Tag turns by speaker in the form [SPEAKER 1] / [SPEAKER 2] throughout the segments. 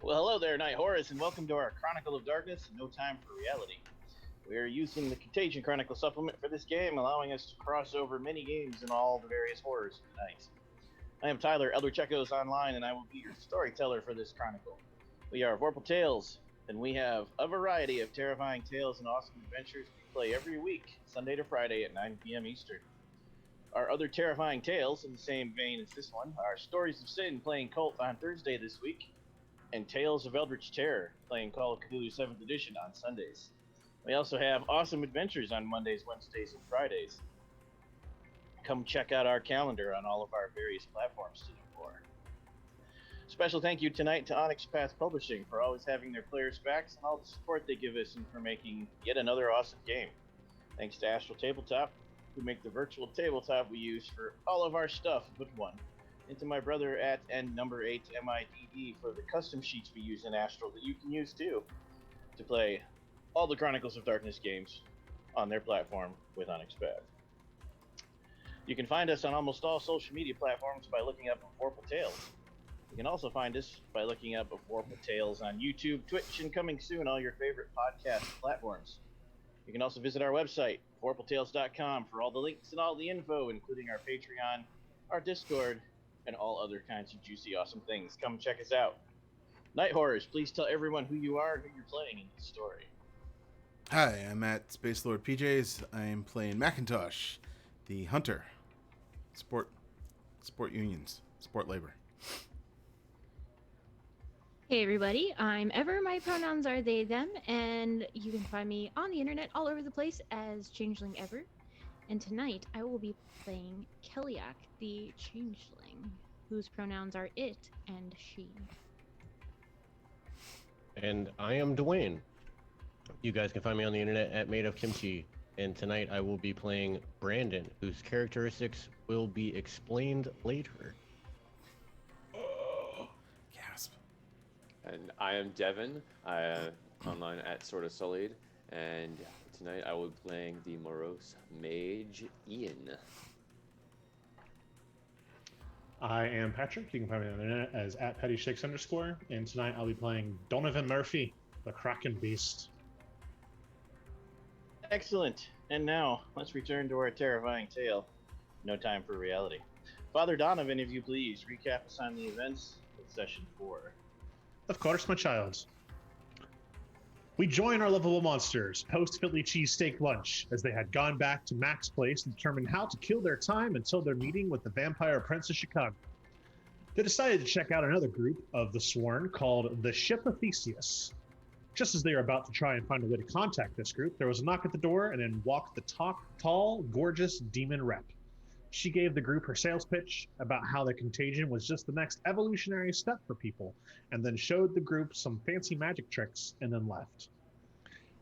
[SPEAKER 1] Well, hello there, Night Horus, and welcome to our Chronicle of Darkness, No Time for Reality. We are using the Contagion Chronicle supplement for this game, allowing us to cross over many games and all the various horrors of the night. I am Tyler, Elder Chekos Online, and I will be your storyteller for this chronicle. We are Vorpal Tales, and we have a variety of terrifying tales and awesome adventures we play every week, Sunday to Friday at 9 p.m. Eastern. Our other terrifying tales, in the same vein as this one, are Stories of Sin playing Cult on Thursday this week, and Tales of Eldritch Terror, playing Call of Cthulhu 7th Edition on Sundays. We also have Awesome Adventures on Mondays, Wednesdays, and Fridays. Come check out our calendar on all of our various platforms to look for. Special thank you tonight to Onyx Path Publishing for always having their players' backs and all the support they give us and for making yet another awesome game. Thanks to Astral Tabletop, who make the virtual tabletop we use for all of our stuff but one. And to my brother at N8MIDD for the custom sheets we use in Astral that you can use too to play all the Chronicles of Darkness games on their platform with Onyx Path. You can find us on almost all social media platforms by looking up Vorpal Tales. You can also find us by looking up Vorpal Tales on YouTube, Twitch, and coming soon all your favorite podcast platforms. You can also visit our website, vorpaltales.com, for all the links and all the info, including our Patreon, our Discord, and all other kinds of juicy, awesome things. Come check us out. Night Horrors, please tell everyone who you are and who you're playing in this story.
[SPEAKER 2] Hi, I'm at Space Lord PJs. I'm playing Macintosh, the hunter. Sport unions, sport labor.
[SPEAKER 3] Hey everybody, I'm Ever. My pronouns are they, them, and you can find me on the internet all over the place as Changeling Ever. And tonight I will be playing Keliak, the Changeling, whose pronouns are it and she.
[SPEAKER 4] And I am Dwayne. You guys can find me on the internet at Made of Kimchi. And tonight I will be playing Brandon, whose characteristics will be explained later.
[SPEAKER 2] Gasp.
[SPEAKER 5] And I am Devin, online at Sorta Sullied, and tonight I will be playing the morose mage Ian.
[SPEAKER 6] I am Patrick. You can find me on the internet as at @PettyShakes_, and tonight I'll be playing Donovan Murphy, the Kraken Beast.
[SPEAKER 1] Excellent. And now, let's return to our terrifying tale. No Time for Reality. Father Donovan, if you please, recap us on the events of Session 4.
[SPEAKER 6] Of course, my child. We join our lovable monsters post-Philly cheesesteak lunch as they had gone back to Mac's place and determined how to kill their time until their meeting with the Vampire Prince of Chicago. They decided to check out another group of the Sworn called the Ship of Theseus. Just as they were about to try and find a way to contact this group, there was a knock at the door, and in walked the tall, gorgeous demon rep. She gave the group her sales pitch about how the contagion was just the next evolutionary step for people, and then showed the group some fancy magic tricks and then left.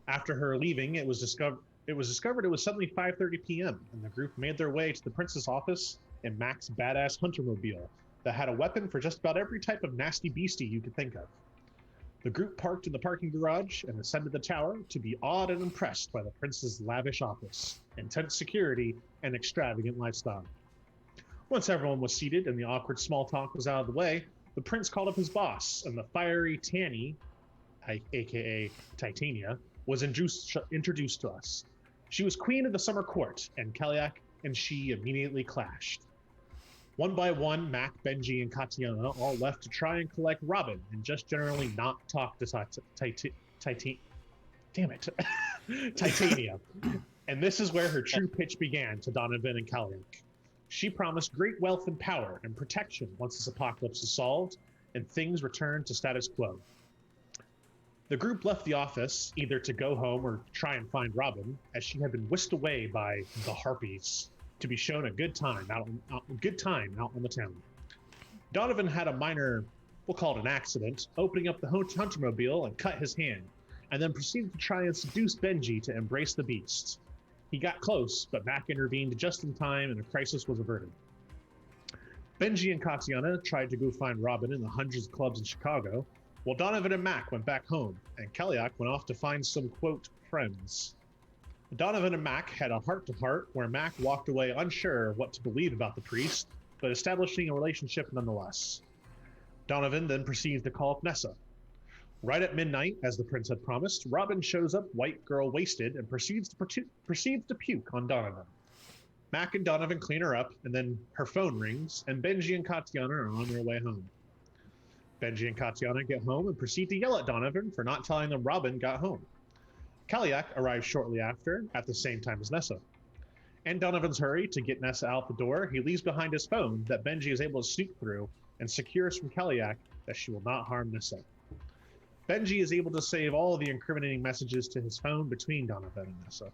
[SPEAKER 6] After her leaving, it was discovered it was suddenly 5:30 p.m., and the group made their way to the prince's office in Mac's badass huntermobile that had a weapon for just about every type of nasty beastie you could think of. The group parked in the parking garage and ascended the tower to be awed and impressed by the prince's lavish office, intense security, and extravagant lifestyle. Once everyone was seated and the awkward small talk was out of the way, the prince called up his boss, and the fiery Tanny, aka Titania, was introduced to us. She was queen of the summer court, and Keliak and she immediately clashed. One by one, Mac, Benji, and Katiana all left to try and collect Robin and just generally not talk to Titania. And this is where her true pitch began to Donovan and Keliak. She promised great wealth and power and protection once this apocalypse is solved and things return to status quo. The group left the office either to go home or try and find Robin, as she had been whisked away by the Harpies to be shown a good time out on the town. Donovan had a minor, we'll call it an accident, opening up the huntermobile and cut his hand, and then proceeded to try and seduce Benji to embrace the beast. He got close, but Mac intervened just in time and a crisis was averted. Benji and Katiana tried to go find Robin in the hundreds of clubs in Chicago, while Donovan and Mac went back home, and Keliak went off to find some, quote, friends. Donovan and Mac had a heart-to-heart where Mac walked away unsure of what to believe about the priest, but establishing a relationship nonetheless. Donovan then proceeds to call up Nessa. Right at midnight, as the prince had promised, Robin shows up, white girl wasted, and proceeds to puke on Donovan. Mac and Donovan clean her up, and then her phone rings, and Benji and Katiana are on their way home. Benji and Katiana get home and proceed to yell at Donovan for not telling them Robin got home. Kaliak arrives shortly after, at the same time as Nessa. In Donovan's hurry to get Nessa out the door, he leaves behind his phone that Benji is able to sneak through and secures from Kaliak that she will not harm Nessa. Benji is able to save all of the incriminating messages to his phone between Donovan and Nessa.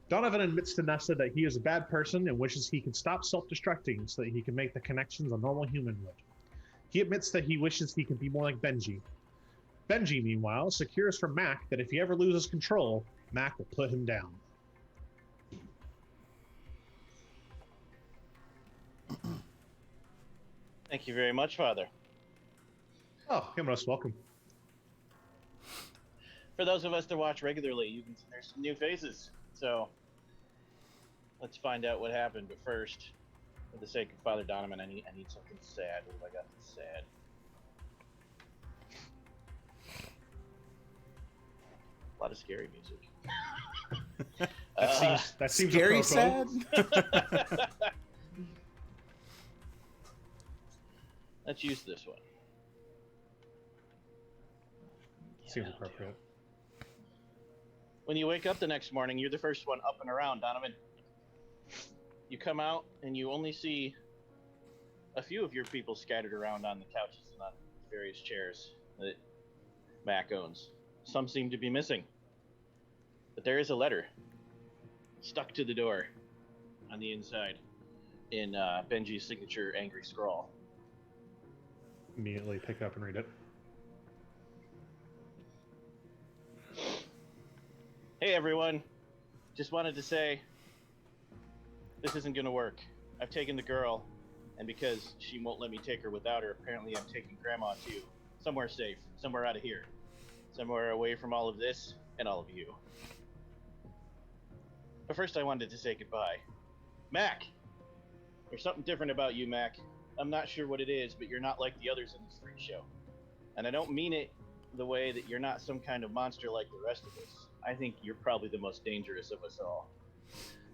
[SPEAKER 6] Donovan admits to Nessa that he is a bad person and wishes he could stop self-destructing so that he can make the connections a normal human would. He admits that he wishes he could be more like Benji. Benji, meanwhile, secures from Mac that if he ever loses control, Mac will put him down.
[SPEAKER 1] Thank you very much, Father.
[SPEAKER 6] Oh, you're most welcome.
[SPEAKER 1] For those of us that watch regularly, you can see there's some new faces. So let's find out what happened. But first, for the sake of Father Donovan, I need something sad. What have I got that's sad? A lot of scary music.
[SPEAKER 6] That seems
[SPEAKER 2] Scary
[SPEAKER 6] apropos.
[SPEAKER 2] sad?
[SPEAKER 1] Let's use this one.
[SPEAKER 6] Seems
[SPEAKER 1] Yeah,
[SPEAKER 6] appropriate.
[SPEAKER 1] When you wake up the next morning, you're the first one up and around, Donovan. You come out and you only see a few of your people scattered around on the couches and on various chairs that Mac owns. Some seem to be missing. But there is a letter stuck to the door on the inside in Benji's signature angry scrawl.
[SPEAKER 6] Immediately pick up and read it.
[SPEAKER 1] Hey everyone, just wanted to say this isn't gonna work. I've taken the girl, and because she won't let me take her without her, apparently I'm taking Grandma too. Somewhere safe, somewhere out of here. Somewhere away from all of this and all of you. But first I wanted to say goodbye. Mac! There's something different about you, Mac. I'm not sure what it is, but you're not like the others in this freak show. And I don't mean it the way that you're not some kind of monster like the rest of us. I think you're probably the most dangerous of us all.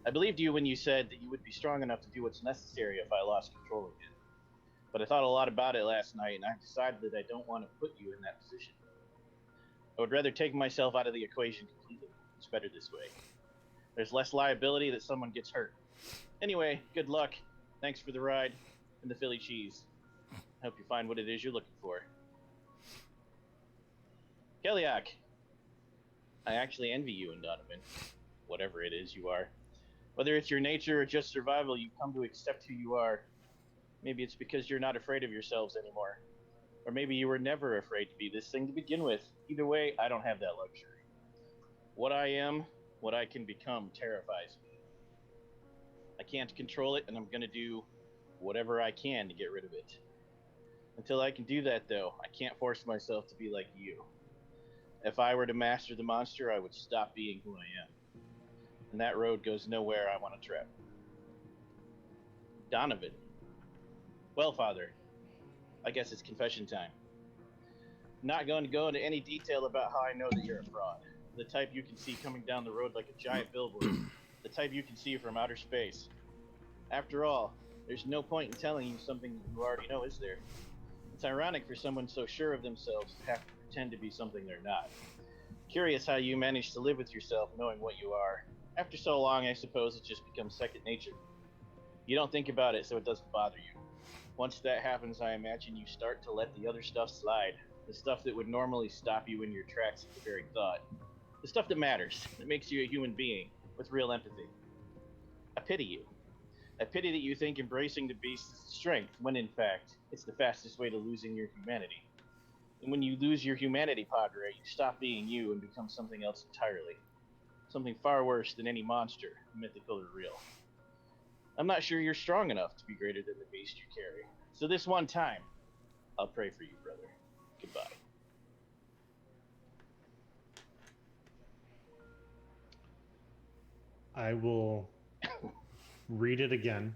[SPEAKER 1] I believed you when you said that you would be strong enough to do what's necessary if I lost control again. But I thought a lot about it last night, and I decided that I don't want to put you in that position. I would rather take myself out of the equation completely. It's better this way. There's less liability that someone gets hurt. Anyway, good luck. Thanks for the ride and the Philly cheese. I hope you find what it is you're looking for. Keliak. I actually envy you and Donovan. Whatever it is you are. Whether it's your nature or just survival, you've come to accept who you are. Maybe it's because you're not afraid of yourselves anymore. Or maybe you were never afraid to be this thing to begin with. Either way, I don't have that luxury. What I am, what I can become, terrifies me. I can't control it, and I'm gonna do whatever I can to get rid of it. Until I can do that, though, I can't force myself to be like you. If I were to master the monster, I would stop being who I am. And that road goes nowhere I want to tread. Donovan. Well, Father, I guess it's confession time. I'm not going to go into any detail about how I know that you're a fraud. The type you can see coming down the road like a giant billboard. The type you can see from outer space. After all, there's no point in telling you something you already know, is there? It's ironic for someone so sure of themselves to have to pretend to be something they're not. Curious how you manage to live with yourself knowing what you are. After so long, I suppose it just becomes second nature. You don't think about it, so it doesn't bother you. Once that happens, I imagine you start to let the other stuff slide. The stuff that would normally stop you in your tracks at the very thought. The stuff that matters, that makes you a human being, with real empathy. I pity you. I pity that you think embracing the beast is strength, when in fact, it's the fastest way to losing your humanity. And when you lose your humanity, Padre, you stop being you and become something else entirely. Something far worse than any monster, mythical or real. I'm not sure you're strong enough to be greater than the beast you carry. So this one time, I'll pray for you, brother. Goodbye.
[SPEAKER 6] I will read it again.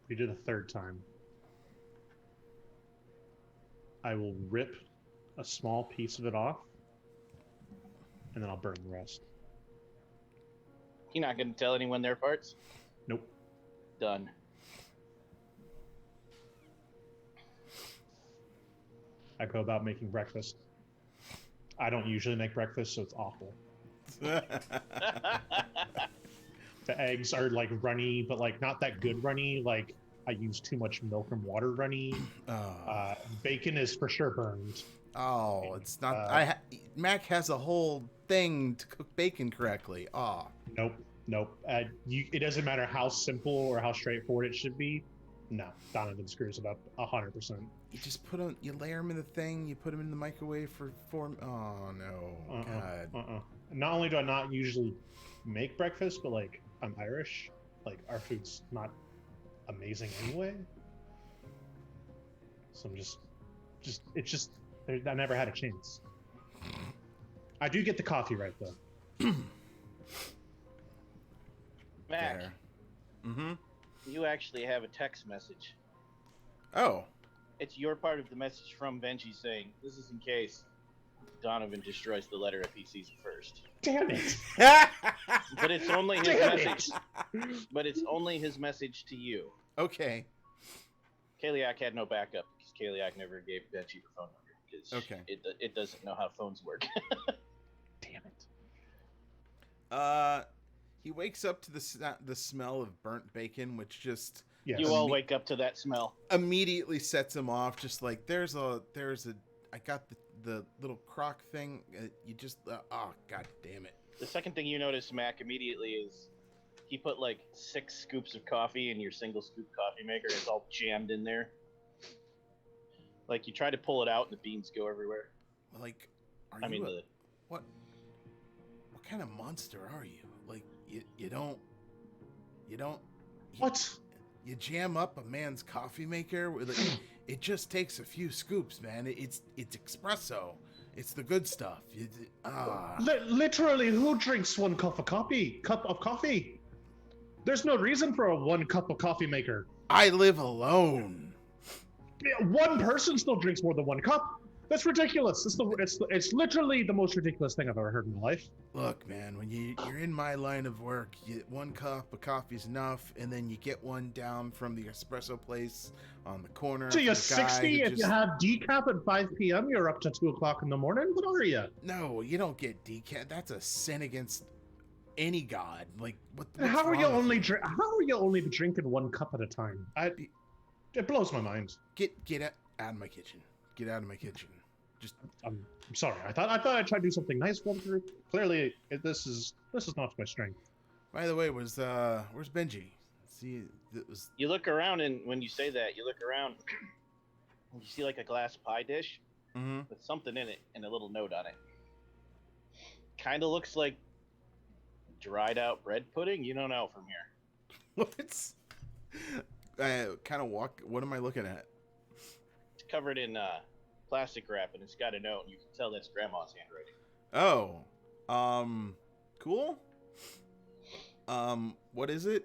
[SPEAKER 6] Read it a third time. I will rip a small piece of it off, and then I'll burn the rest.
[SPEAKER 1] You're not going to tell anyone their parts?
[SPEAKER 6] Nope.
[SPEAKER 1] Done.
[SPEAKER 6] I go about making breakfast. I don't usually make breakfast, so it's awful. The eggs are like runny, but like not that good runny. Like I use too much milk and water runny.
[SPEAKER 2] Oh,
[SPEAKER 6] Bacon is for sure burned.
[SPEAKER 2] oh it's not. Mac has a whole thing to cook bacon correctly. Oh,
[SPEAKER 6] Nope. It doesn't matter how simple or how straightforward it should be. No, Donovan screws it up 100%.
[SPEAKER 2] you just put them. You layer them in the thing. You put them in the microwave for 4. Oh no, God.
[SPEAKER 6] Not only do I not usually make breakfast, but like I'm Irish. Like our food's not amazing anyway. So I'm just I never had a chance. I do get the coffee right though.
[SPEAKER 1] Mac,
[SPEAKER 2] There. Mm-hmm.
[SPEAKER 1] you actually have a text message.
[SPEAKER 2] Oh.
[SPEAKER 1] It's your part of the message from Benji saying, this is in case Donovan destroys the letter if he sees it first.
[SPEAKER 6] Damn it!
[SPEAKER 1] But it's only his
[SPEAKER 6] Damn
[SPEAKER 1] message. But it's only his message to you.
[SPEAKER 2] Okay.
[SPEAKER 1] Kaliak had no backup because Kaliak never gave Benji the phone number because
[SPEAKER 2] Okay.
[SPEAKER 1] it doesn't know how phones work.
[SPEAKER 6] Damn it!
[SPEAKER 2] He wakes up to the smell of burnt bacon, which just
[SPEAKER 6] Yes.
[SPEAKER 1] You all wake up to that smell.
[SPEAKER 2] immediately sets him off. Just like there's a I got the little crock thing. You just oh, god damn it.
[SPEAKER 1] The second thing you notice, Mac, immediately is he put like 6 scoops of coffee in your single scoop coffee maker. It's all jammed in there. Like you try to pull it out and the beans go everywhere.
[SPEAKER 2] Like, what kind of monster are you? Like you don't
[SPEAKER 6] What?
[SPEAKER 2] You jam up a man's coffee maker with it just takes a few scoops, man. It's espresso. It's the good stuff.
[SPEAKER 6] Literally, who drinks 1 cup of coffee? There's no reason for a 1 cup of coffee maker.
[SPEAKER 2] I live alone.
[SPEAKER 6] Yeah, 1 person still drinks more than 1 cup. That's ridiculous. It's literally the most ridiculous thing I've ever heard in my life.
[SPEAKER 2] Look, man, when you're in my line of work, 1 cup of coffee's enough, and then you get one down from the espresso place on the corner.
[SPEAKER 6] So you're 60. If you have decaf at 5 p.m., you're up to 2 o'clock in the morning. What are you?
[SPEAKER 2] No, you don't get decaf. That's a sin against any god. Like,
[SPEAKER 6] How are you only drinking 1 cup at a time? It blows my mind.
[SPEAKER 2] Get out of my kitchen. Get out of my kitchen. Just
[SPEAKER 6] I'm sorry. I thought I'd try to do something nice for the group. Clearly, this is not my strength.
[SPEAKER 2] By the way, where's Benji? See, it was.
[SPEAKER 1] You look around, and when you say that, you look around, and you see like a glass pie dish with something in it and a little note on it. Kind of looks like dried out bread pudding. You don't know from here.
[SPEAKER 2] What? Kind of walk. What am I looking at?
[SPEAKER 1] It's covered in plastic wrap, and it's got a note, and you can tell that's Grandma's handwriting.
[SPEAKER 2] Oh, cool. What is it?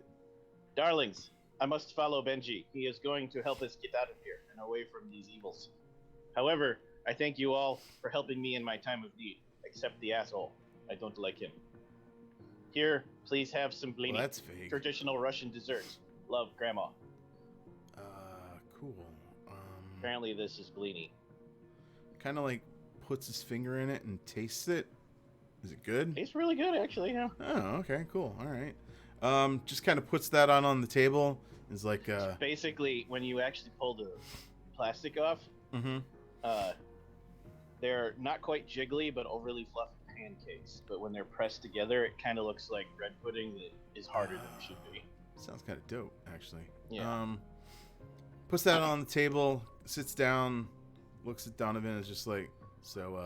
[SPEAKER 1] Darlings, I must follow Benji. He is going to help us get out of here and away from these evils. However, I thank you all for helping me in my time of need, except the asshole. I don't like him. Here, please have some blini.
[SPEAKER 2] Well, that's vague.
[SPEAKER 1] Traditional Russian dessert. Love, Grandma.
[SPEAKER 2] Cool.
[SPEAKER 1] Apparently this is blini.
[SPEAKER 2] Kind of like puts his finger in it and tastes it. Is it good?
[SPEAKER 1] Tastes really good, actually, yeah.
[SPEAKER 2] Oh, okay, cool. All right. Just kind of puts that on the table. It's like
[SPEAKER 1] basically when you actually pull the plastic off, they're not quite jiggly but overly fluffy pancakes. But when they're pressed together, it kind of looks like bread pudding that is harder than it should be.
[SPEAKER 2] Sounds kind of dope, actually.
[SPEAKER 1] Yeah.
[SPEAKER 2] Puts that on the table, sits down, looks at Donovan, and is just like, so,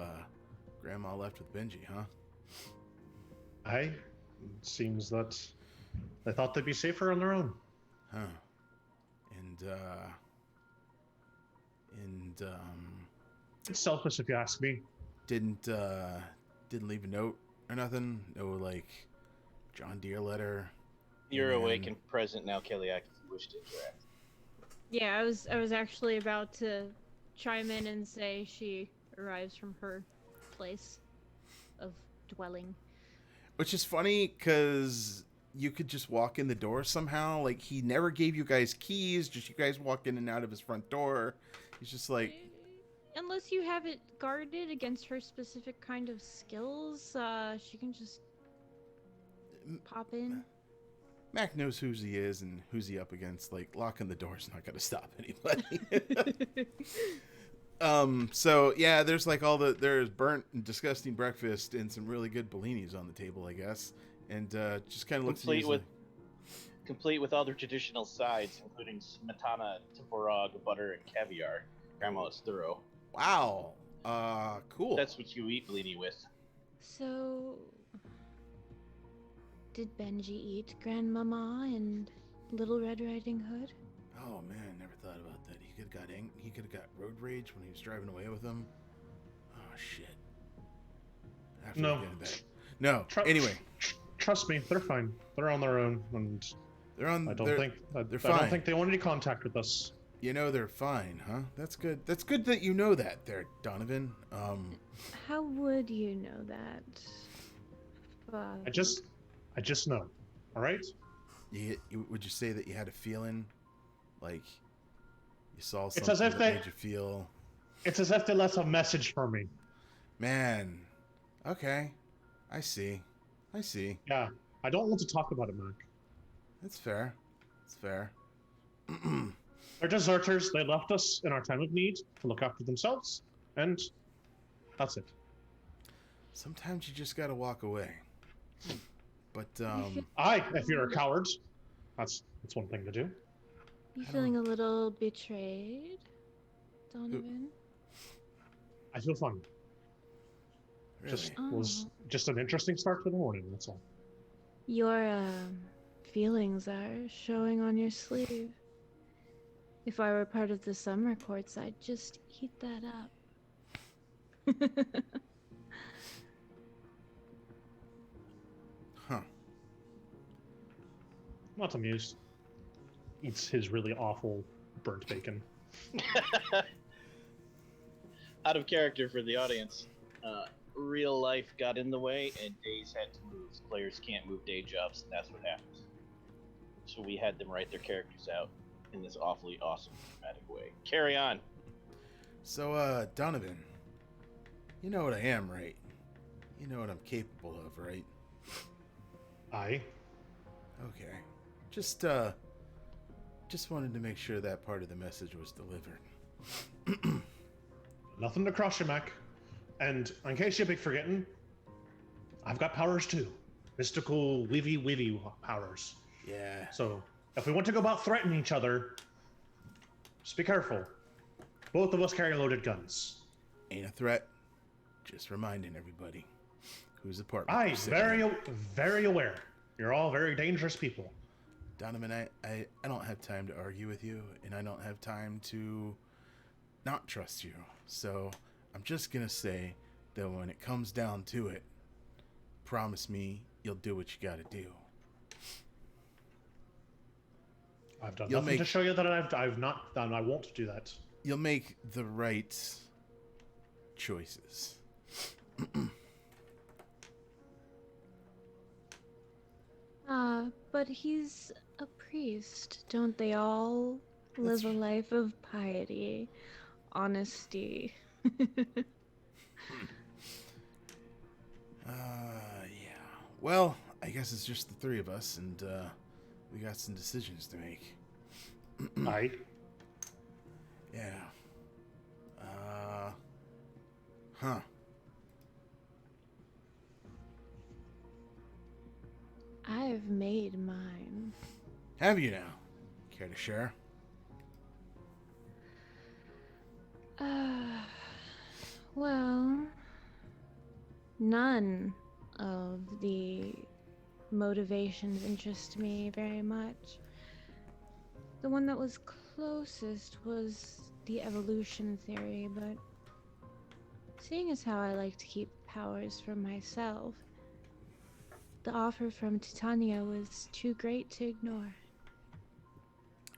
[SPEAKER 2] Grandma left with Benji, huh?
[SPEAKER 6] It seems that they thought they'd be safer on their own.
[SPEAKER 2] Huh. And
[SPEAKER 6] It's selfish if you ask me.
[SPEAKER 2] didn't leave a note or nothing? No, like, John Deere letter?
[SPEAKER 1] You're awake and present now, Kaliak, if you wish to interact.
[SPEAKER 3] Yeah, I was actually about to chime in and say she arrives from her place of dwelling.
[SPEAKER 2] Which is funny because you could just walk in the door somehow. Like, he never gave you guys keys, just you guys walk in and out of his front door. He's just like,
[SPEAKER 3] Unless you have it guarded against her specific kind of skills, she can just pop in.
[SPEAKER 2] Mac knows who he is and who's he up against. Like, locking the door's not going to stop anybody. So yeah, there's like there's burnt and disgusting breakfast and some really good bellinis on the table, I guess. And just kind of looks
[SPEAKER 1] Complete with all their traditional sides, including smetana, tvorog, butter, and caviar. Grandma's thorough.
[SPEAKER 2] Wow. Cool.
[SPEAKER 1] That's what you eat bellini with.
[SPEAKER 3] So, did Benji eat Grandmama and Little Red Riding Hood?
[SPEAKER 2] Oh man, never thought about that. He could have got road rage when he was driving away with them. Oh shit. After
[SPEAKER 6] No.
[SPEAKER 2] we get back. No. Anyway,
[SPEAKER 6] Trust me, they're fine. They're on their own, and I don't think they want any contact with us.
[SPEAKER 2] You know they're fine, huh? That's good. That's good that you know that, there, Donovan.
[SPEAKER 3] How would you know that?
[SPEAKER 6] I just know. All right.
[SPEAKER 2] Would you say that you had a feeling, like you saw something
[SPEAKER 6] It's as if
[SPEAKER 2] that made you feel?
[SPEAKER 6] It's as if they left a message for me.
[SPEAKER 2] Man. Okay. I see.
[SPEAKER 6] Yeah. I don't want to talk about it, Mac.
[SPEAKER 2] That's fair. It's fair.
[SPEAKER 6] They're deserters. They left us in our time of need to look after themselves, and that's it.
[SPEAKER 2] Sometimes you just gotta walk away. But
[SPEAKER 6] If you're a coward, that's one thing to do.
[SPEAKER 3] You feeling a little betrayed, Donovan?
[SPEAKER 6] I feel fine.
[SPEAKER 2] really,
[SPEAKER 6] Was just an interesting start to the morning. That's all.
[SPEAKER 3] Your feelings are showing on your sleeve. If I were part of the summer courts, I'd just eat that up.
[SPEAKER 2] huh?
[SPEAKER 6] Not amused. Eats his really awful burnt bacon.
[SPEAKER 1] Out of character for the audience. Real life got in the way, and days had to move. Players can't move day jobs, and that's what happens. So we had them write their characters out in this awfully awesome, dramatic way. Carry on.
[SPEAKER 2] So, Donovan, you know what I am, right? You know what I'm capable of, right?
[SPEAKER 6] Aye.
[SPEAKER 2] Okay. Just wanted to make sure that part of the message was delivered.
[SPEAKER 6] Nothing to cross you, Mac. And in case you've been forgetting, I've got powers too. Mystical, weavy powers.
[SPEAKER 2] Yeah.
[SPEAKER 6] So, if we want to go about threatening each other, just be careful. Both of us carry loaded guns.
[SPEAKER 2] Ain't a threat. Just reminding everybody whose apartment.
[SPEAKER 6] Aye,
[SPEAKER 2] we're sitting in.
[SPEAKER 6] very aware. You're all very dangerous people.
[SPEAKER 2] Donovan, I don't have time to argue with you, and I don't have time to not trust you. So I'm just gonna say that when it comes down to it, promise me you'll do what you gotta do.
[SPEAKER 6] I've done nothing to show you that I've not done. I won't do that.
[SPEAKER 2] You'll make the right choices.
[SPEAKER 3] But he's a priest. Don't they all live a life of piety, honesty?
[SPEAKER 2] Yeah. Well, I guess it's just the three of us, and we got some decisions to make.
[SPEAKER 6] Aye.
[SPEAKER 2] Yeah. Huh.
[SPEAKER 3] I've made mine.
[SPEAKER 2] Have you now? Care to share?
[SPEAKER 3] Well, none of the motivations interest me very much. The one that was closest was the evolution theory, but seeing as how I like to keep powers for myself, the offer from Titania was too great to ignore.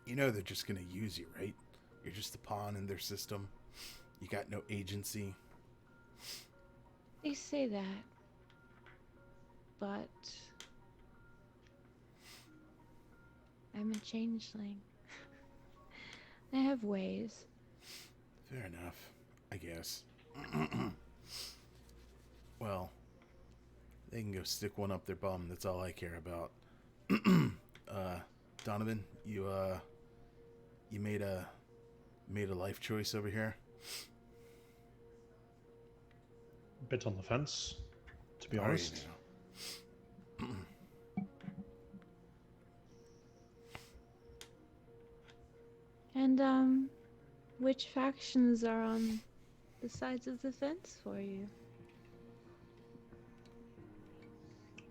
[SPEAKER 2] You know they're just gonna use you, right? You're just a pawn in their system. You got no agency.
[SPEAKER 3] They say that, but I'm a changeling. I have ways.
[SPEAKER 2] Fair enough, I guess. Well, they can go stick one up their bum. That's all I care about. Donovan, you made a life choice over here.
[SPEAKER 6] A bit on the fence, to be
[SPEAKER 2] All right,
[SPEAKER 6] honest.
[SPEAKER 2] now.
[SPEAKER 3] And which factions are on the sides of the fence for you?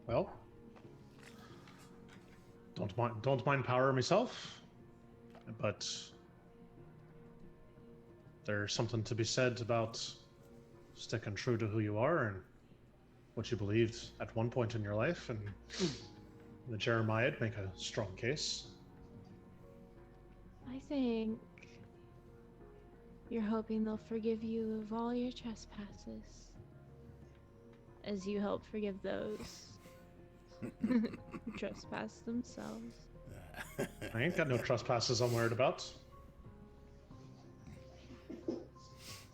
[SPEAKER 6] Well, don't mind power myself, but there's something to be said about sticking true to who you are and what you believed at one point in your life, and the Jeremiah'd make a strong case.
[SPEAKER 3] I think you're hoping they'll forgive you of all your trespasses, as you help forgive those who trespass themselves.
[SPEAKER 6] I ain't got no trespasses I'm worried about.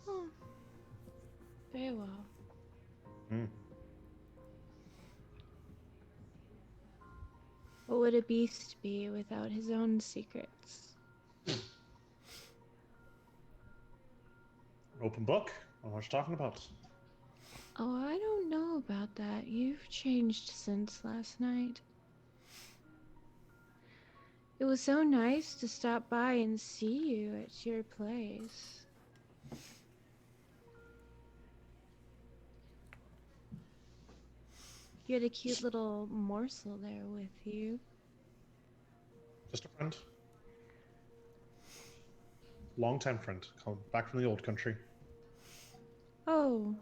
[SPEAKER 3] Oh, very well.
[SPEAKER 6] Hmm.
[SPEAKER 3] What would a beast be without his own secrets?
[SPEAKER 6] Open book on what you're talking about.
[SPEAKER 3] Oh, I don't know about that. You've changed since last night. It was so nice to stop by and see you at your place. You had a cute little morsel there with you.
[SPEAKER 6] Just a friend. Long-time friend. Come back from the old country.
[SPEAKER 3] Oh,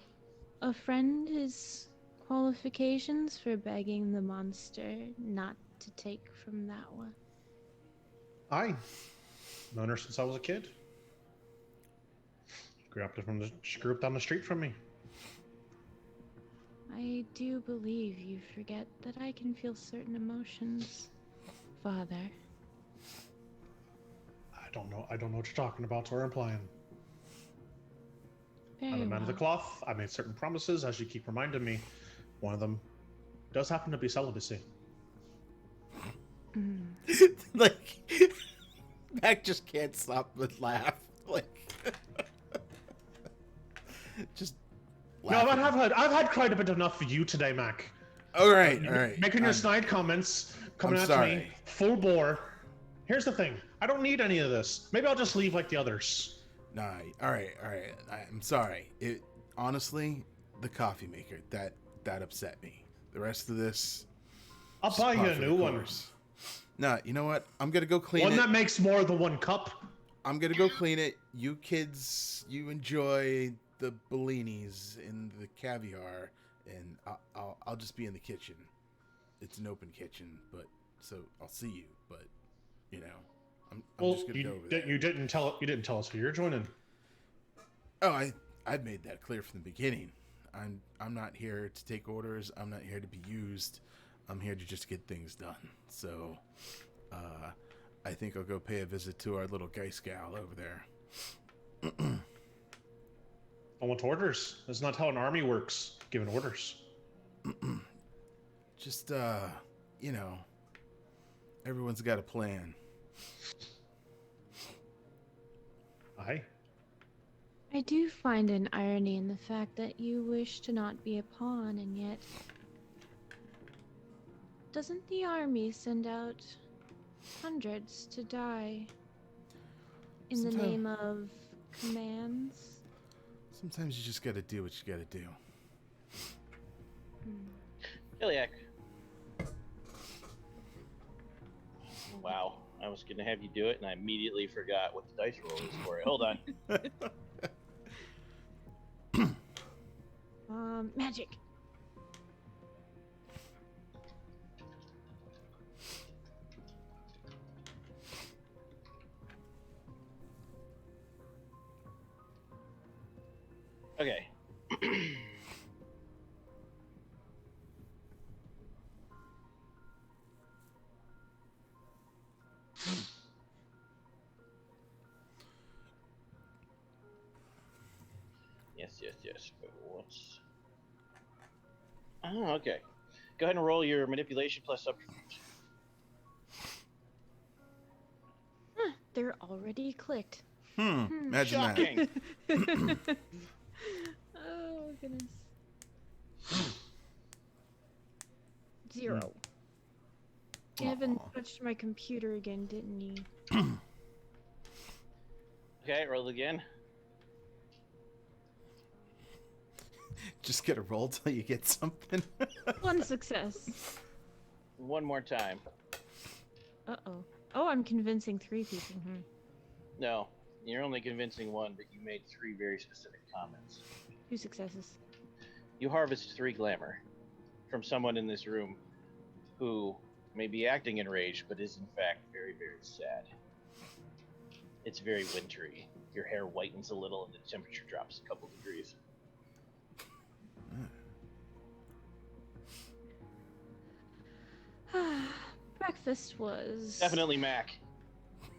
[SPEAKER 3] a friend is qualifications for begging the monster not to take from that one.
[SPEAKER 6] Aye. Known her since I was a kid. She grew up down the street from me.
[SPEAKER 3] I do believe you forget that I can feel certain emotions, Father.
[SPEAKER 6] I don't know what you're talking about or implying.
[SPEAKER 3] Very
[SPEAKER 6] I'm a man
[SPEAKER 3] well.
[SPEAKER 6] of the cloth. I made certain promises, as you keep reminding me. One of them does happen to be celibacy.
[SPEAKER 2] Like, Mac just can't stop but laugh. Like, just
[SPEAKER 6] No,
[SPEAKER 2] laughing.
[SPEAKER 6] I've had quite a bit enough of you today, Mac.
[SPEAKER 2] All right.
[SPEAKER 6] Making your snide comments, coming
[SPEAKER 2] I'm
[SPEAKER 6] at me,
[SPEAKER 2] sorry.
[SPEAKER 6] full bore. Here's the thing. I don't need any of this. Maybe I'll just leave like the others.
[SPEAKER 2] Nah, all right. I'm sorry. It honestly, the coffee maker that upset me. The rest of this,
[SPEAKER 6] I'll
[SPEAKER 2] just
[SPEAKER 6] buy you
[SPEAKER 2] par
[SPEAKER 6] a
[SPEAKER 2] for
[SPEAKER 6] new
[SPEAKER 2] the
[SPEAKER 6] one.
[SPEAKER 2] course. Nah, you know what? I'm gonna go clean
[SPEAKER 6] One
[SPEAKER 2] it.
[SPEAKER 6] that makes more than one cup.
[SPEAKER 2] I'm gonna go clean it. You kids, you enjoy the bellinis and the caviar, and I'll just be in the kitchen. It's an open kitchen, but so I'll see you. But you know, I'm just gonna go over there.
[SPEAKER 6] You didn't tell us who you're joining.
[SPEAKER 2] Oh, I made that clear from the beginning. I'm not here to take orders. I'm not here to be used. I'm here to just get things done. So, I think I'll go pay a visit to our little Geist gal over there.
[SPEAKER 6] I want orders. That's not how an army works. Giving orders.
[SPEAKER 2] Just, you know, everyone's got a plan.
[SPEAKER 6] Aye.
[SPEAKER 3] I do find an irony in the fact that you wish to not be a pawn, and yet... Doesn't the army send out hundreds to die in the name of commands?
[SPEAKER 2] Sometimes you just gotta do what you gotta do.
[SPEAKER 1] Iliac. Wow. I was going to have you do it, and I immediately forgot what the dice roll is for it. Hold on.
[SPEAKER 3] Magic.
[SPEAKER 1] Yes. But what's... Oh, okay. Go ahead and roll your manipulation plus subterfuge.
[SPEAKER 3] They're already clicked.
[SPEAKER 2] Imagine that.
[SPEAKER 1] Shocking!
[SPEAKER 3] Oh, goodness. 0. Kevin
[SPEAKER 2] Aw.
[SPEAKER 3] touched my computer again, didn't he?
[SPEAKER 1] Okay, roll again.
[SPEAKER 2] Just get a roll till you get something.
[SPEAKER 3] 1 success.
[SPEAKER 1] One more time.
[SPEAKER 3] Uh-oh. Oh, I'm convincing 3 people.
[SPEAKER 1] No, you're only convincing one, but you made 3 very specific comments.
[SPEAKER 3] 2 successes.
[SPEAKER 1] You harvest 3 glamour from someone in this room who may be acting enraged, but is in fact very, very sad. It's very wintry. Your hair whitens a little and the temperature drops a couple degrees.
[SPEAKER 3] Breakfast was
[SPEAKER 1] Definitely Mac.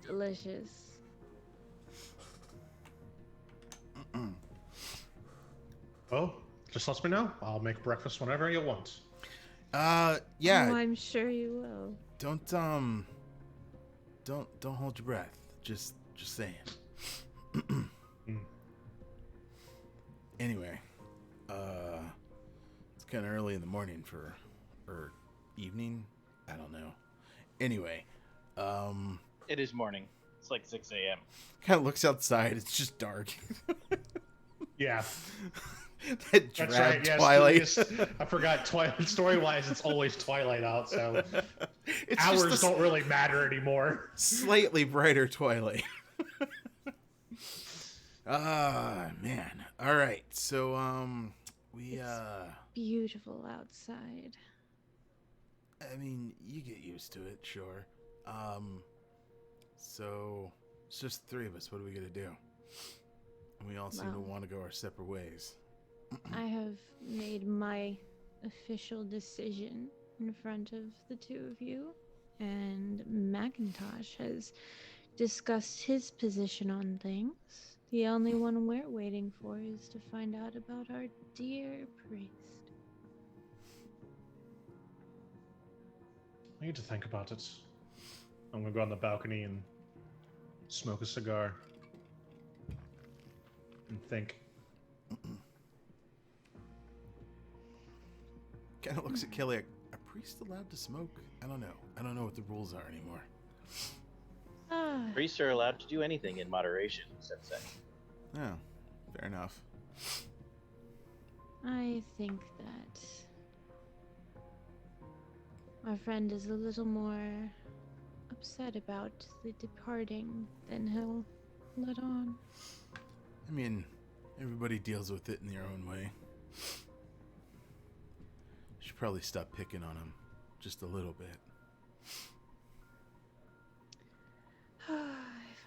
[SPEAKER 3] delicious.
[SPEAKER 6] Oh, just let me know. I'll make breakfast whenever you want.
[SPEAKER 2] Yeah.
[SPEAKER 3] Oh, I'm sure you will.
[SPEAKER 2] Don't hold your breath. Just saying. Anyway, it's kind of early in the morning or evening. I don't know. Anyway,
[SPEAKER 1] It is morning. It's like 6 a.m.
[SPEAKER 2] kind of looks outside. It's just dark.
[SPEAKER 6] Yeah,
[SPEAKER 2] That
[SPEAKER 6] that's
[SPEAKER 2] drab
[SPEAKER 6] right. Yes,
[SPEAKER 2] twilight.
[SPEAKER 6] yes. I forgot. Story-wise, it's always twilight out, so
[SPEAKER 2] It's
[SPEAKER 6] hours
[SPEAKER 2] just a
[SPEAKER 6] don't really matter anymore.
[SPEAKER 2] slightly brighter twilight. Ah, man. All right. So we
[SPEAKER 3] Beautiful outside.
[SPEAKER 2] I mean, you get used to it, sure. So it's just 3 of us. What are we gonna do? And we all seem to
[SPEAKER 3] Well.
[SPEAKER 2] want to go our separate ways.
[SPEAKER 3] I have made my official decision in front of the 2 of you, and Macintosh has discussed his position on things. The only one we're waiting for is to find out about our dear priest.
[SPEAKER 6] I need to think about it. I'm gonna go on the balcony and smoke a cigar and think.
[SPEAKER 2] Kind of looks at Kelly. Are priests allowed to smoke? I don't know. I don't know what the rules are anymore.
[SPEAKER 3] Ah,
[SPEAKER 1] Priests are allowed to do anything in moderation, except sex.
[SPEAKER 2] Oh, fair enough.
[SPEAKER 3] I think that my friend is a little more upset about the departing than he'll let on.
[SPEAKER 2] I mean, everybody deals with it in their own way. Should probably stop picking on him just a little bit.
[SPEAKER 3] If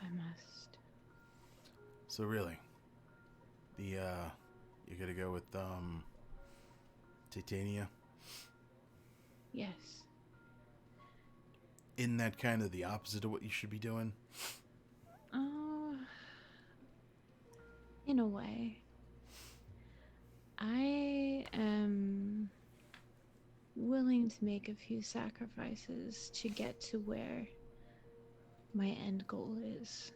[SPEAKER 3] I must.
[SPEAKER 2] So really, you gotta go with Titania.
[SPEAKER 3] Yes.
[SPEAKER 2] Isn't that kind of the opposite of what you should be doing?
[SPEAKER 3] In a way. I am willing to make a few sacrifices to get to where my end goal is.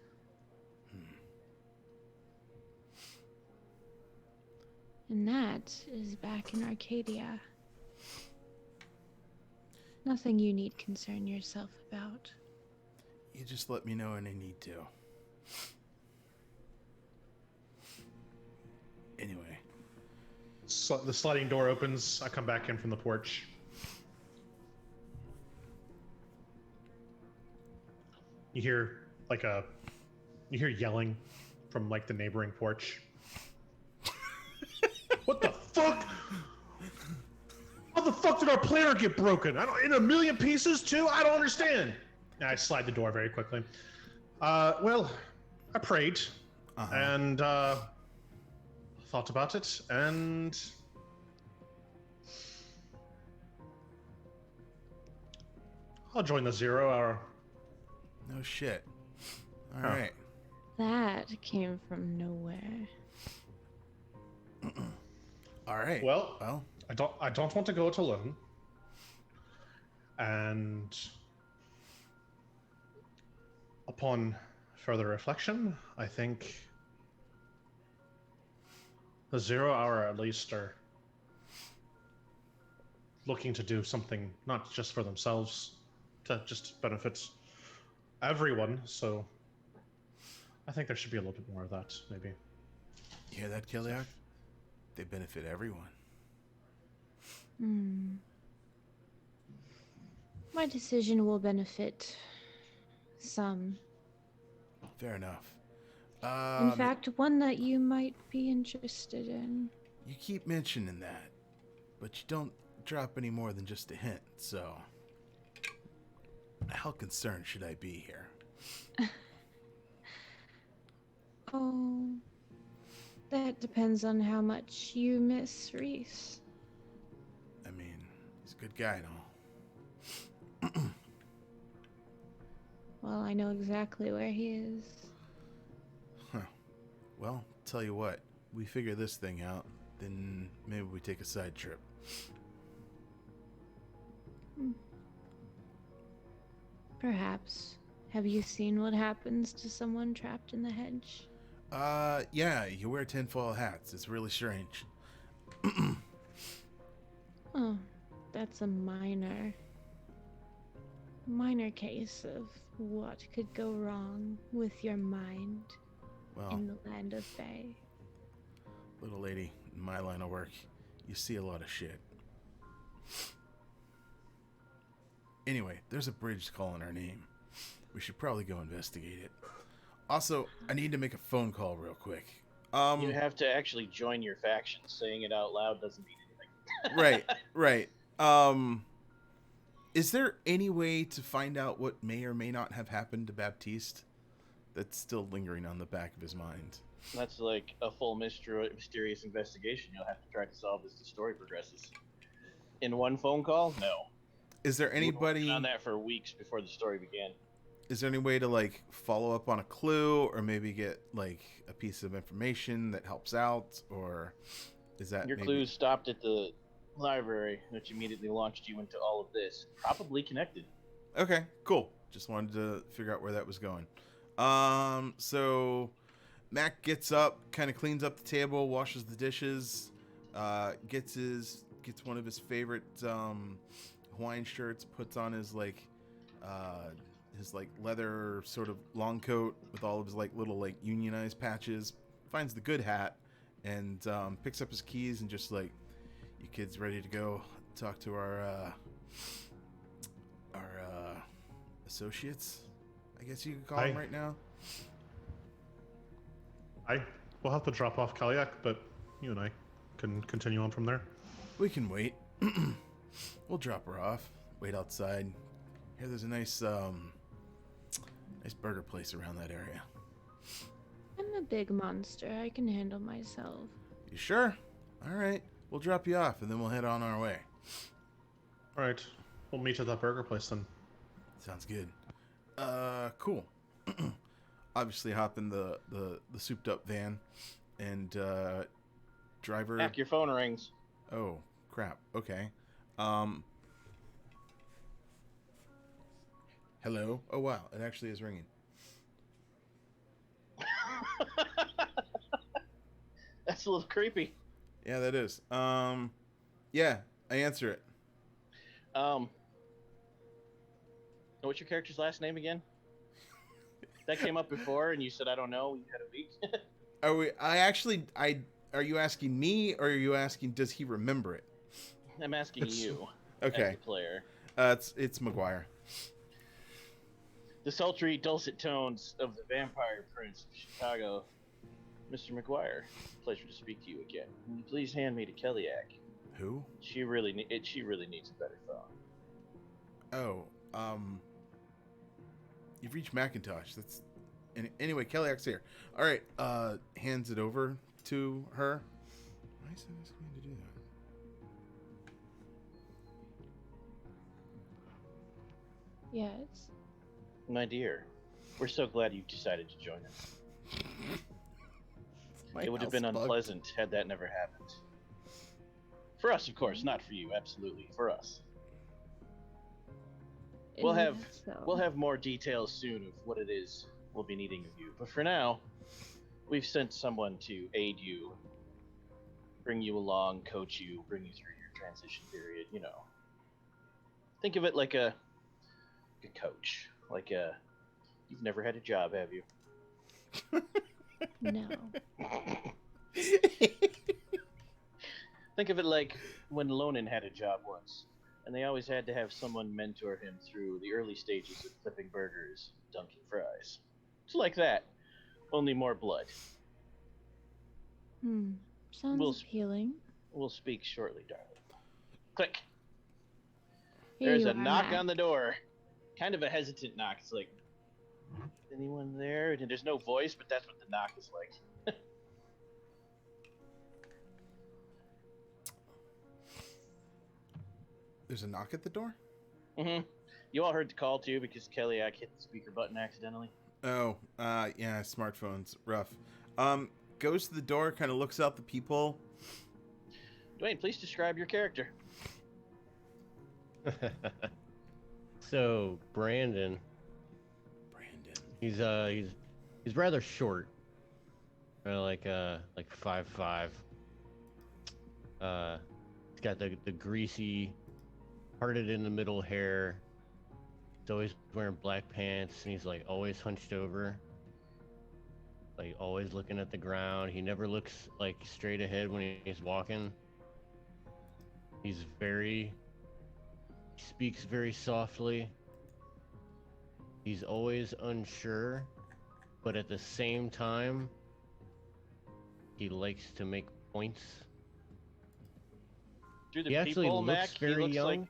[SPEAKER 3] And that is back in Arcadia. Nothing you need concern yourself about.
[SPEAKER 2] You just let me know when I need to. Anyway,
[SPEAKER 6] The sliding door opens. I come back in from the porch. You hear yelling from like the neighboring porch. What the fuck? How the fuck did our planner get broken? In a million pieces too? I don't understand. And I slide the door very quickly. Well, I prayed and thought about it, and I'll join the 0 hour
[SPEAKER 2] No shit. All
[SPEAKER 6] Huh.
[SPEAKER 2] right.
[SPEAKER 3] That came from nowhere.
[SPEAKER 2] All right.
[SPEAKER 6] Well,
[SPEAKER 2] Well,
[SPEAKER 6] I don't want to go it alone. And upon further reflection, I think the 0 Hour at least are looking to do something not just for themselves, to just benefit everyone. So I think there should be a little bit more of that, maybe.
[SPEAKER 2] you hear that, Kiliak? They benefit everyone.
[SPEAKER 3] Hmm. My decision will benefit some.
[SPEAKER 2] Fair enough.
[SPEAKER 3] In fact, one that you might be interested in.
[SPEAKER 2] You keep mentioning that, but you don't drop any more than just a hint, so how concerned should I be here?
[SPEAKER 3] Oh, that depends on how much you miss Reese.
[SPEAKER 2] I mean, he's a good guy and all.
[SPEAKER 3] Well, I know exactly where he is.
[SPEAKER 2] Huh. Well, tell you what, we figure this thing out, then maybe we take a side trip.
[SPEAKER 3] Perhaps. Have you seen what happens to someone trapped in the hedge?
[SPEAKER 2] Yeah, you wear tinfoil hats. It's really strange.
[SPEAKER 3] Oh, that's a minor case of what could go wrong with your mind
[SPEAKER 2] Well,
[SPEAKER 3] in the land of Fae.
[SPEAKER 2] little lady, in my line of work, you see a lot of shit. Anyway, there's a bridge calling our name. We should probably go investigate it. Also, I need to make a phone call real quick.
[SPEAKER 1] You have to actually join your faction. Saying it out loud doesn't mean anything.
[SPEAKER 2] right. Is there any way to find out what may or may not have happened to Baptiste? That's still lingering on the back of his mind.
[SPEAKER 1] That's like a full mysterious investigation you'll have to try to solve as the story progresses. In one phone call? No.
[SPEAKER 2] Is there
[SPEAKER 1] We were
[SPEAKER 2] anybody
[SPEAKER 1] working on that for weeks before the story began.
[SPEAKER 2] Is there any way to like follow up on a clue or maybe get like a piece of information that helps out, or is that
[SPEAKER 1] Your
[SPEAKER 2] maybe...
[SPEAKER 1] clues stopped at the library, which immediately launched you into all of this. Probably connected.
[SPEAKER 2] Okay, cool. Just wanted to figure out where that was going. So Mac gets up, kind of cleans up the table, washes the dishes, gets one of his favorite Hawaiian shirts, puts on his leather sort of long coat with all of his like little like unionized patches, finds the good hat, and picks up his keys and just like, you kids ready to go talk to our associates, I guess you could call them right now.
[SPEAKER 6] We'll have to drop off Kaliak, but you and I can continue on from there.
[SPEAKER 2] We can wait. We'll drop her off. Wait outside. Here, there's a nice burger place around that area.
[SPEAKER 3] I'm a big monster. I can handle myself.
[SPEAKER 2] You sure? All right. We'll drop you off, and then we'll head on our way.
[SPEAKER 6] All right. We'll meet at that burger place then.
[SPEAKER 2] Sounds good. Cool. Obviously, hop in the souped-up van, and driver...
[SPEAKER 1] Back, your phone rings.
[SPEAKER 2] Oh, crap. Okay. Hello? Oh, wow. It actually is ringing.
[SPEAKER 1] That's a little creepy.
[SPEAKER 2] Yeah, that is. Yeah, I answer it.
[SPEAKER 1] What's your character's last name again? That came up before, and you said, I don't know, you had a week.
[SPEAKER 2] Are you asking me, or are you asking, does he remember it?
[SPEAKER 1] I'm asking you,
[SPEAKER 2] okay,
[SPEAKER 1] as the player.
[SPEAKER 2] It's McGuire.
[SPEAKER 1] The sultry, dulcet tones of the Vampire Prince of Chicago. Mr. McGuire, pleasure to speak to you again. Will you please hand me to Keliak?
[SPEAKER 2] Who?
[SPEAKER 1] She really needs a better phone.
[SPEAKER 2] Oh, you've reached Macintosh. Anyway, Keliak's here. All right, hands it over to her. Why is I going to do that?
[SPEAKER 3] Yes.
[SPEAKER 1] My dear, We're so glad you decided to join us.
[SPEAKER 2] My
[SPEAKER 1] It would have
[SPEAKER 2] house
[SPEAKER 1] been
[SPEAKER 2] bugged.
[SPEAKER 1] unpleasant had that never happened. For us, of course, not for you. Absolutely, for us. We'll have we'll have more details soon of what it is we'll be needing of you. But for now, we've sent someone to aid you, bring you along, coach you, bring you through your transition period. You know, think of it like a coach, like a. You've never had a job, have you?
[SPEAKER 3] No.
[SPEAKER 1] Think of it like when Lonan had a job once, and they always had to have someone mentor him through the early stages of flipping burgers, dunking fries. It's like that, only more blood.
[SPEAKER 3] Sounds
[SPEAKER 1] We'll-
[SPEAKER 3] appealing.
[SPEAKER 1] We'll speak shortly, darling. Click.
[SPEAKER 3] Here
[SPEAKER 1] There's
[SPEAKER 3] you
[SPEAKER 1] a
[SPEAKER 3] are,
[SPEAKER 1] knock
[SPEAKER 3] Matt.
[SPEAKER 1] on the door. Kind of a hesitant knock. It's like, anyone there? And there's no voice, but that's what the knock is like.
[SPEAKER 2] There's a knock at the door?
[SPEAKER 1] Mm-hmm. You all heard the call too because Kellyak hit the speaker button accidentally.
[SPEAKER 2] Oh, yeah, smartphones. Rough. Goes to the door, kind of looks out the peephole.
[SPEAKER 1] Dwayne, please describe your character.
[SPEAKER 4] So Brandon,
[SPEAKER 2] Brandon.
[SPEAKER 4] he's rather short, like 5'5". He's got the greasy, parted in the middle hair. He's always wearing black pants, and he's like always hunched over, like always looking at the ground. He never looks like straight ahead when he's walking. He speaks very softly. He's always unsure, but at the same time, he likes to make points.
[SPEAKER 1] Through the
[SPEAKER 4] He actually
[SPEAKER 1] peephole,
[SPEAKER 4] looks
[SPEAKER 1] Mac,
[SPEAKER 4] very
[SPEAKER 1] he looks
[SPEAKER 4] young.
[SPEAKER 1] like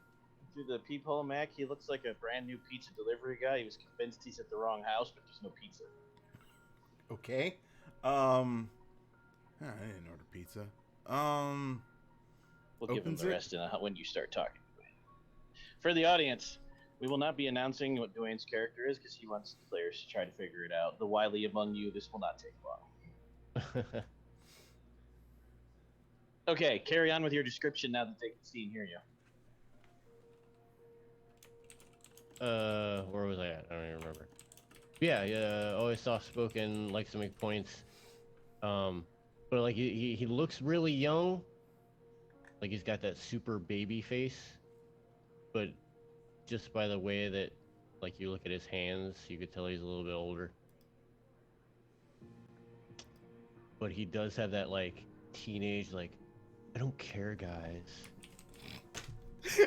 [SPEAKER 1] through the peephole, Mac, he looks like a brand new pizza delivery guy. He was convinced he's at the wrong house, but there's no pizza.
[SPEAKER 2] Okay. I didn't order pizza.
[SPEAKER 1] We'll give him
[SPEAKER 2] Opens
[SPEAKER 1] the
[SPEAKER 2] it?
[SPEAKER 1] rest when you start talking. For the audience, we will not be announcing what Dwayne's character is because he wants the players to try to figure it out. The wily among you, this will not take long. Okay, carry on with your description now that they can see and hear you.
[SPEAKER 4] Where was I at? I don't even remember. Yeah, always soft-spoken, likes to make points. But like he looks really young. Like he's got that super baby face. But just by the way that, like, you look at his hands, you could tell he's a little bit older. But he does have that, like, teenage, like, I don't care, guys.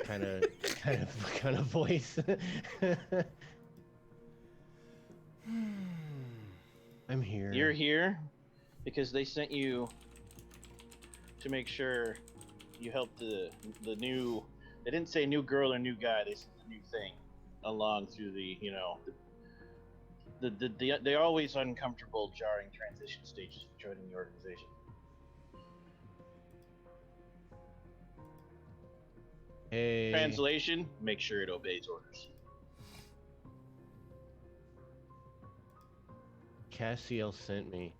[SPEAKER 4] kind of voice. I'm here.
[SPEAKER 1] You're here because they sent you to make sure you help the new. They didn't say new girl or new guy. They said the new thing along through the the always uncomfortable, jarring transition stages of joining the organization.
[SPEAKER 4] Hey.
[SPEAKER 1] Translation: make sure it obeys orders.
[SPEAKER 4] Cassiel sent me.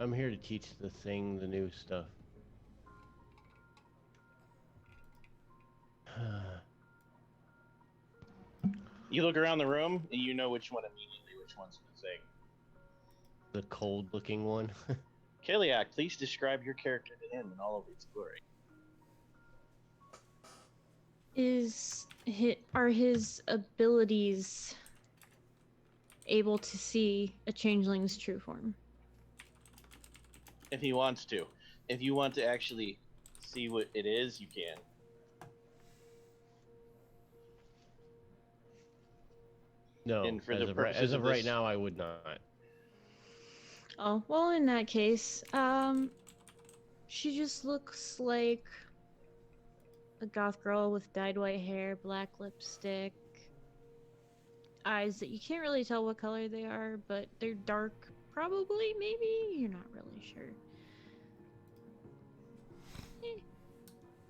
[SPEAKER 4] I'm here to teach the thing the new stuff.
[SPEAKER 1] You look around the room and you know which one immediately, which one's the thing.
[SPEAKER 4] The cold-looking one.
[SPEAKER 1] Kellyak, please describe your character to him in all of its glory.
[SPEAKER 3] Are his abilities able to see a changeling's true form?
[SPEAKER 1] If he wants to. If you want to actually see what it is, you can.
[SPEAKER 4] No,
[SPEAKER 1] And for
[SPEAKER 4] as,
[SPEAKER 1] the
[SPEAKER 4] of right,
[SPEAKER 1] purposes
[SPEAKER 4] as
[SPEAKER 1] of
[SPEAKER 4] of right
[SPEAKER 1] this-
[SPEAKER 4] now, I would not.
[SPEAKER 3] Oh, well, in that case, she just looks like a goth girl with dyed white hair, black lipstick, eyes that you can't really tell what color they are, but they're dark, probably, maybe? You're not really sure.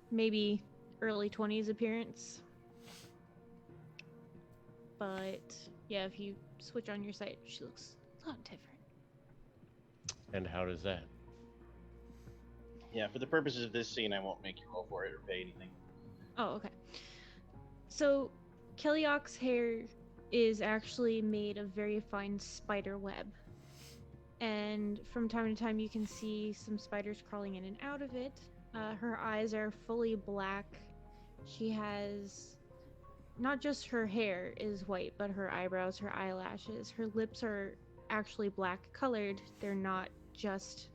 [SPEAKER 3] Maybe early 20s appearance. but yeah, if you switch on your sight, she looks a lot different.
[SPEAKER 4] And how does that?
[SPEAKER 1] Yeah, for the purposes of this scene, I won't make you roll for it or pay anything.
[SPEAKER 3] Oh, okay. So, Kellyock's hair is actually made of very fine spider web. And from time to time, you can see some spiders crawling in and out of it. Her eyes are fully black. She has not just her hair is white, but her eyebrows, her eyelashes, her lips are actually black colored. They're not just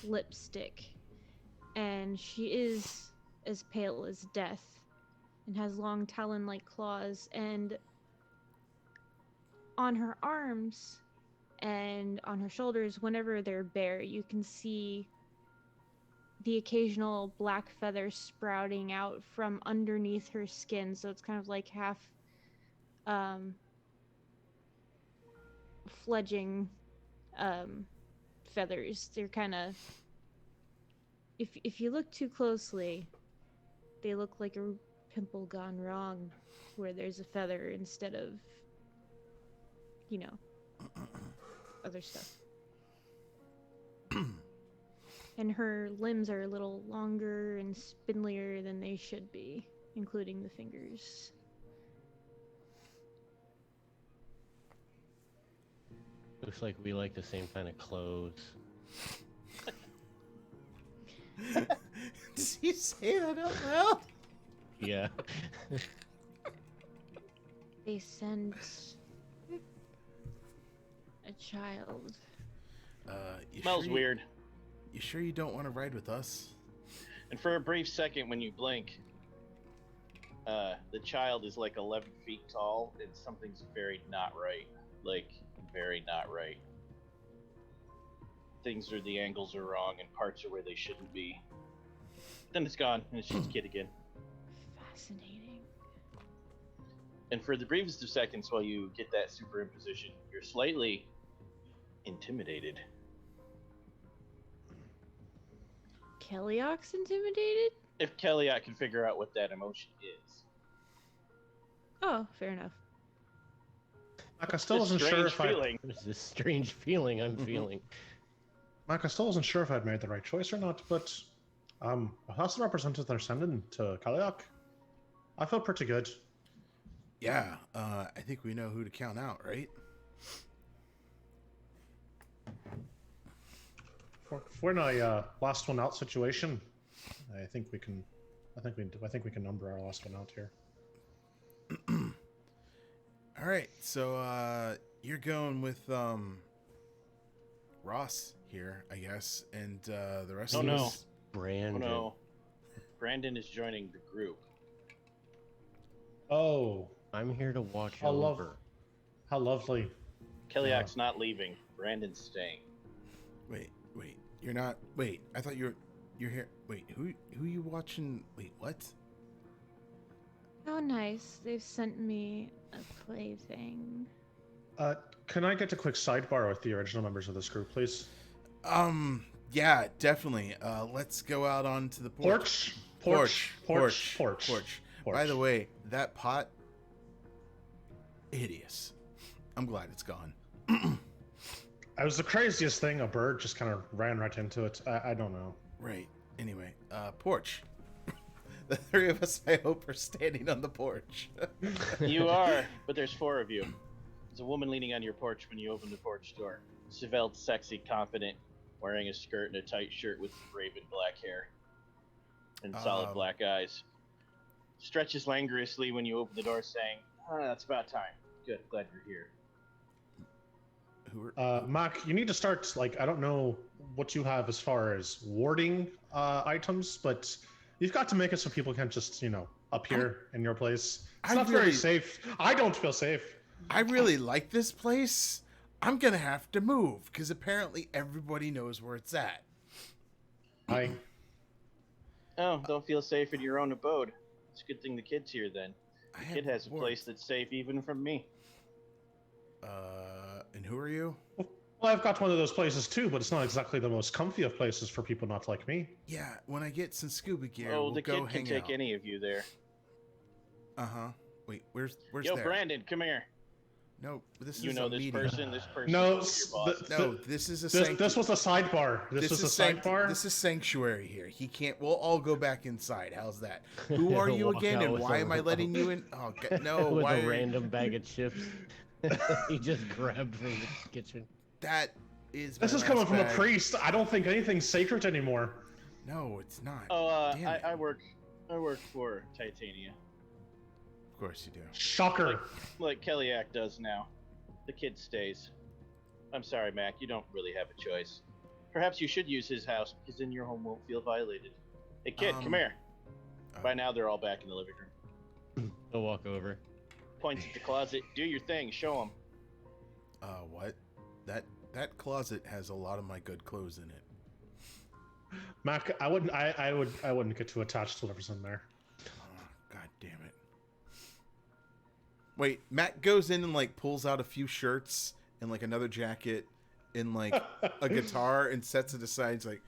[SPEAKER 3] lipstick. And she is as pale as death and has long talon-like claws, and on her arms and on her shoulders, whenever they're bare, you can see the occasional black feathers sprouting out from underneath her skin, so it's kind of like half fledging feathers. They're kind of, if you look too closely, they look like a pimple gone wrong, where there's a feather instead of, you know, other stuff. And her limbs are a little longer and spindlier than they should be, including the fingers.
[SPEAKER 4] Looks like we like the same kind of clothes.
[SPEAKER 2] Did you say that out loud?
[SPEAKER 4] Yeah.
[SPEAKER 3] They sent a child.
[SPEAKER 1] Smells weird.
[SPEAKER 2] You sure you don't want to ride with us?
[SPEAKER 1] And for a brief second, when you blink, the child is like 11 feet tall, and something's very not right. Like, very not right. The angles are wrong, and parts are where they shouldn't be. Then it's gone, and it's just a kid again.
[SPEAKER 3] Fascinating.
[SPEAKER 1] And for the briefest of seconds while you get that superimposition, you're slightly intimidated.
[SPEAKER 3] Kellyock's intimidated?
[SPEAKER 1] If Kellyak can figure out what that emotion is.
[SPEAKER 3] Oh, fair enough.
[SPEAKER 6] Mike, I still
[SPEAKER 1] This
[SPEAKER 6] wasn't sure if
[SPEAKER 1] feeling.
[SPEAKER 4] There's this strange feeling I'm feeling.
[SPEAKER 6] Mike, I still wasn't sure if I'd made the right choice or not, but how's the representative they're sending to Kellyak? I feel pretty good.
[SPEAKER 2] Yeah, I think we know who to count out, right?
[SPEAKER 6] If we're in a last one out situation, I think we can number our last one out here.
[SPEAKER 2] All right, so you're going with Ross here, I guess, and the rest
[SPEAKER 1] Oh,
[SPEAKER 2] of
[SPEAKER 1] no.
[SPEAKER 2] us.
[SPEAKER 4] Brandon.
[SPEAKER 1] Oh no. Brandon is joining the group.
[SPEAKER 6] Oh,
[SPEAKER 4] I'm here to watch
[SPEAKER 6] How
[SPEAKER 4] over.
[SPEAKER 6] how lovely.
[SPEAKER 1] Kellyak's not leaving. Brandon's staying.
[SPEAKER 2] Wait, you're not. Wait, I thought you're here. Wait, who you watching? Wait, what?
[SPEAKER 3] How nice. They've sent me a plaything.
[SPEAKER 6] Can I get a quick sidebar with the original members of this group, please?
[SPEAKER 2] Yeah, definitely. Let's go out onto the porch.
[SPEAKER 6] Porch.
[SPEAKER 2] By the way, that pot, hideous. I'm glad it's gone.
[SPEAKER 6] It was the craziest thing. A bird just kind of ran right into it. I don't know.
[SPEAKER 2] Right. Anyway, porch. The three of us, I hope, are standing on the porch.
[SPEAKER 1] You are, but there's four of you. There's a woman leaning on your porch when you open the porch door. Svelte, sexy, confident, wearing a skirt and a tight shirt with raven black hair and solid black eyes. Stretches languorously when you open the door, saying, "It's about time. Good, glad you're here."
[SPEAKER 2] Who are?
[SPEAKER 6] Mac, you need to start, I don't know what you have as far as warding items, but you've got to make it so people can't just, appear in your place. It's not very safe. I don't feel safe.
[SPEAKER 2] I really like this place. I'm gonna have to move because apparently everybody knows where it's at.
[SPEAKER 1] Oh, don't feel safe in your own abode. It's a good thing the kid's here then. The kid has a place that's safe even from me.
[SPEAKER 2] And who are you?
[SPEAKER 6] Well, I've got one of those places too, but it's not exactly the most comfy of places for people not like me.
[SPEAKER 2] Yeah, when I get some scuba gear,
[SPEAKER 1] Oh,
[SPEAKER 2] we'll
[SPEAKER 1] the
[SPEAKER 2] go
[SPEAKER 1] kid can
[SPEAKER 2] hang
[SPEAKER 1] take
[SPEAKER 2] out.
[SPEAKER 1] any of you there.
[SPEAKER 2] Uh-huh. Wait, where's
[SPEAKER 1] Yo,
[SPEAKER 2] there?
[SPEAKER 1] Brandon, come here.
[SPEAKER 2] No, this is
[SPEAKER 1] You know
[SPEAKER 2] a
[SPEAKER 1] this
[SPEAKER 2] meeting.
[SPEAKER 1] person. This person.
[SPEAKER 6] No,
[SPEAKER 1] is your boss.
[SPEAKER 2] No, this is a
[SPEAKER 6] this was a sidebar. This was a sidebar.
[SPEAKER 2] This is sanctuary here. He can't. We'll all go back inside. How's that? Who are you
[SPEAKER 4] Walk
[SPEAKER 2] again,
[SPEAKER 4] out
[SPEAKER 2] and
[SPEAKER 4] with
[SPEAKER 2] why
[SPEAKER 4] a-
[SPEAKER 2] am I letting you in? Oh God, no!
[SPEAKER 4] With
[SPEAKER 2] why?
[SPEAKER 4] a random bag of chips. He just grabbed from the kitchen.
[SPEAKER 2] That is.
[SPEAKER 6] This
[SPEAKER 2] my
[SPEAKER 6] is coming
[SPEAKER 2] last
[SPEAKER 6] from a
[SPEAKER 2] bag.
[SPEAKER 6] priest. I don't think anything's sacred anymore.
[SPEAKER 2] No, it's not.
[SPEAKER 1] Oh,
[SPEAKER 2] Damn it.
[SPEAKER 1] I work for Titania,
[SPEAKER 2] Of course you do.
[SPEAKER 6] Shocker.
[SPEAKER 1] like Kellyak does now. The kid stays. I'm sorry, Mac. You don't really have a choice. Perhaps you should use his house because then your home won't feel violated. Hey, kid, come here. By now, they're all back in the living room.
[SPEAKER 4] I'll walk over.
[SPEAKER 1] Points at the closet. Do your thing. Show them.
[SPEAKER 2] What? That closet has a lot of my good clothes in it.
[SPEAKER 6] Mac, I wouldn't get too attached to whatever's in there.
[SPEAKER 2] Oh, God damn it. Wait, Matt goes in and like pulls out a few shirts and like another jacket and like a guitar and sets it aside. He's like,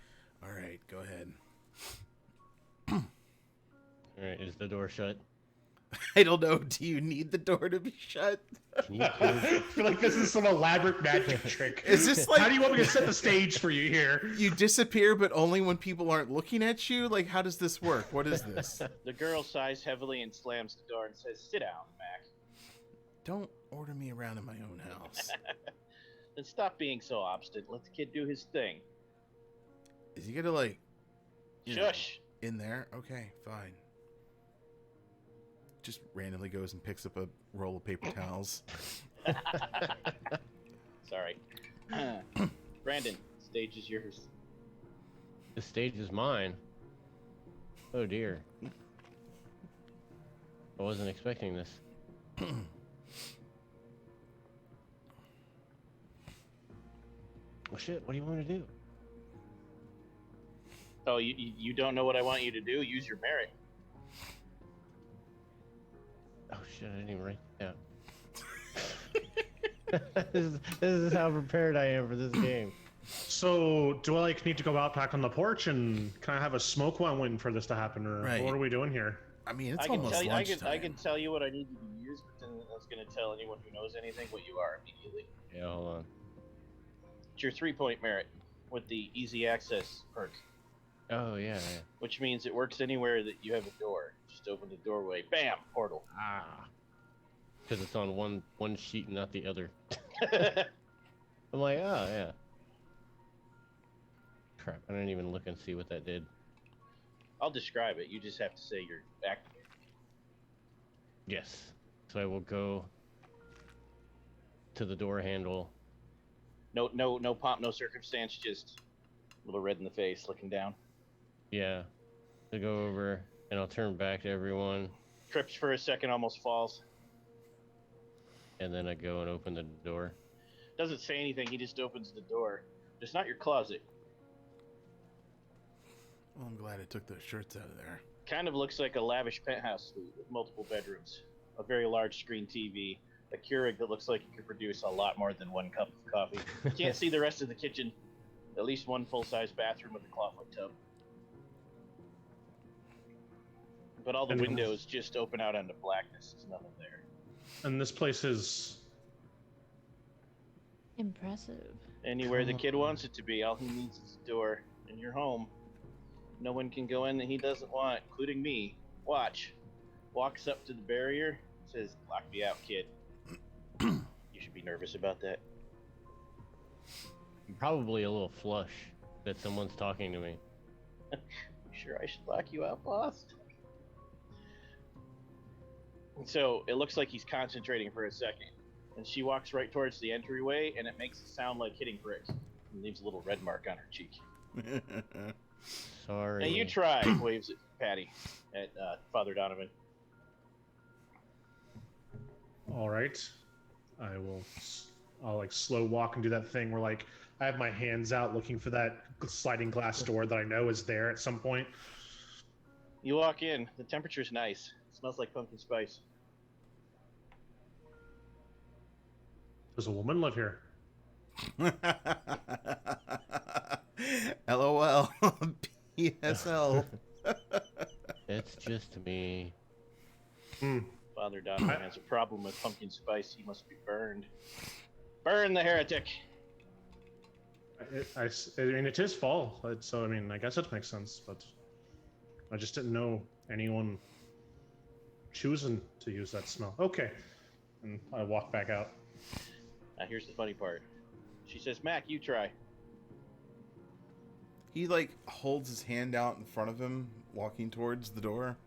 [SPEAKER 2] all right, go ahead.
[SPEAKER 4] All right, is the door shut?
[SPEAKER 2] I don't know. Do you need the door to be shut?
[SPEAKER 4] Can you close
[SPEAKER 6] I feel like this is some elaborate magic trick.
[SPEAKER 2] Is this like
[SPEAKER 6] How do you want me to set the stage for you here?
[SPEAKER 2] you disappear but only when people aren't looking at you? Like, how does this work? What is this?
[SPEAKER 1] The girl sighs heavily and slams the door and says, "Sit down, Mac."
[SPEAKER 2] Don't order me around in my own house.
[SPEAKER 1] Then stop being so obstinate. Let the kid do his thing.
[SPEAKER 2] Is he gonna like you know,
[SPEAKER 1] Shush.
[SPEAKER 2] in there? Okay, fine. Just randomly goes and picks up a roll of paper towels.
[SPEAKER 1] Sorry. Brandon, stage is yours.
[SPEAKER 4] The stage is mine. Oh dear. I wasn't expecting this. Well, shit, what do you want to do?
[SPEAKER 1] Oh, you don't know what I want you to do? Use your merit.
[SPEAKER 4] Oh shit, I didn't even write that down. this is how prepared I am for this game.
[SPEAKER 6] So, do I like need to go out back on the porch and can I have a smoke while I'm waiting for this to happen, or
[SPEAKER 2] Right.
[SPEAKER 6] what are we doing here?
[SPEAKER 2] I mean, it's
[SPEAKER 1] I can
[SPEAKER 2] almost
[SPEAKER 1] tell you.
[SPEAKER 2] lunchtime.
[SPEAKER 1] I can tell you what I need you to use, but then that's going to tell anyone who knows anything what you are immediately.
[SPEAKER 4] Yeah, hold on.
[SPEAKER 1] It's your 3-point merit with the easy access perk,
[SPEAKER 4] Oh yeah, yeah.
[SPEAKER 1] which means it works anywhere that you have a door. Just open the doorway, bam, portal.
[SPEAKER 4] Ah. Because it's on one sheet and not the other. I'm like, oh yeah. Crap, I didn't even look and see what that did.
[SPEAKER 1] I'll describe it. You just have to say you're activated.
[SPEAKER 4] Yes. So I will go to the door handle.
[SPEAKER 1] No pomp, no circumstance. Just a little red in the face, looking down.
[SPEAKER 4] Yeah. To go over and I'll turn back to everyone.
[SPEAKER 1] Trips for a second, almost falls.
[SPEAKER 4] And then I go and open the door.
[SPEAKER 1] Doesn't say anything. He just opens the door. It's not your closet.
[SPEAKER 2] Well, I'm glad I took those shirts out of there.
[SPEAKER 1] Kind of looks like a lavish penthouse suite with multiple bedrooms, a very large screen TV, a Keurig that looks like it could produce a lot more than one cup of coffee. You can't see the rest of the kitchen. At least one full-size bathroom with a clawfoot tub. But all the
[SPEAKER 6] And-
[SPEAKER 1] windows just open out onto blackness. There's nothing there.
[SPEAKER 6] And this place is
[SPEAKER 3] Impressive.
[SPEAKER 1] Anywhere the kid wants it to be. All he needs is a door, and you're home. No one can go in that he doesn't want, including me. Watch. Walks up to the barrier, says, "Lock me out, kid." You should be nervous about that.
[SPEAKER 4] I'm probably a little flush that someone's talking to me.
[SPEAKER 1] You sure I should lock you out, boss? And so it looks like he's concentrating for a second. And she walks right towards the entryway, and it makes it sound like hitting bricks. And leaves a little red mark on her cheek.
[SPEAKER 4] Sorry.
[SPEAKER 1] Now you try, waves at Patty, at Father Donovan.
[SPEAKER 6] all right. I'll like slow walk and do that thing where like I have my hands out looking for that sliding glass door that I know is there at some point.
[SPEAKER 1] You walk in. The temperature's nice. It smells like pumpkin spice.
[SPEAKER 6] Does a woman live here?
[SPEAKER 2] LOL. PSL.
[SPEAKER 4] It's just me.
[SPEAKER 6] Hmm.
[SPEAKER 1] Father Donovan has a problem with pumpkin spice. He must be burned. Burn the heretic!
[SPEAKER 6] I mean, it is fall, so I mean, I guess it makes sense, but I just didn't know anyone choosing to use that smell. Okay. And I walk back out.
[SPEAKER 1] Now here's the funny part. She says, Mac, you try.
[SPEAKER 2] He holds his hand out in front of him, walking towards the door.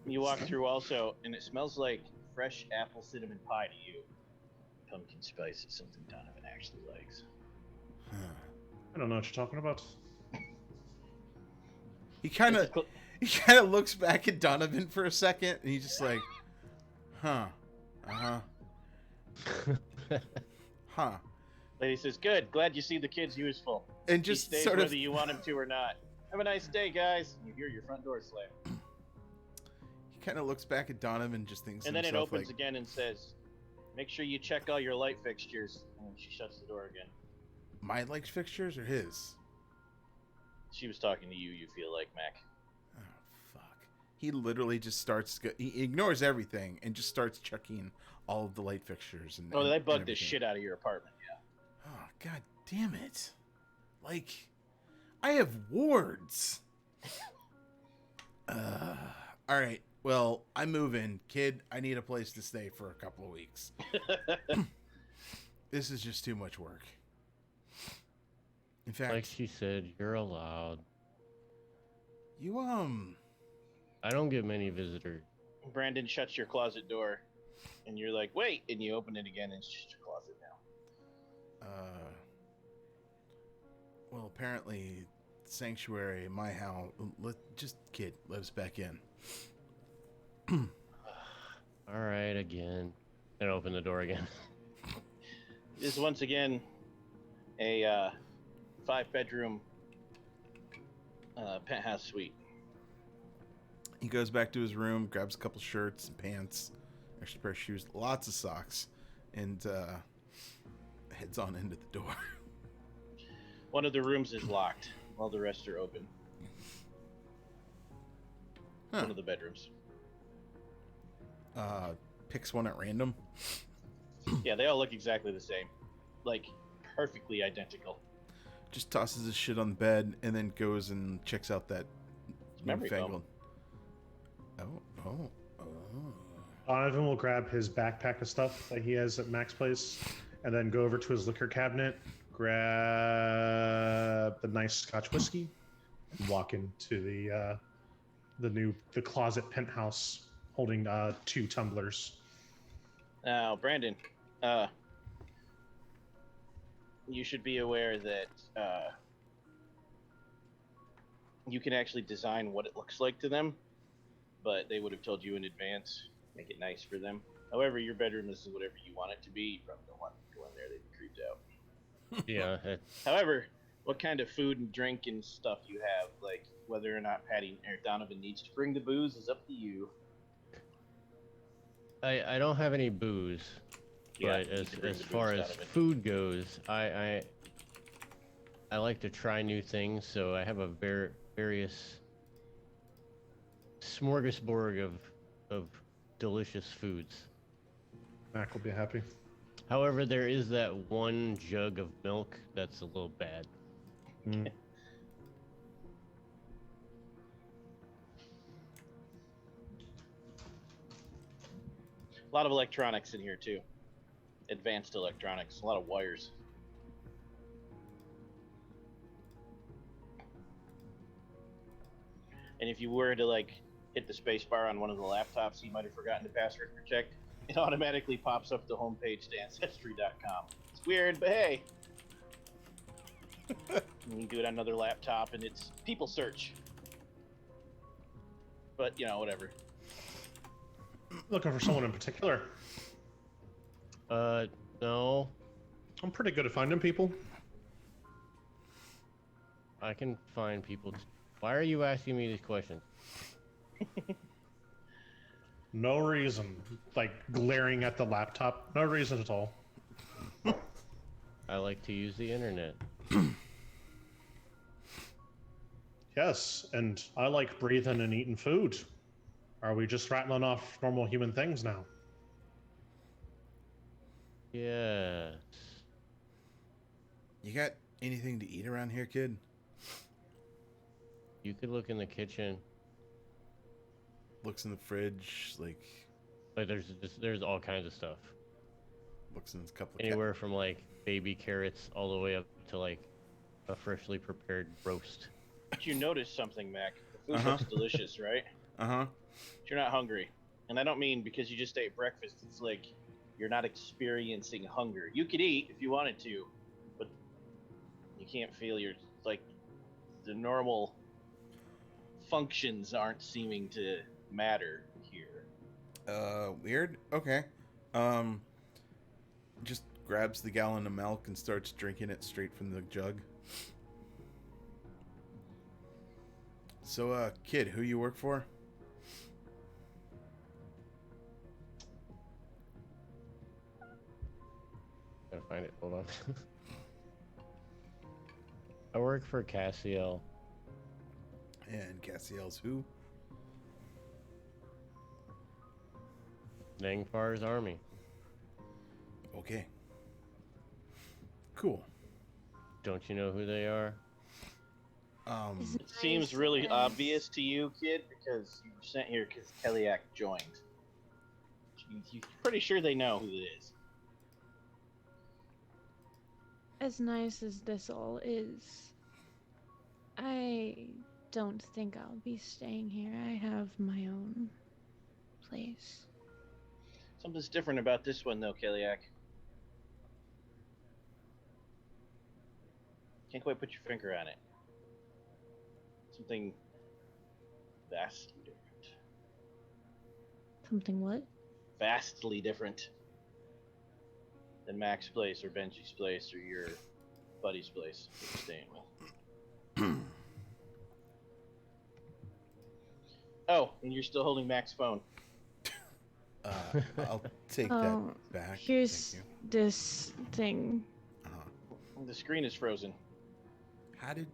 [SPEAKER 1] You walk through also, and it smells like fresh apple cinnamon pie to you. Pumpkin spice is something Donovan actually likes.
[SPEAKER 6] I don't know what you're talking about.
[SPEAKER 2] He kind of looks back at Donovan for a second, and he's just like, huh, huh.
[SPEAKER 1] Lady says, good, glad you see the kid's useful.
[SPEAKER 2] And just
[SPEAKER 1] he stays
[SPEAKER 2] sort of
[SPEAKER 1] whether you want him to or not. Have a nice day, guys. You hear your front door slam.
[SPEAKER 2] He kind of looks back at Donovan and just thinks to
[SPEAKER 1] And then it
[SPEAKER 2] himself,
[SPEAKER 1] opens again and says, make sure you check all your light fixtures. And then she shuts the door again.
[SPEAKER 2] my light fixtures or his?
[SPEAKER 1] She was talking to you, you feel like, Mac.
[SPEAKER 2] Oh, fuck. He literally just starts, he ignores everything and just starts checking all of the light fixtures. And
[SPEAKER 1] Oh, they
[SPEAKER 2] and
[SPEAKER 1] bugged the
[SPEAKER 2] everything.
[SPEAKER 1] shit out of your apartment, yeah.
[SPEAKER 2] Oh, god damn it. I have wards. Alright, well, I'm moving. Kid, I need a place to stay for a couple of weeks. This is just too much work. In fact,
[SPEAKER 4] Like she said, you're allowed.
[SPEAKER 2] you,
[SPEAKER 4] I don't get many visitors.
[SPEAKER 1] Brandon shuts your closet door, and you're like, wait, and you open it again, and it's just your closet now.
[SPEAKER 2] well, apparently, Sanctuary, my house, let us back in.
[SPEAKER 4] All right, again. And open the door again.
[SPEAKER 1] This is once again a 5-bedroom penthouse suite.
[SPEAKER 2] He goes back to his room, grabs a couple shirts and pants, extra pair of shoes, lots of socks, and heads on into the door.
[SPEAKER 1] One of the rooms is locked, while the rest are open.
[SPEAKER 2] Huh.
[SPEAKER 1] One of the bedrooms.
[SPEAKER 2] Picks one at random.
[SPEAKER 1] Yeah, they all look exactly the same. Like, perfectly identical.
[SPEAKER 2] Just tosses his shit on the bed and then goes and checks out that
[SPEAKER 1] Memory
[SPEAKER 2] newfangled. Oh.
[SPEAKER 6] Donovan will grab his backpack of stuff that he has at Mac's place, and then go over to his liquor cabinet, grab the nice Scotch whiskey, and walk into the closet penthouse, holding 2 tumblers.
[SPEAKER 1] Now, Brandon, you should be aware that you can actually design what it looks like to them, but they would have told you in advance. Make it nice for them. However, your bedroom is whatever you want it to be. You probably don't want to go in there; they'd be creeped out.
[SPEAKER 4] Yeah.
[SPEAKER 1] However, what kind of food and drink and stuff you have, like whether or not Patty or Donovan needs to bring the booze, is up to you.
[SPEAKER 4] I don't have any booze,
[SPEAKER 1] Yeah,
[SPEAKER 4] but
[SPEAKER 1] you need to bring
[SPEAKER 4] as
[SPEAKER 1] the
[SPEAKER 4] far
[SPEAKER 1] booze,
[SPEAKER 4] as
[SPEAKER 1] Donovan.
[SPEAKER 4] food goes, I like to try new things, so I have a various smorgasbord of delicious foods.
[SPEAKER 6] Mac will be happy.
[SPEAKER 4] However, there is that one jug of milk that's a little bad.
[SPEAKER 6] Mm.
[SPEAKER 1] A lot of electronics in here too. Advanced electronics. A lot of wires. And if you were to hit the space bar on one of the laptops you might have forgotten to password protect, it automatically pops up the homepage to Ancestry.com. It's weird, but hey. You can do it on another laptop and it's people search. But, whatever.
[SPEAKER 6] Looking for someone in particular.
[SPEAKER 4] No.
[SPEAKER 6] I'm pretty good at finding people.
[SPEAKER 4] I can find people. Why are you asking me these questions?
[SPEAKER 6] No reason. Like glaring at the laptop. No reason at all.
[SPEAKER 4] I like to use the internet.
[SPEAKER 6] Yes, and I like breathing and eating food. Are we just rattling off normal human things now?
[SPEAKER 4] Yes.
[SPEAKER 2] You got anything to eat around here, kid?
[SPEAKER 4] You could look in the kitchen.
[SPEAKER 2] Looks in the fridge, like
[SPEAKER 4] Like there's all kinds of stuff.
[SPEAKER 2] looks in a couple of
[SPEAKER 4] Anywhere from like baby carrots all the way up to like a freshly prepared roast.
[SPEAKER 1] But you notice something, Mac. The food
[SPEAKER 2] Uh-huh.
[SPEAKER 1] looks delicious, right?
[SPEAKER 2] Uh-huh.
[SPEAKER 1] But you're not hungry. And I don't mean because you just ate breakfast. It's like you're not experiencing hunger. You could eat if you wanted to, but you can't feel your, like, the normal functions aren't seeming to matter here.
[SPEAKER 2] Weird. Okay. Just grabs the gallon of milk and starts drinking it straight from the jug. So, kid, who you work for?
[SPEAKER 4] Gotta find it. Hold on. I work for Cassiel.
[SPEAKER 2] And Cassiel's who?
[SPEAKER 4] Nangfar's army.
[SPEAKER 2] Okay. Cool.
[SPEAKER 4] Don't you know who they are?
[SPEAKER 3] Is
[SPEAKER 1] It seems
[SPEAKER 3] nice
[SPEAKER 1] really
[SPEAKER 3] as-
[SPEAKER 1] obvious to you, kid, because you were sent here because Keliak joined. You're pretty sure they know who it is.
[SPEAKER 3] As nice as this all is, I don't think I'll be staying here. I have my own place.
[SPEAKER 1] Something's different about this one, though, Keliak. Can't quite put your finger on it. Something vastly different.
[SPEAKER 3] Something what?
[SPEAKER 1] Vastly different than Mac's place or Benji's place or your buddy's place that you're staying with. Oh, and you're still holding Mac's phone.
[SPEAKER 2] I'll take
[SPEAKER 3] Oh,
[SPEAKER 2] that back.
[SPEAKER 3] Here's
[SPEAKER 2] Thank
[SPEAKER 3] this thing.
[SPEAKER 2] you.
[SPEAKER 1] The screen is frozen.
[SPEAKER 2] How did...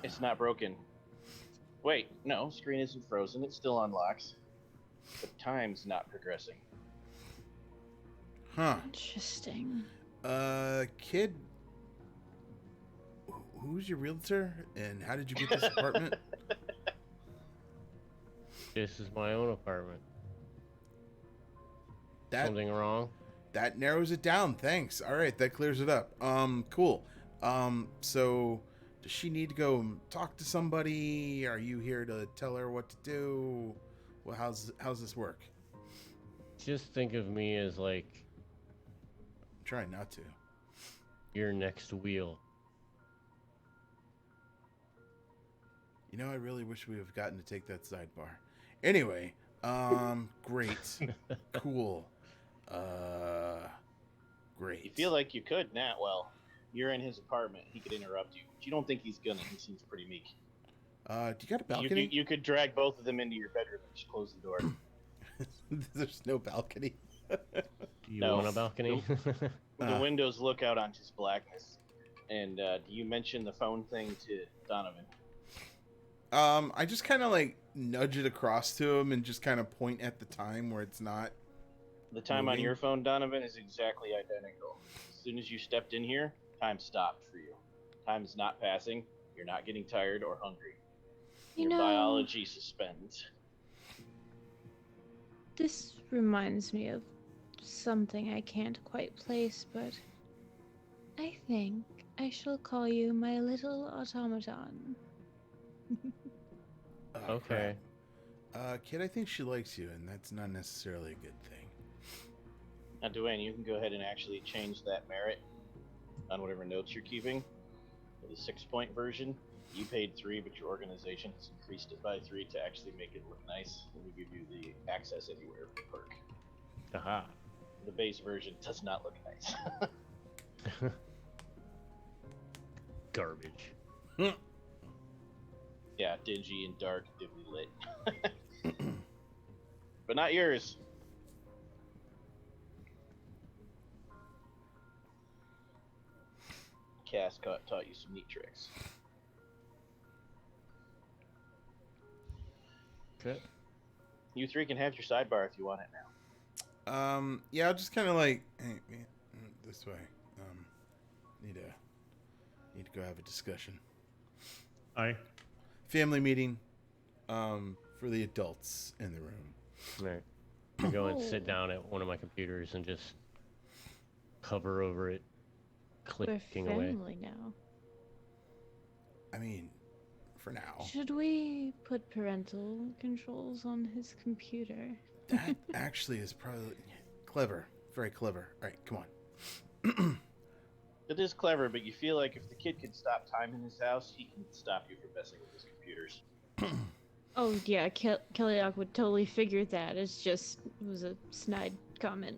[SPEAKER 1] It's not broken. Wait, no, screen isn't frozen. It still unlocks. But time's not progressing.
[SPEAKER 2] Huh.
[SPEAKER 3] Interesting.
[SPEAKER 2] Kid... Who's your realtor? And how did you get this apartment?
[SPEAKER 4] This is my own apartment.
[SPEAKER 2] That
[SPEAKER 4] Something wrong?
[SPEAKER 2] that narrows it down. Thanks. All right, that clears it up. Cool. So does she need to go talk to somebody? Are you here to tell her what to do? Well, how's this work?
[SPEAKER 4] Just think of me as like
[SPEAKER 2] I'm trying not to.
[SPEAKER 4] your next wheel.
[SPEAKER 2] You know, I really wish we have gotten to take that sidebar. Anyway, great. Cool. Great.
[SPEAKER 1] You feel like you could now. Well, you're in his apartment. He could interrupt you. But you don't think he's gonna. He seems pretty meek.
[SPEAKER 2] Do you got a
[SPEAKER 1] You,
[SPEAKER 2] balcony?
[SPEAKER 1] you could drag both of them into your bedroom and just close the door.
[SPEAKER 2] There's no balcony.
[SPEAKER 4] Do you
[SPEAKER 1] No.
[SPEAKER 4] want a balcony?
[SPEAKER 1] The windows look out on just blackness. And do you mention the phone thing to Donovan?
[SPEAKER 2] I just kind of like nudge it across to him and just kind of point at the time where it's not.
[SPEAKER 1] The time on
[SPEAKER 2] Moving.
[SPEAKER 1] your phone, Donovan, is exactly identical. As soon as you stepped in here, time stopped for you. Time's not passing. You're not getting tired or hungry.
[SPEAKER 3] You
[SPEAKER 1] Your
[SPEAKER 3] know,
[SPEAKER 1] biology suspends.
[SPEAKER 3] this reminds me of something I can't quite place, but I think I shall call you my little automaton.
[SPEAKER 2] Oh,
[SPEAKER 4] Okay.
[SPEAKER 2] crap. Kid, I think she likes you, and that's not necessarily a good thing.
[SPEAKER 1] Now, Dwayne, you can go ahead and actually change that merit on whatever notes you're keeping. For the 6-point version, you paid 3, but your organization has increased it by 3 to actually make it look nice. And we give you the access anywhere perk.
[SPEAKER 4] Aha.
[SPEAKER 1] The base version does not look nice.
[SPEAKER 4] Garbage.
[SPEAKER 1] Yeah, dingy and dark, dimly lit. But not yours. Cass taught you some neat tricks.
[SPEAKER 4] Okay.
[SPEAKER 1] You three can have your sidebar if you want it now.
[SPEAKER 2] Yeah, I'll just kind of like, hey, man, this way. Need to go have a discussion.
[SPEAKER 6] Aye.
[SPEAKER 2] Family meeting, for the adults in the room.
[SPEAKER 4] Right. I go and sit down at one of my computers and just hover over it,
[SPEAKER 3] We're
[SPEAKER 4] clicking away.
[SPEAKER 3] family now.
[SPEAKER 2] I mean, for now.
[SPEAKER 3] Should we put parental controls on his computer?
[SPEAKER 2] That actually is probably clever. Very clever. All right, come on.
[SPEAKER 1] It is clever, but you feel like if the kid can stop time in his house, he can stop you from messing with his computers.
[SPEAKER 3] Oh yeah, Kellyak would totally figure that. It was a snide comment.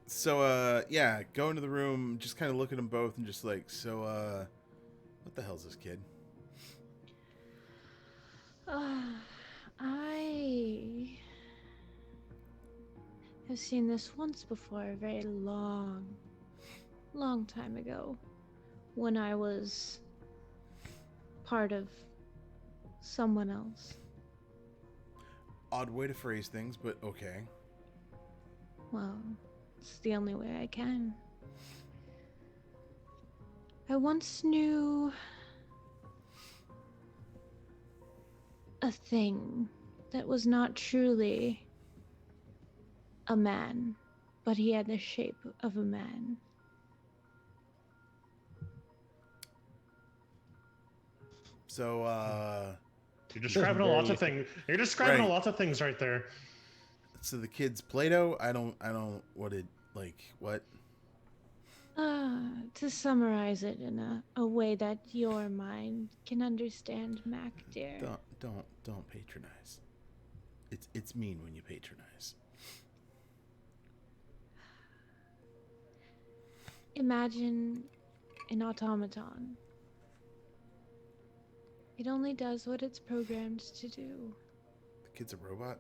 [SPEAKER 2] So, yeah, go into the room, just kind of look at them both and just like, so, what the hell's this kid?
[SPEAKER 3] I have seen this once before, a very long time ago, when I was part of someone else.
[SPEAKER 2] Odd way to phrase things, but okay.
[SPEAKER 3] Well, it's the only way I can. I once knew a thing that was not truly a man, but he had the shape of a man.
[SPEAKER 2] So,
[SPEAKER 6] You're describing a lot of things. You're describing a lot of things right there.
[SPEAKER 2] so the kid's Play-Doh? I don't, what?
[SPEAKER 3] To summarize it in a way that your mind can understand, Mac, dear.
[SPEAKER 2] Don't patronize. It's mean when you patronize.
[SPEAKER 3] Imagine an automaton. It only does what it's programmed to do.
[SPEAKER 2] The kid's a robot?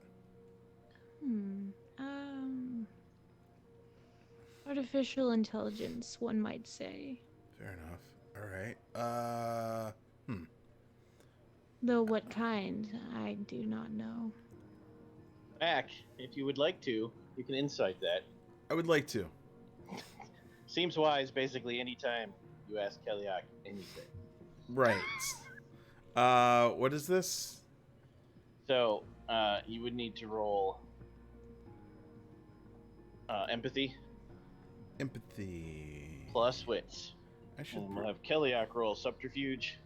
[SPEAKER 3] Artificial intelligence, one might say.
[SPEAKER 2] Fair enough. All right.
[SPEAKER 3] Though what kind, I do not know.
[SPEAKER 1] Mac, if you would like to, you can insight that.
[SPEAKER 2] I would like to.
[SPEAKER 1] Seems wise, basically, anytime you ask Kellyak anything.
[SPEAKER 2] Right. What is this?
[SPEAKER 1] So, you would need to roll empathy
[SPEAKER 2] Empathy.
[SPEAKER 1] plus wits.
[SPEAKER 2] I should.
[SPEAKER 1] And we'll have Kellyak roll subterfuge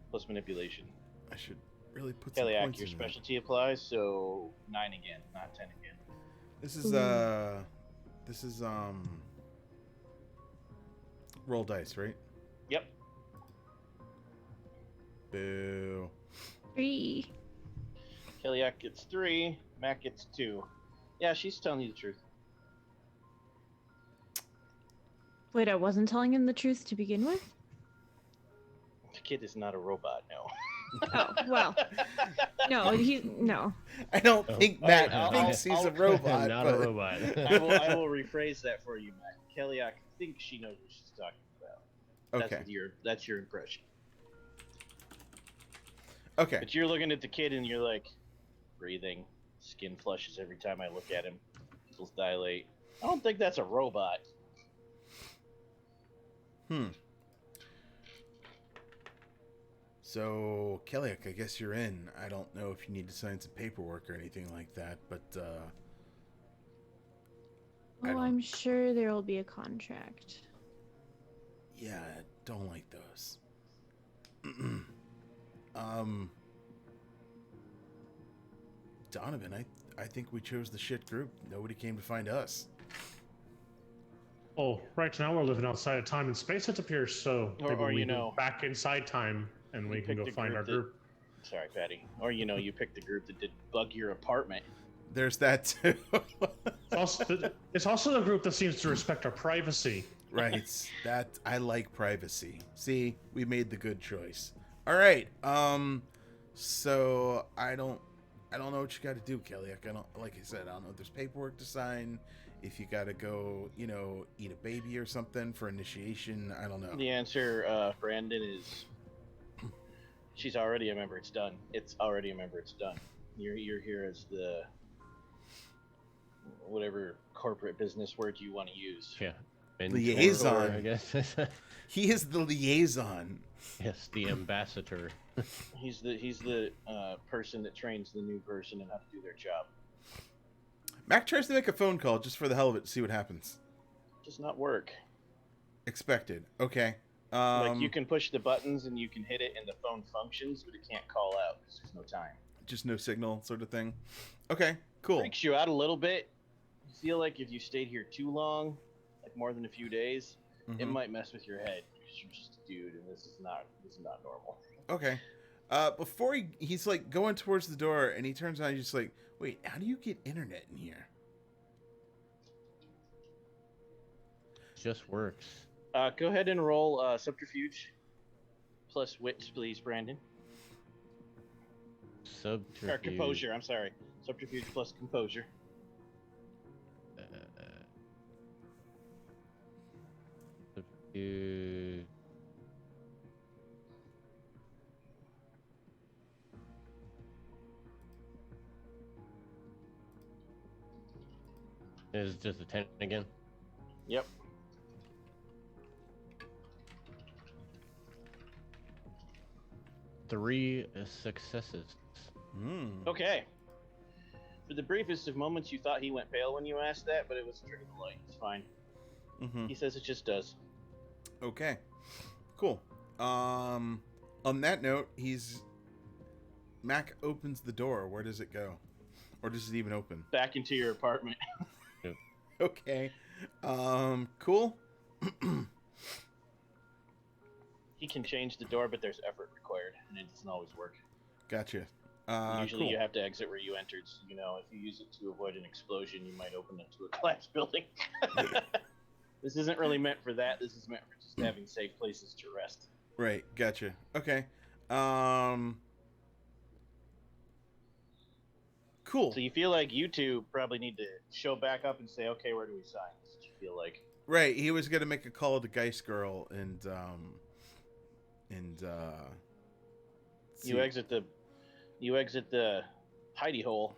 [SPEAKER 1] plus manipulation.
[SPEAKER 2] I should really put some
[SPEAKER 1] Kellyak,
[SPEAKER 2] points
[SPEAKER 1] your
[SPEAKER 2] in that.
[SPEAKER 1] specialty applies, so 9 again, not 10 again.
[SPEAKER 2] This is roll dice, right?
[SPEAKER 1] Yep.
[SPEAKER 2] Boo.
[SPEAKER 3] 3.
[SPEAKER 1] Kellyak gets 3, Mac gets 2. Yeah, she's telling you the truth.
[SPEAKER 3] Wait, I wasn't telling him the truth to begin with?
[SPEAKER 1] The kid is not a robot, no.
[SPEAKER 3] Oh, well. No.
[SPEAKER 2] I don't think Matt
[SPEAKER 1] I'll-
[SPEAKER 2] thinks he's a
[SPEAKER 1] I'll-
[SPEAKER 2] robot.
[SPEAKER 4] Not
[SPEAKER 2] but...
[SPEAKER 4] a robot.
[SPEAKER 1] I will rephrase that for you, Mac. Kellyak thinks she knows what she's talking about.
[SPEAKER 2] Okay.
[SPEAKER 1] That's your impression.
[SPEAKER 2] Okay.
[SPEAKER 1] But you're looking at the kid and you're like, breathing, skin flushes every time I look at him, pupils dilate. I don't think that's a robot.
[SPEAKER 2] So, Kellyak, I guess you're in. I don't know if you need to sign some paperwork or anything like that, but
[SPEAKER 3] Oh, I'm sure there will be a contract.
[SPEAKER 2] yeah, I don't like those. Donovan, I think we chose the shit group. Nobody came to find us.
[SPEAKER 6] Oh, right now we're living outside of time and space, it appears. So
[SPEAKER 1] Or
[SPEAKER 6] maybe we
[SPEAKER 1] you
[SPEAKER 6] go
[SPEAKER 1] know,
[SPEAKER 6] back inside time and we
[SPEAKER 1] you
[SPEAKER 6] can go
[SPEAKER 1] picked a
[SPEAKER 6] find our
[SPEAKER 1] that-
[SPEAKER 6] group.
[SPEAKER 1] Sorry, Patty. Or you picked the group that did bug your apartment.
[SPEAKER 2] There's that too.
[SPEAKER 6] It's also the group that seems to respect our privacy.
[SPEAKER 2] Right. That I like privacy. See, we made the good choice. All right. So I don't know what you got to do, Kellyak. I don't, like I said, I don't know if there's paperwork to sign. If you got to go, eat a baby or something for initiation, I don't know.
[SPEAKER 1] The answer, Brandon, is She's already a member. It's done. It's already a member. It's done. You're here as the whatever corporate business word you want to use.
[SPEAKER 4] Yeah.
[SPEAKER 2] Liaison.
[SPEAKER 4] I guess.
[SPEAKER 2] He is the liaison.
[SPEAKER 4] Yes, the ambassador.
[SPEAKER 1] He's the person that trains the new person in how to do their job.
[SPEAKER 2] Mac tries to make a phone call just for the hell of it to see what happens.
[SPEAKER 1] Does not work.
[SPEAKER 2] Expected. Okay.
[SPEAKER 1] Like you can push the buttons and you can hit it and the phone functions, but it can't call out because there's no time.
[SPEAKER 2] Just no signal sort of thing. Okay, cool.
[SPEAKER 1] Freaks you out a little bit. You feel like if you stayed here too long, like more than a few days, it
[SPEAKER 2] Mhm.
[SPEAKER 1] might mess with your head because you're just a dude and this is not normal.
[SPEAKER 2] Okay. Before he's like going towards the door and he turns on, he's just like, wait, how do you get internet in here?
[SPEAKER 4] Just works.
[SPEAKER 1] Go ahead and roll subterfuge plus wit, please, Brandon.
[SPEAKER 4] Subterfuge.
[SPEAKER 1] Or composure, I'm sorry. Subterfuge plus composure.
[SPEAKER 4] Subterfuge. Is it just a 10 again?
[SPEAKER 1] Yep.
[SPEAKER 4] Three successes.
[SPEAKER 1] Okay. For the briefest of moments, you thought he went pale when you asked that, but it was a trick of the light. It's fine.
[SPEAKER 2] Mm-hmm.
[SPEAKER 1] He says it just does.
[SPEAKER 2] Okay. Cool. On that note, Mac opens the door. Where does it go? Or does it even open?
[SPEAKER 1] Back into your apartment.
[SPEAKER 2] Okay. Cool.
[SPEAKER 1] He can change the door, but there's effort required, and it doesn't always work.
[SPEAKER 2] Gotcha.
[SPEAKER 1] Usually
[SPEAKER 2] cool.
[SPEAKER 1] you have to exit where you entered. So, if you use it to avoid an explosion, you might open it to a collapsed building. This isn't really meant for that. This is meant for just having safe places to rest.
[SPEAKER 2] Right. Gotcha. Okay. Cool.
[SPEAKER 1] So you feel like you two probably need to show back up and say, okay, where do we sign? That's what you feel like.
[SPEAKER 2] Right. He was gonna make a call to Geist Girl and
[SPEAKER 1] You exit the hidey hole,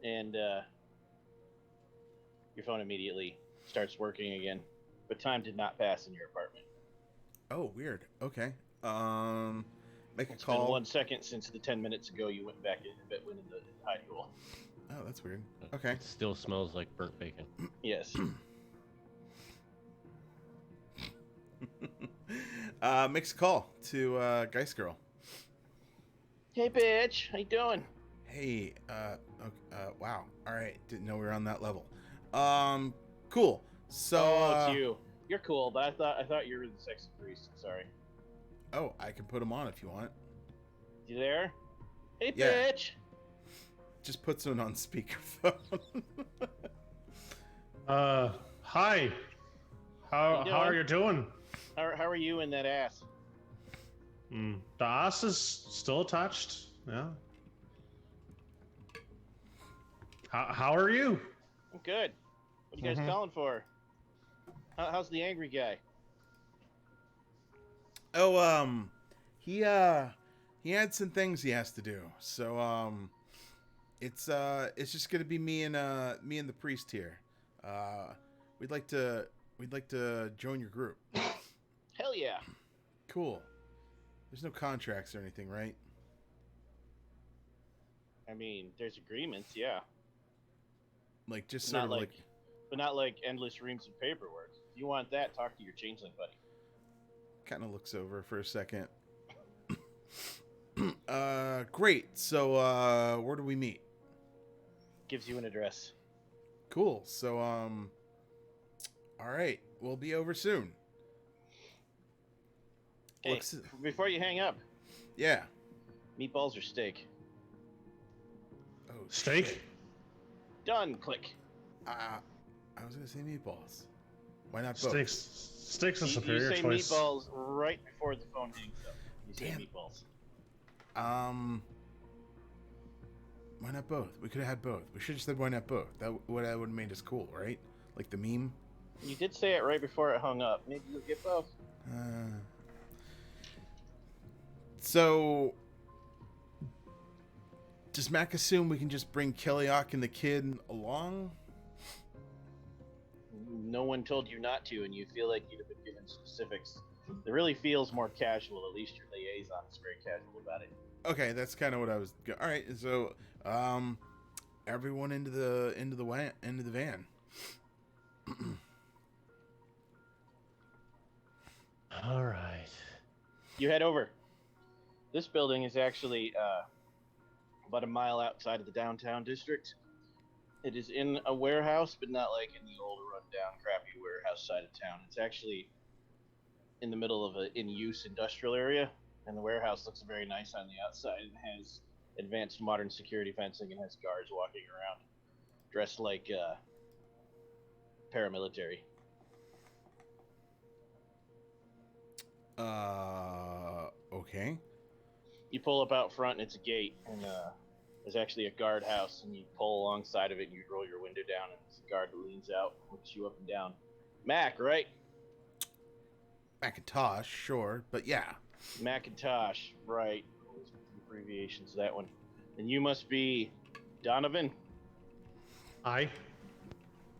[SPEAKER 1] and your phone immediately starts working again. But time did not pass in your apartment.
[SPEAKER 2] Oh, weird. Okay. Make a
[SPEAKER 1] It's
[SPEAKER 2] call.
[SPEAKER 1] been 1 second since the 10 minutes ago you went back in and went in the hidey hole.
[SPEAKER 2] Oh, that's weird. Okay.
[SPEAKER 4] It still smells like burnt bacon.
[SPEAKER 1] Yes.
[SPEAKER 2] Makes a call to Geist Girl.
[SPEAKER 1] Hey, bitch, how you doing?
[SPEAKER 2] Hey, wow. All right, didn't know we were on that level. Cool. So,
[SPEAKER 1] it's you. You're cool, but I thought you were the sexy priest. Sorry.
[SPEAKER 2] Oh, I can put him on if you want.
[SPEAKER 1] You there? Hey,
[SPEAKER 2] Yeah.
[SPEAKER 1] bitch.
[SPEAKER 2] Just put someone on speakerphone.
[SPEAKER 6] Hi. How are you doing?
[SPEAKER 1] How are you in that ass?
[SPEAKER 6] The ass is still attached. Yeah. How are you?
[SPEAKER 1] I'm good. What are you guys calling for? How's the angry guy?
[SPEAKER 2] Oh, he had some things he has to do. So, it's just gonna be me and the priest here. We'd like to join your group.
[SPEAKER 1] Hell yeah.
[SPEAKER 2] Cool. There's no contracts or anything, right?
[SPEAKER 1] I mean, there's agreements, yeah.
[SPEAKER 2] Like just
[SPEAKER 1] Not
[SPEAKER 2] sort of
[SPEAKER 1] like-
[SPEAKER 2] like
[SPEAKER 1] But not like endless reams of paperwork. If you want that, talk to your changeling buddy.
[SPEAKER 2] kind of looks over for a second. Great. So, where do we meet?
[SPEAKER 1] Gives you an address.
[SPEAKER 2] Cool. So, all right, we'll be over soon.
[SPEAKER 1] Hey,
[SPEAKER 2] Looks-
[SPEAKER 1] before you hang up,
[SPEAKER 2] Yeah.
[SPEAKER 1] meatballs or steak?
[SPEAKER 2] Oh,
[SPEAKER 6] Steak?
[SPEAKER 2] shit.
[SPEAKER 1] Done. Click.
[SPEAKER 2] I was gonna say meatballs. Why not both?
[SPEAKER 6] Steak's a
[SPEAKER 1] You
[SPEAKER 6] superior
[SPEAKER 1] say
[SPEAKER 6] choice.
[SPEAKER 1] meatballs right before the phone hangs up. You say
[SPEAKER 2] Damn.
[SPEAKER 1] meatballs.
[SPEAKER 2] Why not both? We could have had both. We should have said why not both. That would have made us cool, right? Like the meme.
[SPEAKER 1] You did say it right before it hung up. Maybe you'll get both.
[SPEAKER 2] So, Does Mac assume we can just bring Keliak and the kid along?
[SPEAKER 1] No one told you not to, and you feel like you'd have been given specifics. It really feels more casual. At least your liaison is very casual about it.
[SPEAKER 2] Okay, that's kind of what I was. All right, so everyone into the van.
[SPEAKER 4] All right.
[SPEAKER 1] You head over. This building is actually about a mile outside of the downtown district. It is in a warehouse, but not like in the old run-down, crappy warehouse side of town. It's actually in the middle of an in-use industrial area, and the warehouse looks very nice on the outside. It has advanced modern security fencing and has guards walking around, dressed like paramilitary.
[SPEAKER 2] Okay.
[SPEAKER 1] You pull up out front, and it's a gate, and there's actually a guardhouse, and you pull alongside of it, and you roll your window down, and the guard leans out, looks you up and down. Mac, right?
[SPEAKER 2] Macintosh, sure, but yeah.
[SPEAKER 1] Macintosh, right. Always put the abbreviations to that one. And you must be Donovan?
[SPEAKER 6] Aye.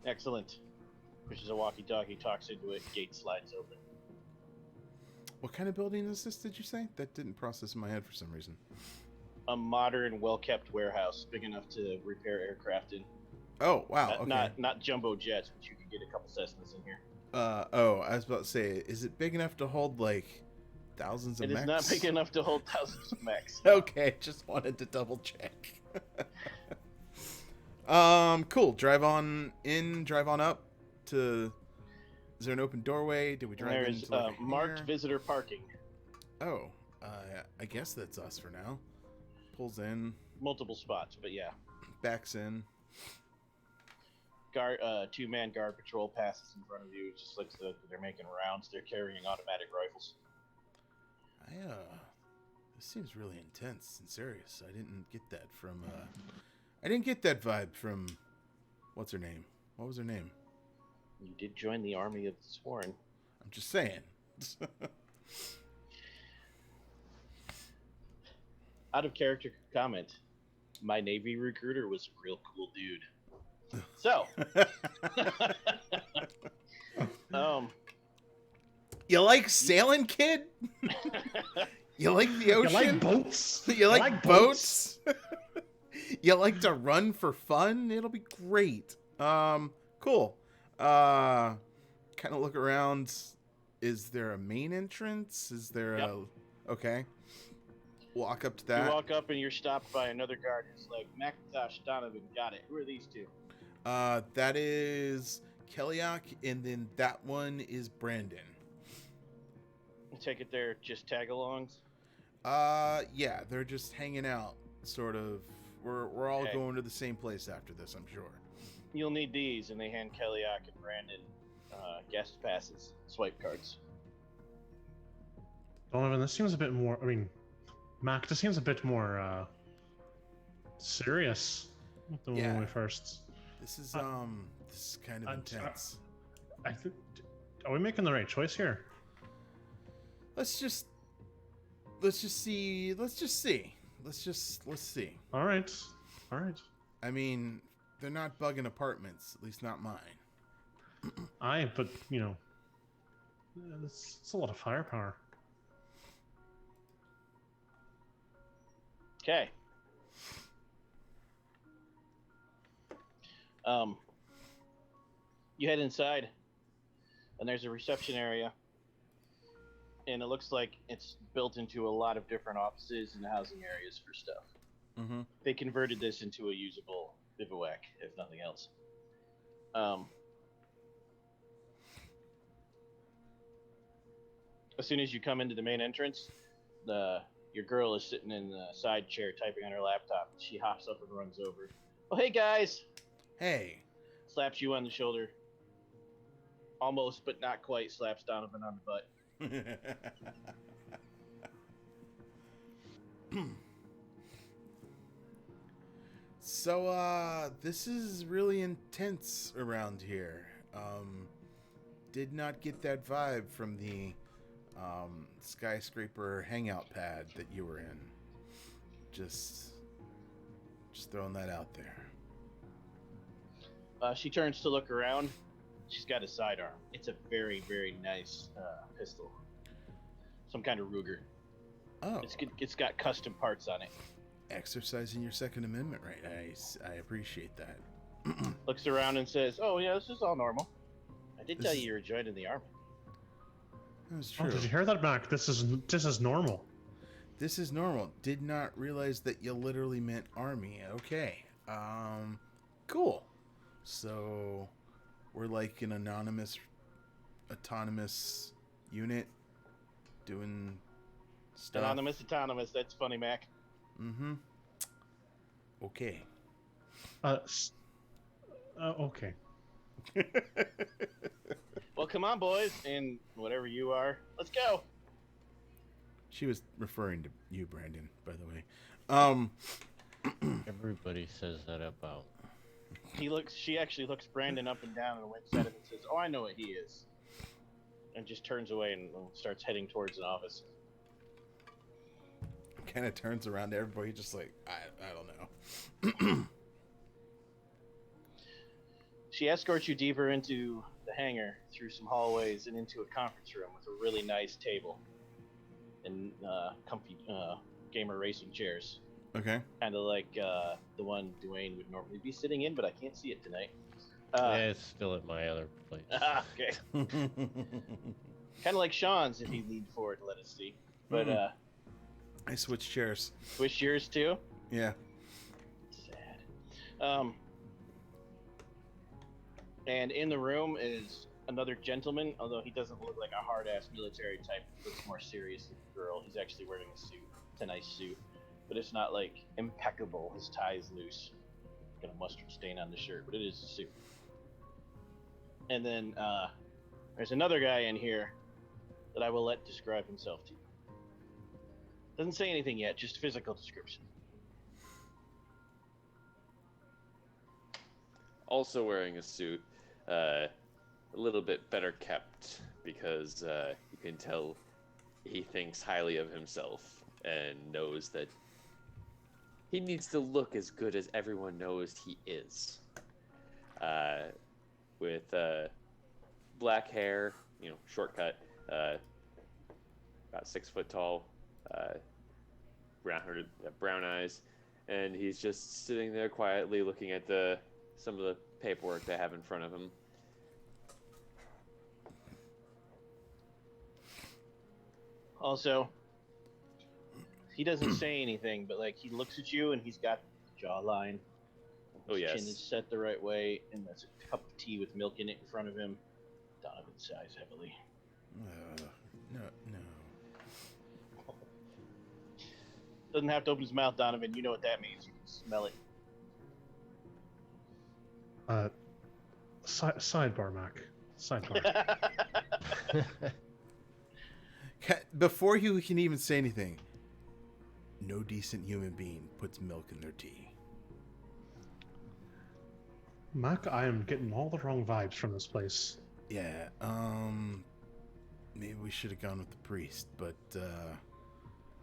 [SPEAKER 1] Excellent. Pushes a walkie-talkie, talks into it, gate slides open.
[SPEAKER 2] What kind of building is this, did you say? That didn't process in my head for some reason.
[SPEAKER 1] A modern, well-kept warehouse, big enough to repair aircraft in.
[SPEAKER 2] Oh, wow, okay.
[SPEAKER 1] Not jumbo jets, but you can get a couple Cessnas in here.
[SPEAKER 2] I was about to say, is it big enough to hold, like, thousands of mechs?
[SPEAKER 1] It is not big enough to hold thousands of mechs.
[SPEAKER 2] Okay, just wanted to double check. Cool. Drive on in, drive on up to... Is there an open doorway? Did we drive
[SPEAKER 1] There's
[SPEAKER 2] into like
[SPEAKER 1] marked visitor parking.
[SPEAKER 2] Oh, I guess that's us for now. Pulls in,
[SPEAKER 1] Multiple spots, but yeah.
[SPEAKER 2] backs in.
[SPEAKER 1] Two-man guard patrol passes in front of you. It just looks like they're making rounds. They're carrying automatic rifles.
[SPEAKER 2] This seems really intense and serious. I didn't get that from, I didn't get that vibe from, what's her name? What was her name?
[SPEAKER 1] You did join the army of the sworn.
[SPEAKER 2] I'm just saying.
[SPEAKER 1] Out of character comment, my Navy recruiter was a real cool dude. So,
[SPEAKER 2] you like sailing, kid? You like the ocean?
[SPEAKER 6] You like boats?
[SPEAKER 2] You like boats? You like to run for fun? It'll be great. Cool. Kind of look around. Is there a main entrance? Is there okay. Walk up to that.
[SPEAKER 1] You walk up and you're stopped by another guard who's like, Macintosh, Donovan, got it. Who are these two?
[SPEAKER 2] That is Keliak, and then that one is Brandon.
[SPEAKER 1] Take it they're just tag-alongs?
[SPEAKER 2] Yeah, they're just hanging out, sort of. We're all going to the same place after this, I'm sure.
[SPEAKER 1] You'll need these, and they hand Keliak and Brandon guest passes, swipe cards.
[SPEAKER 6] Donovan, this seems a bit more. I mean, Mac, this seems a bit more serious than when we first.
[SPEAKER 2] This is kind of intense.
[SPEAKER 6] Are we making the right choice here?
[SPEAKER 2] Let's just see. Let's see.
[SPEAKER 6] All right.
[SPEAKER 2] I mean, they're not bugging apartments, at least not mine.
[SPEAKER 6] But you know, it's a lot of firepower.
[SPEAKER 1] Okay. You head inside, and there's a reception area, and it looks like it's built into a lot of different offices and housing areas for stuff.
[SPEAKER 2] Mm-hmm.
[SPEAKER 1] They converted this into a usable bivouac, if nothing else. As soon as you come into the main entrance, your girl is sitting in the side chair typing on her laptop. She hops up and runs over. Oh, hey, guys!
[SPEAKER 2] Hey.
[SPEAKER 1] Slaps you on the shoulder. Almost, but not quite, slaps Donovan on the butt.
[SPEAKER 2] So, this is really intense around here. Did not get that vibe from the skyscraper hangout pad that you were in. Just Just throwing that out there.
[SPEAKER 1] She turns to look around. She's got a sidearm. It's a very, very nice pistol. Some kind of Ruger.
[SPEAKER 2] Oh,
[SPEAKER 1] It's got custom parts on it.
[SPEAKER 2] exercising your Second Amendment right. I appreciate that.
[SPEAKER 1] Looks around and says, "Oh yeah, this is all normal. I did tell
[SPEAKER 2] This-
[SPEAKER 1] you were joining the army."
[SPEAKER 2] That's
[SPEAKER 6] Oh,
[SPEAKER 2] true.
[SPEAKER 6] did you hear that, Mac? This is normal.
[SPEAKER 2] This is normal. Did not realize that you literally meant army. Okay. Cool. So, we're like an autonomous unit doing stuff.
[SPEAKER 1] Autonomous. That's funny, Mac.
[SPEAKER 2] Mm-hmm. Okay.
[SPEAKER 6] Okay.
[SPEAKER 1] Well, come on, boys, and whatever you are, let's go.
[SPEAKER 2] She was referring to you, Brandon, by the way.
[SPEAKER 4] Everybody says that about.
[SPEAKER 1] She actually looks Brandon up and down and winks at him and says, "Oh, I know what he is," and just turns away and starts heading towards an office.
[SPEAKER 2] Kind of turns around to everybody, just like, I don't know.
[SPEAKER 1] She escorts you deeper into the hangar, through some hallways, and into a conference room with a really nice table and comfy gamer racing chairs.
[SPEAKER 2] Okay.
[SPEAKER 1] Kind of like the one Dwayne would normally be sitting in, but I can't see it tonight.
[SPEAKER 4] It's still at my other place.
[SPEAKER 1] Okay. Kind of like Sean's if he leaned forward to let us see. But
[SPEAKER 2] I switched chairs.
[SPEAKER 1] switch yours too?
[SPEAKER 2] Yeah.
[SPEAKER 1] Sad. And in the room is another gentleman, although he doesn't look like a hard-ass military type. He looks more serious than a girl. He's actually wearing a suit. It's a nice suit. But it's not, like, impeccable. His tie is loose. Got a mustard stain on the shirt, but it is a suit. And then, there's another guy in here that I will let describe himself to you. Doesn't say anything yet, just physical description.
[SPEAKER 5] Also wearing a suit, a little bit better kept because you can tell he thinks highly of himself and knows that he needs to look as good as everyone knows he is. With black hair, shortcut, about 6 foot tall, brown eyes, and he's just sitting there quietly looking at some of the paperwork they have in front of him.
[SPEAKER 1] Also, he doesn't say anything, but like he looks at you and he's got the jawline.
[SPEAKER 5] Oh,
[SPEAKER 1] His
[SPEAKER 5] yes.
[SPEAKER 1] chin is set the right way, and there's a cup of tea with milk in it in front of him. Donovan sighs heavily.
[SPEAKER 2] No.
[SPEAKER 1] Doesn't have to open his mouth, Donovan. You know what that means. You can smell it.
[SPEAKER 6] Sidebar, Mac. Sidebar.
[SPEAKER 2] Before you can even say anything, no decent human being puts milk in their tea.
[SPEAKER 6] Mac, I am getting all the wrong vibes from this place.
[SPEAKER 2] Yeah, maybe we should have gone with the priest, but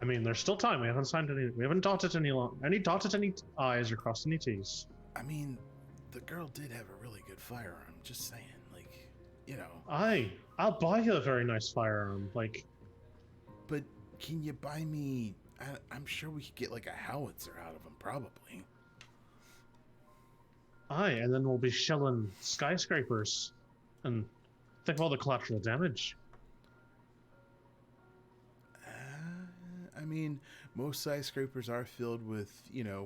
[SPEAKER 6] I mean, there's still time. We haven't dotted any I's or crossed any T's.
[SPEAKER 2] I mean, the girl did have a really good firearm. Just saying, like,
[SPEAKER 6] I'll buy you a very nice firearm. Like,
[SPEAKER 2] but can you buy me? I'm sure we could get like a howitzer out of him, probably.
[SPEAKER 6] and then we'll be shelling skyscrapers, and think of all the collateral damage.
[SPEAKER 2] I mean, most skyscrapers are filled with,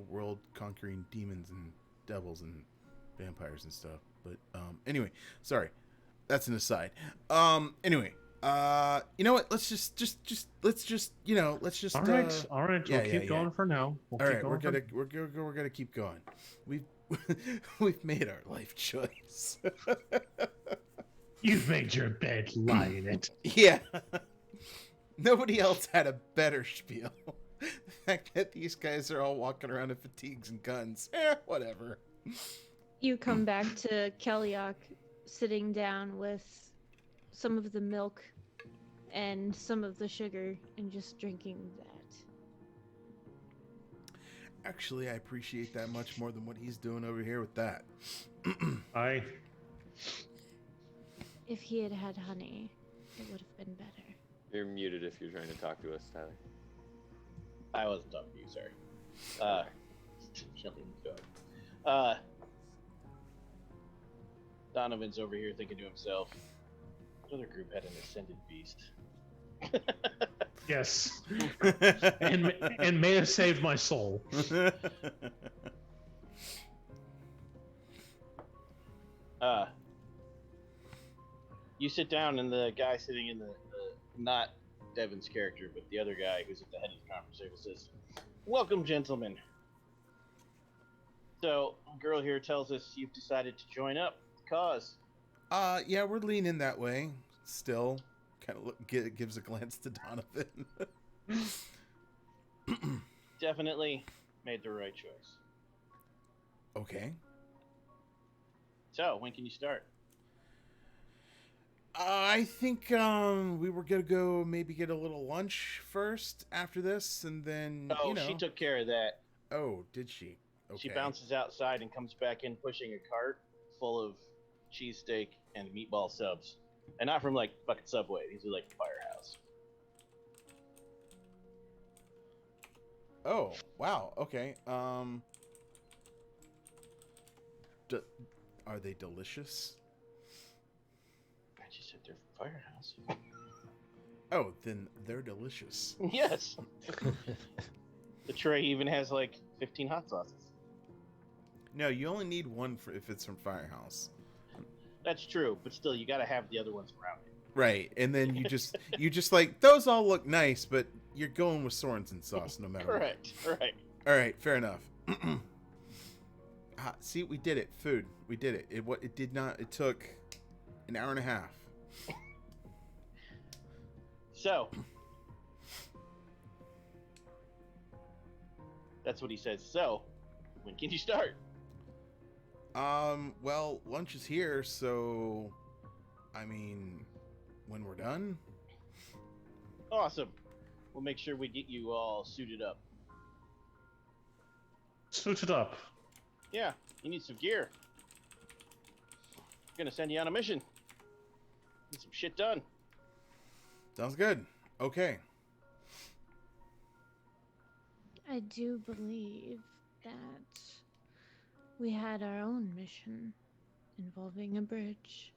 [SPEAKER 2] world-conquering demons and devils and vampires and stuff. But anyway, sorry, that's an aside. Anyway, you know what? Let's just.
[SPEAKER 6] All right. We'll keep going for now.
[SPEAKER 2] All right, we're gonna keep going. We've made our life choice.
[SPEAKER 6] You've made your bed, lie in it.
[SPEAKER 2] Yeah. Nobody else had a better spiel. The fact that these guys are all walking around in fatigues and guns. Whatever.
[SPEAKER 3] You come back to Keliak sitting down with some of the milk and some of the sugar and just drinking that.
[SPEAKER 2] Actually, I appreciate that much more than what he's doing over here with that.
[SPEAKER 3] If he had had honey, it would have been better.
[SPEAKER 5] You're muted if you're trying to talk to us, Tyler.
[SPEAKER 1] I wasn't talking to you, sorry.
[SPEAKER 5] Okay.
[SPEAKER 1] Chilling dog. Donovan's over here thinking to himself, the other group had an ascended beast.
[SPEAKER 6] Yes. and may have saved my soul.
[SPEAKER 1] You sit down, and the guy sitting in the not Devin's character, but the other guy who's at the head of the conversation says, "Welcome, gentlemen. So, a girl here tells us you've decided to join up. Cause?
[SPEAKER 2] Yeah, we're leaning that way. Still, kind of gives a glance to Donovan.
[SPEAKER 1] Definitely made the right choice.
[SPEAKER 2] Okay.
[SPEAKER 1] So, when can you start?
[SPEAKER 2] I think we were gonna go maybe get a little lunch first after this, and then
[SPEAKER 1] She took care of that.
[SPEAKER 2] Oh, did she? Okay.
[SPEAKER 1] She bounces outside and comes back in pushing a cart full of cheesesteak and meatball subs. And not from like fucking Subway. These are like Firehouse.
[SPEAKER 2] Oh, wow. Okay. Are they delicious?
[SPEAKER 1] I just said they're from Firehouse.
[SPEAKER 2] Oh, then they're delicious.
[SPEAKER 1] Yes. The tray even has like 15 hot sauces.
[SPEAKER 2] No, you only need one if it's from Firehouse.
[SPEAKER 1] That's true, but still, you gotta have the other ones around it.
[SPEAKER 2] Right, and then you just like, those all look nice, but you're going with Sorensen sauce no matter
[SPEAKER 1] Correct. Right.
[SPEAKER 2] what. All right, fair enough. See, we did it. Food, we did it. It did not. It took an hour and a half.
[SPEAKER 1] So, that's what he says. So, when can you start?
[SPEAKER 2] Well, lunch is here, so I mean, when we're done.
[SPEAKER 1] Awesome. We'll make sure we get you all suited up.
[SPEAKER 6] Suited up.
[SPEAKER 1] Yeah, you need some gear. Gonna send you on a mission. Get some shit done.
[SPEAKER 2] Sounds good. Okay.
[SPEAKER 3] I do believe that we had our own mission involving a bridge.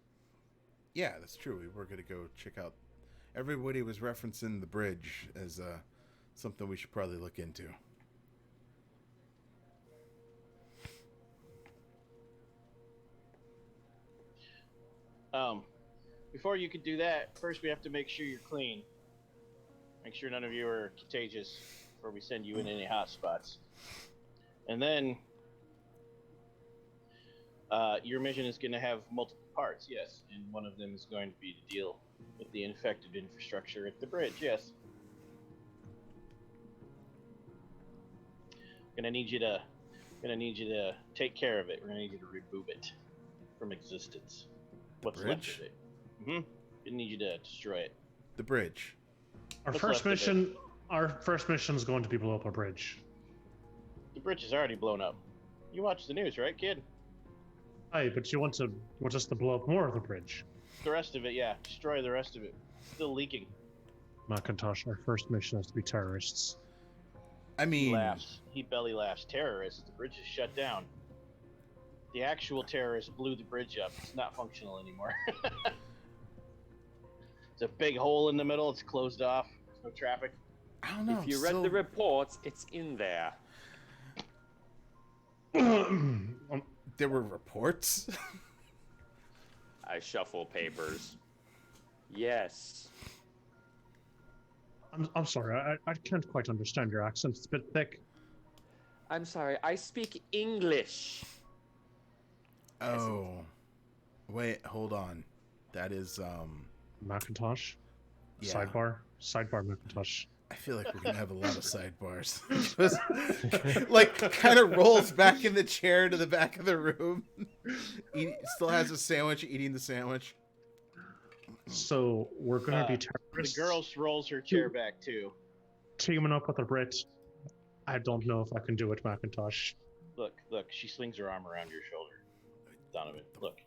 [SPEAKER 2] Yeah, that's true. We were gonna go check out. Everybody was referencing the bridge as something we should probably look into.
[SPEAKER 1] Before you can do that, first we have to make sure you're clean. Make sure none of you are contagious before we send you in any hot spots. And then, your mission is going to have multiple parts, yes. And one of them is going to be to deal with the infected infrastructure at the bridge, yes. Gonna need you to take care of it. We're gonna need you to remove it from existence. What's left
[SPEAKER 2] bridge?
[SPEAKER 1] of it? Mm-hmm. Gonna need you to destroy it.
[SPEAKER 2] The bridge.
[SPEAKER 6] Our
[SPEAKER 1] What's
[SPEAKER 6] first
[SPEAKER 1] left of it?
[SPEAKER 6] mission is going to be blow up a bridge.
[SPEAKER 1] The bridge is already blown up. You watch the news, right, kid?
[SPEAKER 6] Aye, but you want us to blow up more of the bridge.
[SPEAKER 1] The rest of it, yeah. Destroy the rest of it. Still leaking.
[SPEAKER 6] Macintosh, our first mission has to be terrorists.
[SPEAKER 2] I
[SPEAKER 1] He
[SPEAKER 2] mean,
[SPEAKER 1] laughs. He belly laughs. Terrorists. The bridge is shut down. The actual terrorists blew the bridge up. It's not functional anymore. It's a big hole in the middle. It's closed off. There's no traffic.
[SPEAKER 2] I don't know.
[SPEAKER 5] If you read the reports, it's in there.
[SPEAKER 2] There were reports.
[SPEAKER 5] I shuffle papers. Yes.
[SPEAKER 6] I'm sorry, I can't quite understand your accent. It's a bit thick.
[SPEAKER 5] I'm sorry, I speak English.
[SPEAKER 2] Oh, wait, hold on. That is
[SPEAKER 6] Macintosh.
[SPEAKER 2] yeah.
[SPEAKER 6] Sidebar Macintosh.
[SPEAKER 2] I feel like we're gonna have a lot of sidebars. Just, like, kind of rolls back in the chair to the back of the room. Still has a sandwich, eating the sandwich.
[SPEAKER 6] So we're going to be terrorists.
[SPEAKER 1] The girl rolls her chair back too.
[SPEAKER 6] Teaming up with a Brit I don't know if I can do it, Macintosh.
[SPEAKER 1] Look, she slings her arm around your shoulder. Donovan, look.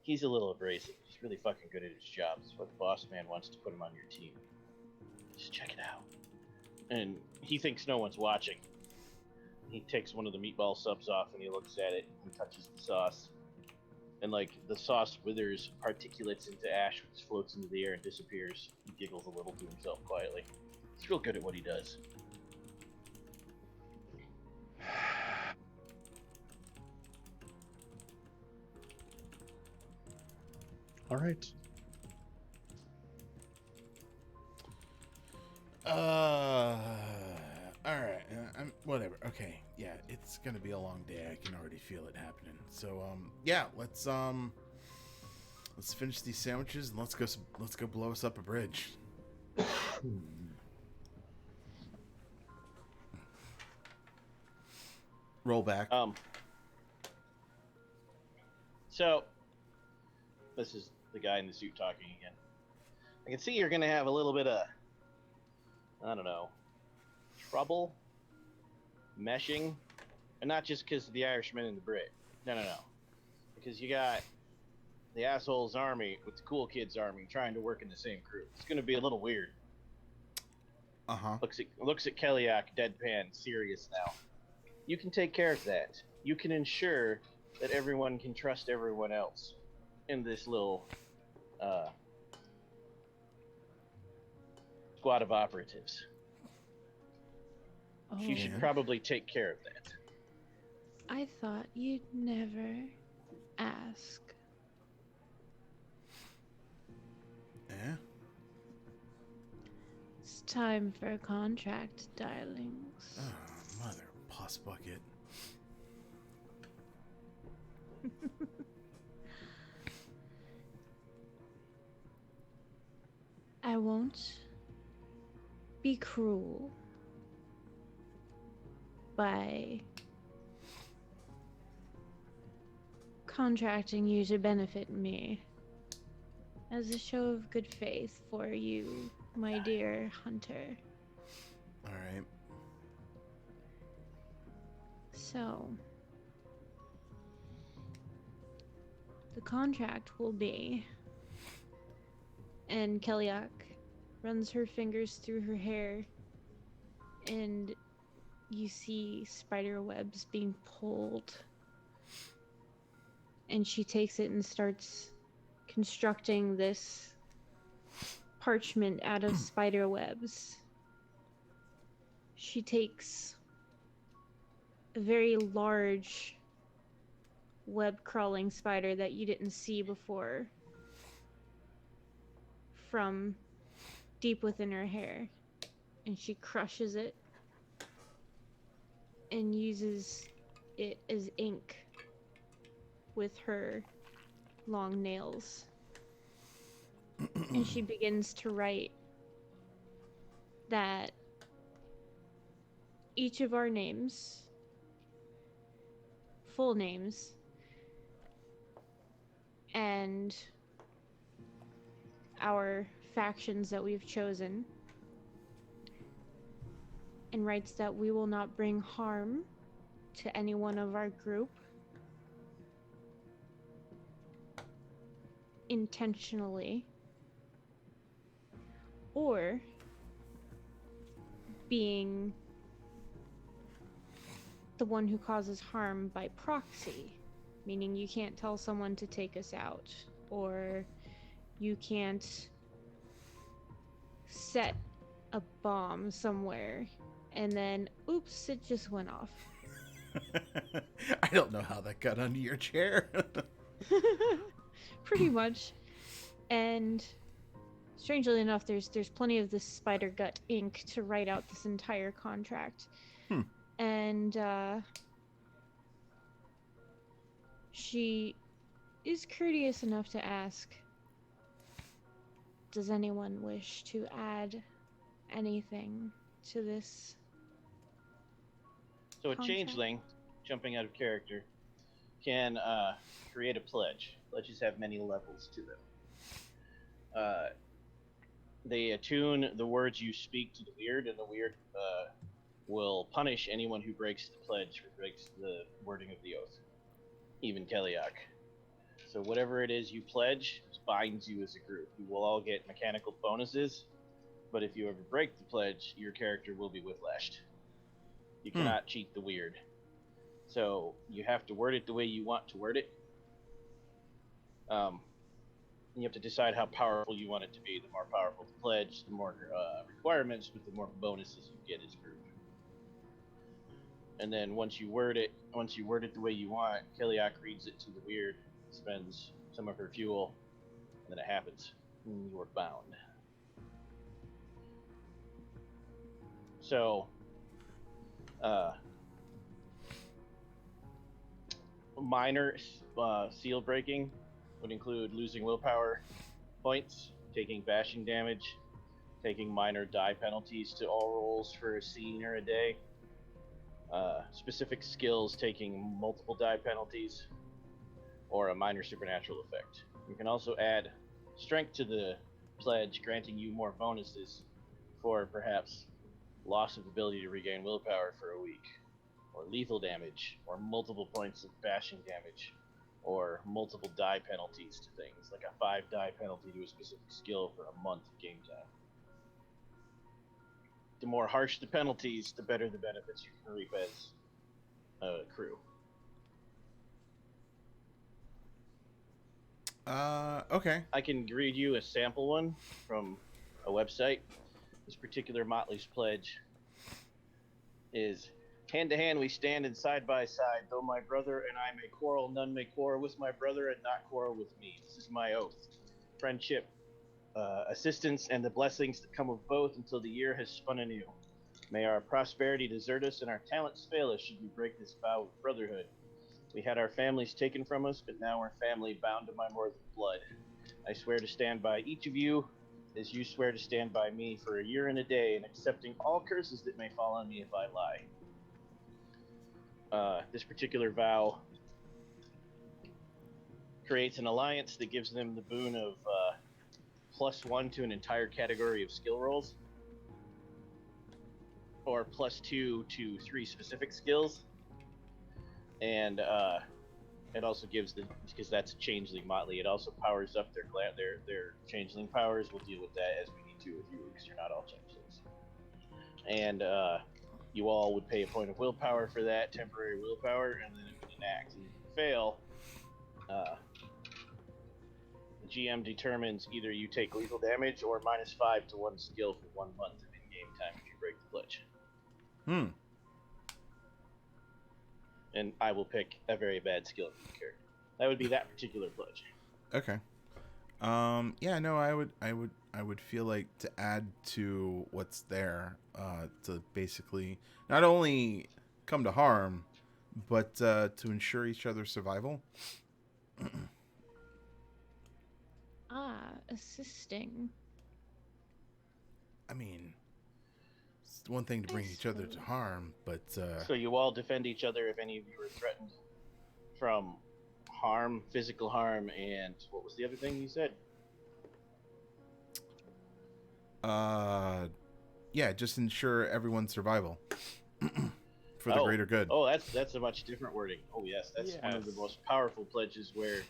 [SPEAKER 1] He's a little abrasive. He's really fucking good at his job. It's what the boss man wants to put him on your team. Just check it out. And he thinks no one's watching. He takes one of the meatball subs off and he looks at it and touches the sauce. And like the sauce withers, particulates into ash, which floats into the air and disappears. He giggles a little to himself quietly. He's real good at what he does.
[SPEAKER 6] All right.
[SPEAKER 2] All right. Whatever. Okay. Yeah, it's gonna be a long day. I can already feel it happening. So, yeah, let's finish these sandwiches and let's go blow us up a bridge. Roll back.
[SPEAKER 1] So, this is the guy in the suit talking again. I can see you're gonna have a little bit of, I don't know, trouble meshing, and not just because of the Irishman and the Brit. No. Because you got the assholes army with the cool kids army trying to work in the same crew. It's gonna be a little weird.
[SPEAKER 2] Uh-huh.
[SPEAKER 1] Looks at Kellyak, deadpan, serious now. You can take care of that. You can ensure that everyone can trust everyone else in this little squad of operatives.
[SPEAKER 3] Oh,
[SPEAKER 1] You should probably take care of that.
[SPEAKER 3] I thought you'd never ask.
[SPEAKER 2] Yeah.
[SPEAKER 3] It's time for a contract, darlings.
[SPEAKER 2] Oh, mother puss bucket.
[SPEAKER 3] I won't be cruel by contracting you to benefit me as a show of good faith for you, my dear hunter.
[SPEAKER 2] All right.
[SPEAKER 3] So, the contract will be, and Kellyak runs her fingers through her hair, and you see spider webs being pulled. And she takes it and starts constructing this parchment out of spider webs. She takes a very large web crawling spider that you didn't see before from deep within her hair, and she crushes it and uses it as ink with her long nails. And she begins to write that each of our names, full names, and our factions that we've chosen, and writes that we will not bring harm to anyone of our group intentionally or being the one who causes harm by proxy, meaning you can't tell someone to take us out, or you can't set a bomb somewhere and then oops, it just went off.
[SPEAKER 2] I don't know how that got under your chair.
[SPEAKER 3] Pretty much. And strangely enough, there's plenty of this spider gut ink to write out this entire contract. And she is courteous enough to ask, does anyone wish to add anything to this?
[SPEAKER 1] So a
[SPEAKER 3] Contract.
[SPEAKER 1] changeling, jumping out of character, can create a pledge. Pledges have many levels to them. They attune the words you speak to the weird, and the weird will punish anyone who breaks the pledge or breaks the wording of the oath, even Keliak. So whatever it is you pledge binds you as a group. You will all get mechanical bonuses, but if you ever break the pledge, your character will be whiplashed. You cannot cheat the weird. So you have to word it the way you want to word it. You have to decide how powerful you want it to be. The more powerful the pledge, the more requirements, but the more bonuses you get as a group. And then once you word it the way you want, Keliak reads it to the weird, spends some of her fuel, and then it happens. You are bound. So, minor seal breaking would include losing willpower points, taking bashing damage, taking minor die penalties to all rolls for a scene or a day. Specific skills taking multiple die penalties, or a minor supernatural effect. You can also add strength to the pledge, granting you more bonuses for perhaps loss of ability to regain willpower for a week, or lethal damage, or multiple points of bashing damage, or multiple die penalties to things, like a 5 die penalty to a specific skill for a month of game time. The more harsh the penalties, the better the benefits you can reap as a crew.
[SPEAKER 2] Okay.
[SPEAKER 1] I can read you a sample one from a website. This particular Motley's pledge is: hand to hand we stand and side by side, though my brother and I may quarrel, none may quarrel with my brother and not quarrel with me. This is my oath. Friendship, assistance, and the blessings that come of both until the year has spun anew. May our prosperity desert us and our talents fail us should we break this vow of brotherhood. We had our families taken from us, but now we're family bound to my more than blood. I swear to stand by each of you as you swear to stand by me for a year and a day, and accepting all curses that may fall on me if I lie. This particular vow creates an alliance that gives them the boon of +1 to an entire category of skill rolls, or +2 to 3 specific skills, and it also gives the, because that's a changeling motley, it also powers up their changeling powers. We'll deal with that as we need to with you, because you're not all changelings. And you all would pay a point of willpower for that, temporary willpower, and then it would enact. And if you fail, the GM determines either you take lethal damage or -5 to 1 skill for 1 month of in-game time if you break the pledge. And I will pick a very bad skill for the character. That would be that particular pledge.
[SPEAKER 2] Okay. Yeah, no, I would feel like to add to what's there, to basically not only come to harm, but to ensure each other's survival.
[SPEAKER 3] Assisting.
[SPEAKER 2] I mean, it's one thing to bring each other to harm, but
[SPEAKER 1] So you all defend each other if any of you are threatened from harm, physical harm, and what was the other thing you said?
[SPEAKER 2] Yeah, just ensure everyone's survival for the greater good.
[SPEAKER 1] Oh, that's a much different wording. Oh yes, that's one of the most powerful pledges, where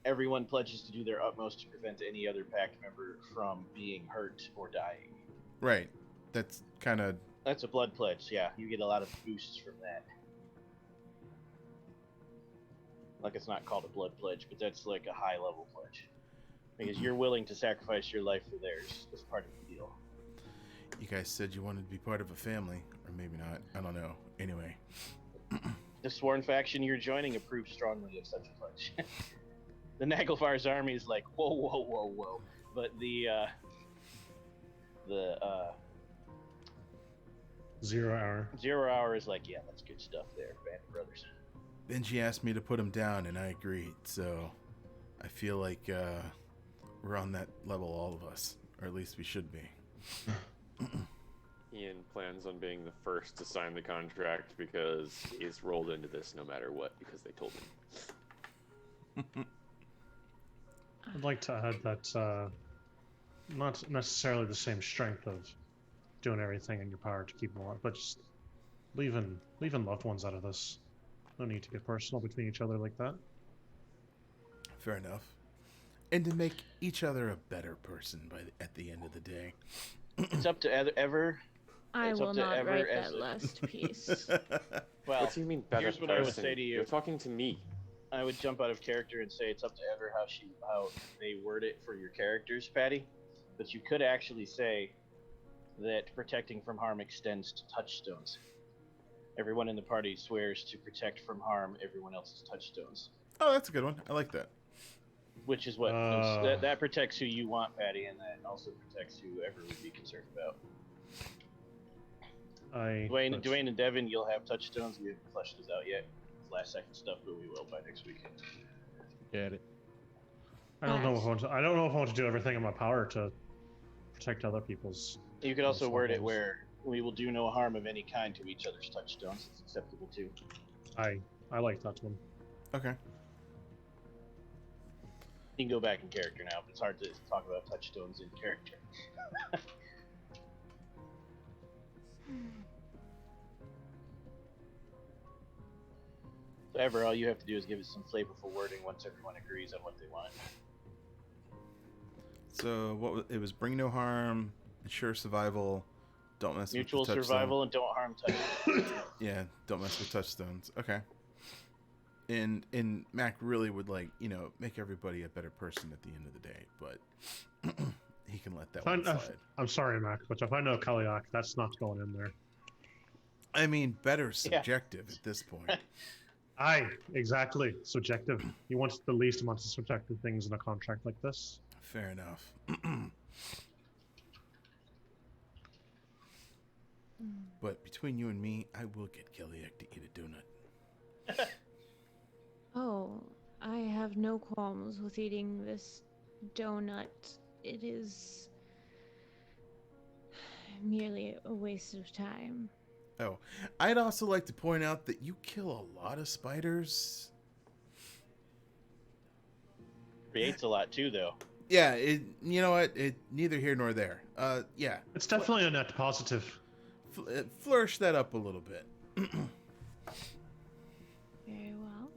[SPEAKER 1] everyone pledges to do their utmost to prevent any other pact member from being hurt or dying.
[SPEAKER 2] Right. That's kind of...
[SPEAKER 1] That's a blood pledge, yeah. You get a lot of boosts from that. Like, it's not called a blood pledge, but that's like a high-level pledge. Because you're willing to sacrifice your life for theirs as part of the deal.
[SPEAKER 2] You guys said you wanted to be part of a family, or maybe not. I don't know. Anyway.
[SPEAKER 1] The sworn faction you're joining approves strongly of such a pledge. The Naglfar's army is like, whoa, whoa, whoa, whoa. But the
[SPEAKER 6] 0 hour.
[SPEAKER 1] 0 hour is like, yeah, that's good stuff there, Band of Brothers.
[SPEAKER 2] Benji asked me to put him down, and I agreed. So I feel like we're on that level, all of us. Or at least we should be.
[SPEAKER 5] Ian plans on being the first to sign the contract because he's rolled into this no matter what, because they told him.
[SPEAKER 6] I'd like to add that not necessarily the same strength of doing everything in your power to keep them alive, but just leaving loved ones out of this. No need to get personal between each other like that.
[SPEAKER 2] Fair enough. And to make each other a better person at the end of the day.
[SPEAKER 1] It's up to Ever.
[SPEAKER 3] I
[SPEAKER 1] It's
[SPEAKER 3] will
[SPEAKER 1] up to
[SPEAKER 3] not
[SPEAKER 1] Ever
[SPEAKER 3] write
[SPEAKER 1] as
[SPEAKER 3] that
[SPEAKER 1] a-
[SPEAKER 3] last piece.
[SPEAKER 1] Well,
[SPEAKER 5] What do you mean better
[SPEAKER 1] here's what
[SPEAKER 5] person?
[SPEAKER 1] I would say to you.
[SPEAKER 5] You're talking to me.
[SPEAKER 1] I would jump out of character and say it's up to Ever how they word it for your characters, Patty. But you could actually say that protecting from harm extends to touchstones. Everyone in the party swears to protect from harm everyone else's touchstones,
[SPEAKER 2] Oh, that's a good one. I like that.
[SPEAKER 1] which is what that protects who you want, Patty, and that also protects who Ever would be concerned about. Dwayne and Devin, you'll have touchstones. We haven't fleshed this out yet. It's last second stuff, but we will by next weekend.
[SPEAKER 4] Get it.
[SPEAKER 6] I don't know if I want to do everything in my power to protect other people's.
[SPEAKER 1] You could also
[SPEAKER 6] That's
[SPEAKER 1] word it
[SPEAKER 6] lovely.
[SPEAKER 1] where we will do no harm of any kind to each other's touchstones. It's acceptable too.
[SPEAKER 6] I like that one.
[SPEAKER 2] Okay.
[SPEAKER 1] You can go back in character now, but it's hard to talk about touchstones in character. So Ever, all you have to do is give it some flavorful wording once everyone agrees on what they want.
[SPEAKER 2] So it was bring no harm, ensure survival, don't mess
[SPEAKER 1] Mutual
[SPEAKER 2] with the touchstone.
[SPEAKER 1] survival and don't harm touchstones.
[SPEAKER 2] Yeah, don't mess with touchstones. Okay. And Mac really would make everybody a better person at the end of the day, but he can let that one slide.
[SPEAKER 6] I'm sorry, Mac, but if I know Kaliak, that's not going in there.
[SPEAKER 2] I mean, better subjective at this point.
[SPEAKER 6] Exactly. Subjective. You want the least amount of subjective things in a contract like this.
[SPEAKER 2] Fair enough. But between you and me, I will get Kiliak to eat a donut.
[SPEAKER 3] Oh, I have no qualms with eating this donut. It is merely a waste of time.
[SPEAKER 2] Oh, I'd also like to point out that you kill a lot of spiders.
[SPEAKER 1] Creates a lot too, though.
[SPEAKER 2] Yeah, you know what? Neither here nor there. Yeah.
[SPEAKER 6] It's definitely a net positive.
[SPEAKER 2] Flourish that up a little bit.
[SPEAKER 3] Very well.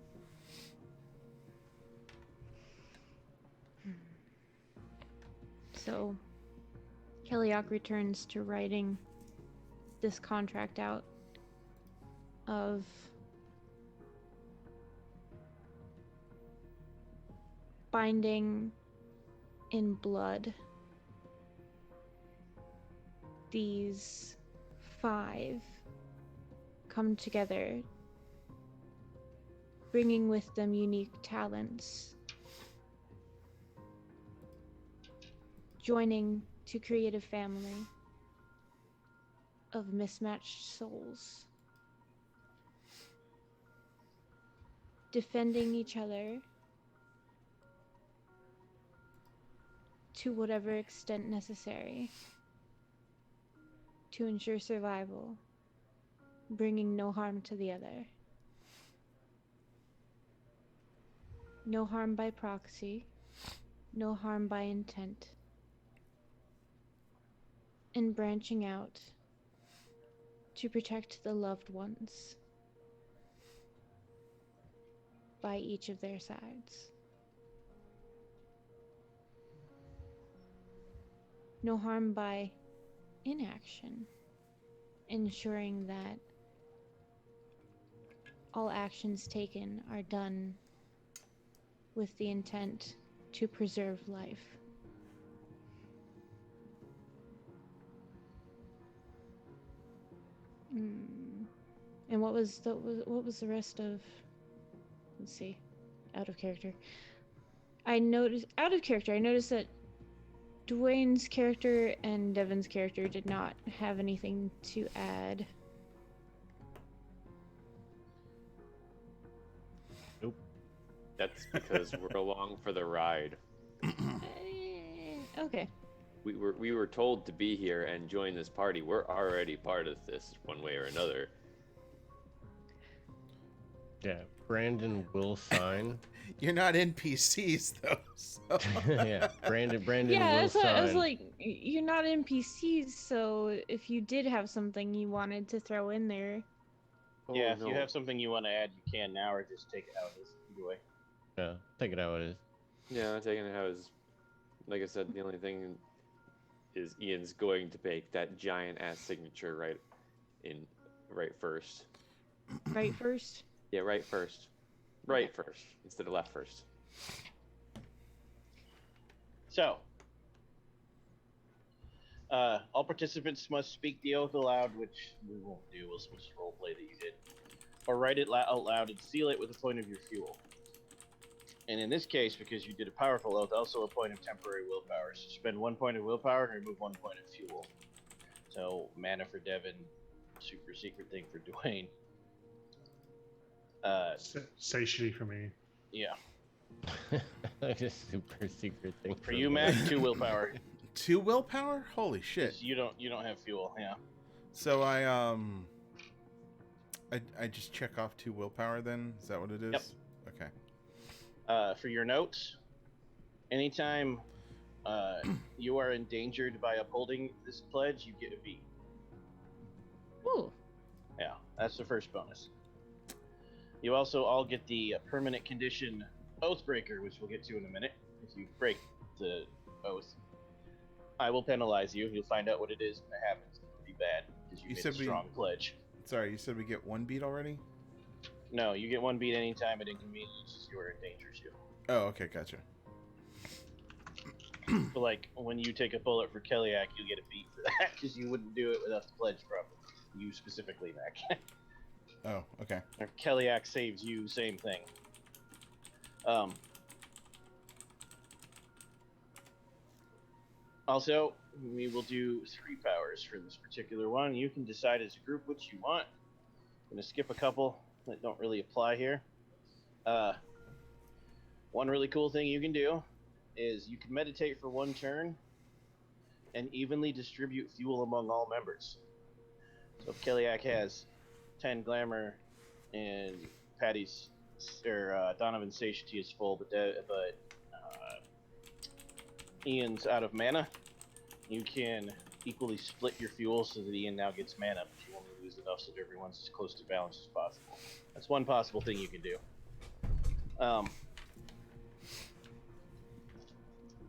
[SPEAKER 3] So, Keliak returns to writing this contract out of binding in blood these 5 come together, bringing with them unique talents, joining to create a family of mismatched souls, defending each other to whatever extent necessary to ensure survival, bringing no harm to the other. No harm by proxy, no harm by intent, and branching out to protect the loved ones by each of their sides. No harm by inaction, ensuring that all actions taken are done with the intent to preserve life. And what was the rest of? Let's see, out of character. I noticed that Dwayne's character and Devin's character did not have anything to add.
[SPEAKER 5] Nope. That's because we're along for the ride.
[SPEAKER 3] Okay.
[SPEAKER 5] We were told to be here and join this party. We're already part of this one way or another.
[SPEAKER 4] Yeah, Brandon will sign.
[SPEAKER 2] You're not NPCs though. So.
[SPEAKER 4] Yeah, Brandon
[SPEAKER 3] Yeah,
[SPEAKER 4] will
[SPEAKER 3] that's what
[SPEAKER 4] sign.
[SPEAKER 3] I was like, you're not NPCs, so if you did have something you wanted to throw in there,
[SPEAKER 5] Oh,
[SPEAKER 1] Yeah, if
[SPEAKER 5] no.
[SPEAKER 1] you have something you want to add, you can now, or just take it how it is. Either way.
[SPEAKER 4] Yeah, take it how it is.
[SPEAKER 5] Yeah, I'm taking it how is. Like I said, the only thing is Ian's going to make that giant ass signature right first.
[SPEAKER 3] Right first.
[SPEAKER 5] Yeah, right first. Right first instead of left first.
[SPEAKER 1] So, all participants must speak the oath aloud, which we won't do. We'll just roleplay that you did, or write it out loud and seal it with a point of your fuel. And in this case, because you did a powerful oath, also a point of temporary willpower. So spend 1 point of willpower and remove 1 point of fuel. So mana for Devin, super secret thing for Dwayne.
[SPEAKER 6] Satiety for me.
[SPEAKER 1] Yeah.
[SPEAKER 4] Like a super secret thing.
[SPEAKER 1] For you, Mac, 2 willpower.
[SPEAKER 2] 2 willpower? Holy shit.
[SPEAKER 1] 'Cause you don't have fuel. Yeah.
[SPEAKER 2] So I just check off 2 willpower then? Is that what it is?
[SPEAKER 1] Yep.
[SPEAKER 2] Okay.
[SPEAKER 1] For your notes, anytime you are endangered by upholding this pledge, you get a beat.
[SPEAKER 3] Ooh.
[SPEAKER 1] Yeah, that's the first bonus. You also all get the permanent condition Oathbreaker, which we'll get to in a minute. If you break the oath, I will penalize you. You'll find out what it is when it happens. It'll be bad because you made a strong pledge.
[SPEAKER 2] Sorry, you said we get 1 beat already?
[SPEAKER 1] No, you get 1 beat anytime it inconveniences you or endangers you.
[SPEAKER 2] Oh, okay, gotcha.
[SPEAKER 1] So, like, when you take a bullet for Kellyak, you get a beat for that because you wouldn't do it without the pledge problem. You specifically, Mac.
[SPEAKER 2] Oh, okay.
[SPEAKER 1] Or Kellyak saves you, same thing. Also, we will do 3 powers for this particular one. You can decide as a group which you want. I'm going to skip a couple that don't really apply here. One really cool thing you can do is you can meditate for 1 turn and evenly distribute fuel among all members. So if Kellyak has 10 glamour and Patty's or Donovan's satiety is full, but Ian's out of mana, you can equally split your fuel so that Ian now gets mana, but you only lose enough so that everyone's as close to balance as possible. That's one possible thing you can do.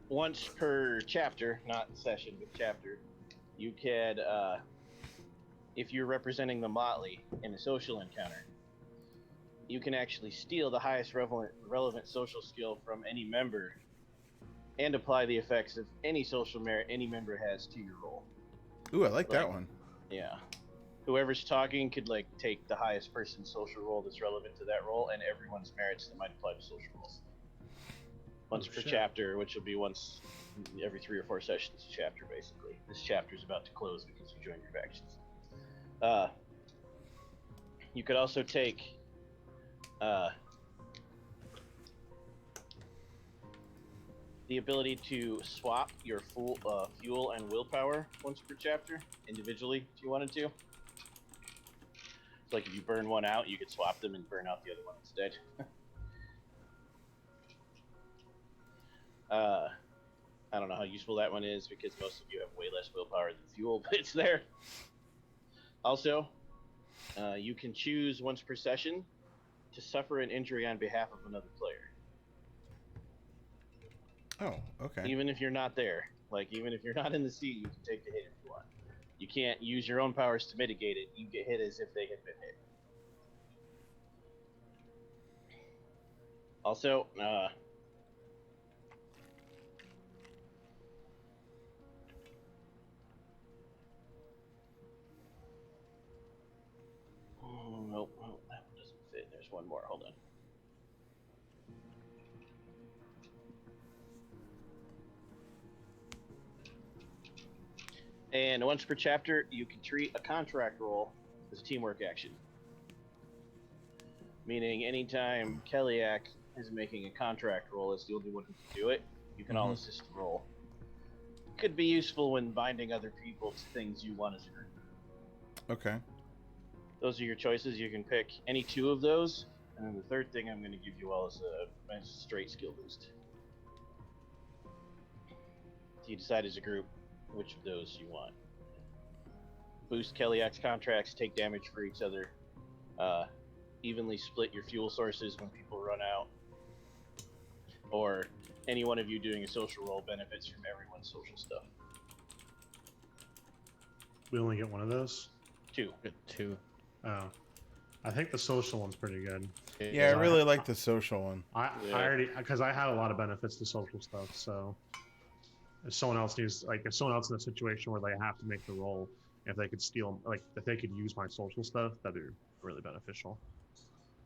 [SPEAKER 1] Once per chapter, not session, but chapter, you can, if you're representing the Motley in a social encounter, you can actually steal the highest relevant social skill from any member and apply the effects of any social merit any member has to your role.
[SPEAKER 2] Ooh, I like that one.
[SPEAKER 1] Yeah. Whoever's talking could, like, take the highest person's social role that's relevant to that role and everyone's merits that might apply to social roles. Once per chapter, which will be once every 3 or 4 sessions a chapter, basically. This chapter is about to close because you joined your factions. You could also take the ability to swap your fuel and willpower once per chapter individually if you wanted to. So, like, if you burn one out, you could swap them and burn out the other one instead. I don't know how useful that one is because most of you have way less willpower than fuel, but it's there. Also, you can choose once per session to suffer an injury on behalf of another player.
[SPEAKER 2] Oh, okay.
[SPEAKER 1] Even if you're not there. Like, even if you're not in the seat, you can take the hit if you want. You can't use your own powers to mitigate it. You get hit as if they had been hit. Also, nope, that one doesn't fit. There's one more. Hold on. And once per chapter, you can treat a contract roll as a teamwork action. Meaning, anytime Kellyak is making a contract roll as the only one who can do it, you can all assist the roll. Could be useful when binding other people to things you want as a group.
[SPEAKER 2] Okay.
[SPEAKER 1] Those are your choices. You can pick any 2 of those, and then the third thing I'm going to give you all is a straight skill boost. So you decide as a group which of those you want. Boost Kellyak's contracts, take damage for each other, Evenly split your fuel sources when people run out, or any one of you doing a social roll benefits from everyone's social stuff.
[SPEAKER 6] We only get one of those.
[SPEAKER 1] 2.
[SPEAKER 4] Good two.
[SPEAKER 6] Oh, I think the social one's pretty good.
[SPEAKER 2] Yeah, I really like the social one.
[SPEAKER 6] I
[SPEAKER 5] Yeah.
[SPEAKER 6] already, because I have a lot of benefits to social stuff. So if someone else needs, like, if someone else in a situation where they have to make the roll, if they could steal, like, if they could use my social stuff, that'd be really beneficial.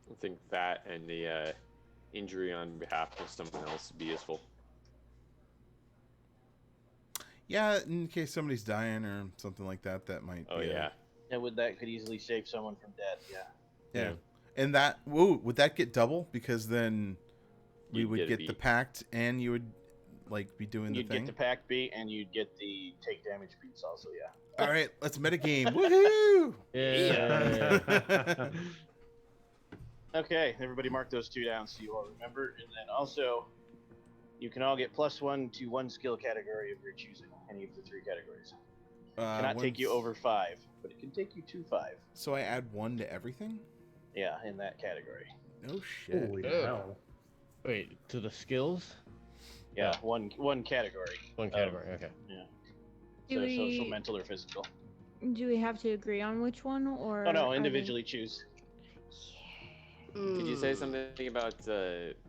[SPEAKER 5] I think that and the injury on behalf of someone else would be useful.
[SPEAKER 2] Yeah, in case somebody's dying or something like that, that might.
[SPEAKER 5] Oh
[SPEAKER 2] be
[SPEAKER 5] yeah.
[SPEAKER 1] And that could easily save someone from death. Yeah.
[SPEAKER 2] Yeah. And that would that get double, because then we
[SPEAKER 5] You'd
[SPEAKER 2] would
[SPEAKER 5] get a
[SPEAKER 2] get the
[SPEAKER 5] beat.
[SPEAKER 2] pact and you would like be doing
[SPEAKER 1] You'd
[SPEAKER 2] the thing.
[SPEAKER 1] get the pack beat, and you'd get the take damage beats also. Yeah.
[SPEAKER 2] All right, let's metagame. Woohoo!
[SPEAKER 4] Yeah.
[SPEAKER 1] Okay, everybody mark those 2 down so you all remember. And then also, you can all get +1 to 1 skill category of your choosing, any of the 3 categories. Cannot take you over 5, but it can take you to 5.
[SPEAKER 2] So I add 1 to everything?
[SPEAKER 1] Yeah, in that category.
[SPEAKER 2] No shit.
[SPEAKER 6] Holy
[SPEAKER 4] Ugh.
[SPEAKER 6] hell!
[SPEAKER 4] Wait, to the skills?
[SPEAKER 1] Yeah, one category.
[SPEAKER 4] One category. Okay.
[SPEAKER 1] Yeah.
[SPEAKER 3] Do
[SPEAKER 1] So social,
[SPEAKER 3] we-
[SPEAKER 1] mental, or physical.
[SPEAKER 3] Do we have to agree on which one, or?
[SPEAKER 1] Oh no,
[SPEAKER 3] are they-
[SPEAKER 1] individually choose.
[SPEAKER 5] Did you say something about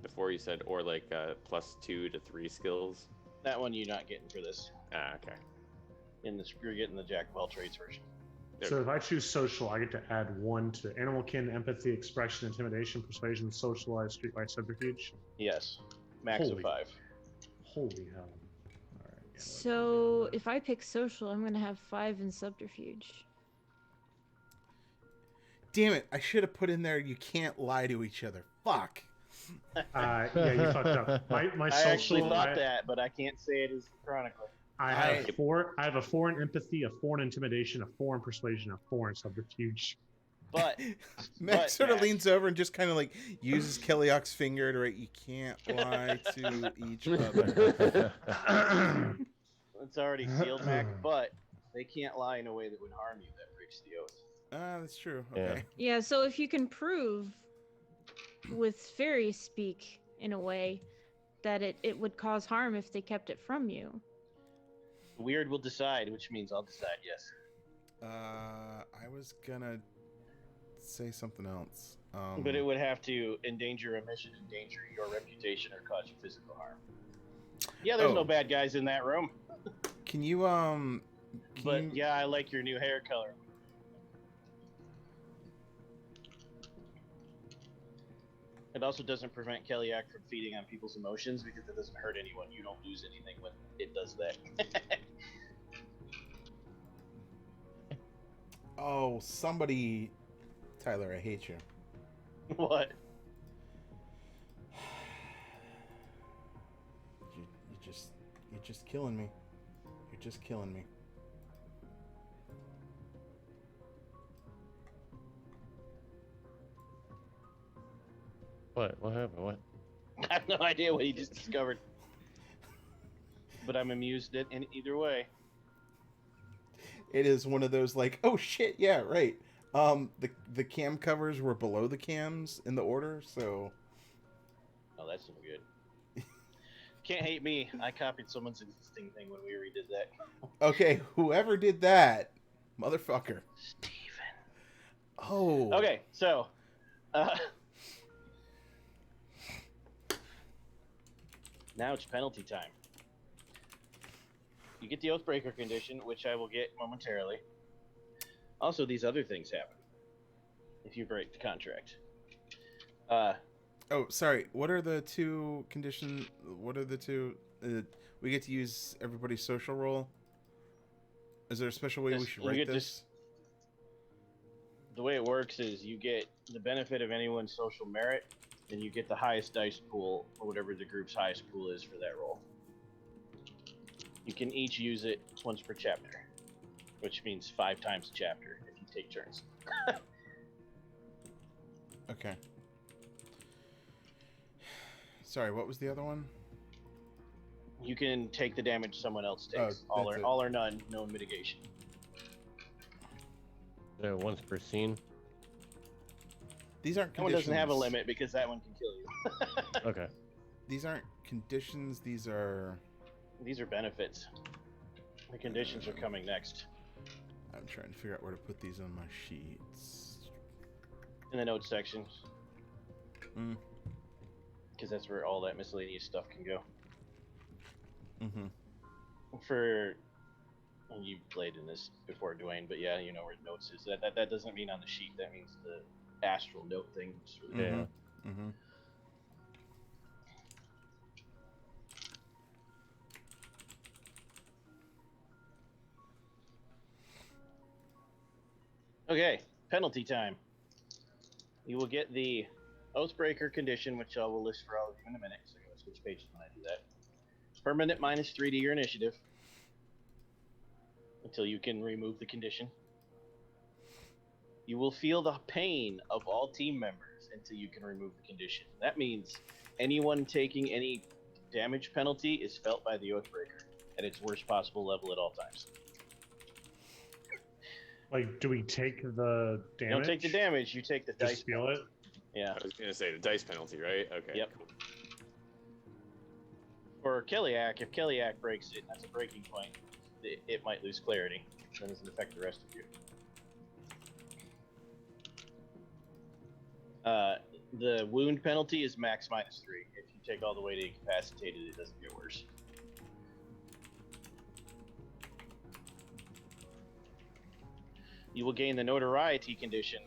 [SPEAKER 5] before you said or like +2 to 3 skills?
[SPEAKER 1] That one you're not getting for this.
[SPEAKER 5] Ah, okay.
[SPEAKER 1] You're getting the Jack of all trades version.
[SPEAKER 5] There.
[SPEAKER 6] So if I choose social, I get to add 1 to animal kin, empathy, expression, intimidation, persuasion, socialize, streetwise, subterfuge.
[SPEAKER 1] Yes, max
[SPEAKER 6] Holy-
[SPEAKER 1] of 5.
[SPEAKER 6] Holy hell!
[SPEAKER 2] All right, yeah,
[SPEAKER 3] So if I pick social, I'm gonna have 5 in subterfuge.
[SPEAKER 2] Damn it! I should have put in there. You can't lie to each other. Fuck.
[SPEAKER 6] Yeah, you fucked up. My
[SPEAKER 1] I
[SPEAKER 6] social.
[SPEAKER 1] actually thought that, but I can't say it as the chronicler.
[SPEAKER 6] I have 4. I have a 4 in empathy, a 4 in intimidation, a 4 in persuasion, a 4 in subterfuge.
[SPEAKER 1] But
[SPEAKER 2] Max sort of
[SPEAKER 1] Max-
[SPEAKER 2] leans over and just kind of like uses Kellyock's finger to write, "You can't lie to each other."
[SPEAKER 1] it's already sealed, Mac. But they can't lie in a way that would harm you. That breaks the oath.
[SPEAKER 2] Ah, that's true.
[SPEAKER 4] Yeah.
[SPEAKER 2] Okay.
[SPEAKER 3] Yeah, so if you can prove with fairy speak in a way that it would cause harm if they kept it from you.
[SPEAKER 1] Weird will decide, which means I'll decide yes.
[SPEAKER 2] I was gonna say something else.
[SPEAKER 1] But it would have to endanger a mission, endanger your reputation, or cause you physical harm. Yeah, there's
[SPEAKER 2] Oh.
[SPEAKER 1] no bad guys in that room.
[SPEAKER 2] Can you
[SPEAKER 1] But
[SPEAKER 2] you-
[SPEAKER 1] yeah, I like your new hair color. It also doesn't prevent Kellyak from feeding on people's emotions because it doesn't hurt anyone. You don't lose anything when it does that.
[SPEAKER 2] Oh, somebody, Tyler, I hate you.
[SPEAKER 1] What?
[SPEAKER 2] You're just killing me. You're just killing me.
[SPEAKER 4] What? What happened? What?
[SPEAKER 1] I have no idea what he just discovered. But I'm amused at in either way.
[SPEAKER 2] It is one of those like, oh shit, yeah, right. The cam covers were below the cams in the order, so
[SPEAKER 1] Oh, that's no good. Can't hate me. I copied someone's existing thing when we redid that.
[SPEAKER 2] okay, whoever did that, motherfucker.
[SPEAKER 1] Steven.
[SPEAKER 2] Oh.
[SPEAKER 1] Okay, so now it's penalty time. You get the Oathbreaker condition, which I will get momentarily. Also, these other things happen if you break the contract.
[SPEAKER 2] Oh, sorry. What are the two conditions? What are the two? We get to use everybody's social role. Is there a special way we
[SPEAKER 1] Yes,
[SPEAKER 2] should
[SPEAKER 1] you
[SPEAKER 2] write
[SPEAKER 1] get
[SPEAKER 2] this?
[SPEAKER 1] The way it works is you get the benefit of anyone's social merit, and you get the highest dice pool, or whatever the group's highest pool is for that roll. You can each use it once per chapter, which means 5 times a chapter if you take turns.
[SPEAKER 2] Okay. Sorry, what was the other one?
[SPEAKER 1] You can take the damage someone else takes.
[SPEAKER 2] Oh, that's it.
[SPEAKER 1] All or none, no mitigation.
[SPEAKER 4] Once per scene.
[SPEAKER 2] These aren't
[SPEAKER 1] That one
[SPEAKER 2] conditions.
[SPEAKER 1] doesn't have a limit because that one can kill you.
[SPEAKER 4] Okay.
[SPEAKER 2] These aren't conditions. These are.
[SPEAKER 1] These are benefits. The conditions are coming next.
[SPEAKER 2] I'm trying to figure out where to put these on my sheets.
[SPEAKER 1] In the notes section.
[SPEAKER 2] Mm.
[SPEAKER 1] Because that's where all that miscellaneous stuff can go.
[SPEAKER 2] Mm-hmm.
[SPEAKER 1] For... And you played in this before, Dwayne, but yeah, you know where notes is. That doesn't mean on the sheet. That means the astral note thing.
[SPEAKER 4] Yeah.
[SPEAKER 2] Mm-hmm.
[SPEAKER 1] Okay, penalty time. You will get the Oathbreaker condition, which I will list for all of you in a minute. So I'm going to switch pages when I do that. Permanent -3 to your initiative until you can remove the condition. You will feel the pain of all team members until you can remove the condition. That means anyone taking any damage penalty is felt by the Oathbreaker at its worst possible level at all times.
[SPEAKER 6] Like, do we take the damage?
[SPEAKER 1] You don't take the damage, you take the dice.
[SPEAKER 6] Just feel it?
[SPEAKER 1] Yeah.
[SPEAKER 5] I was gonna say the dice penalty, right? Okay.
[SPEAKER 1] Yep.
[SPEAKER 5] Cool.
[SPEAKER 1] For Keliak, if Keliak breaks it, that's a breaking point. It might lose clarity. That doesn't affect the rest of you. The wound penalty is max -3. If you take all the way to incapacitated, it doesn't get worse. You will gain the notoriety condition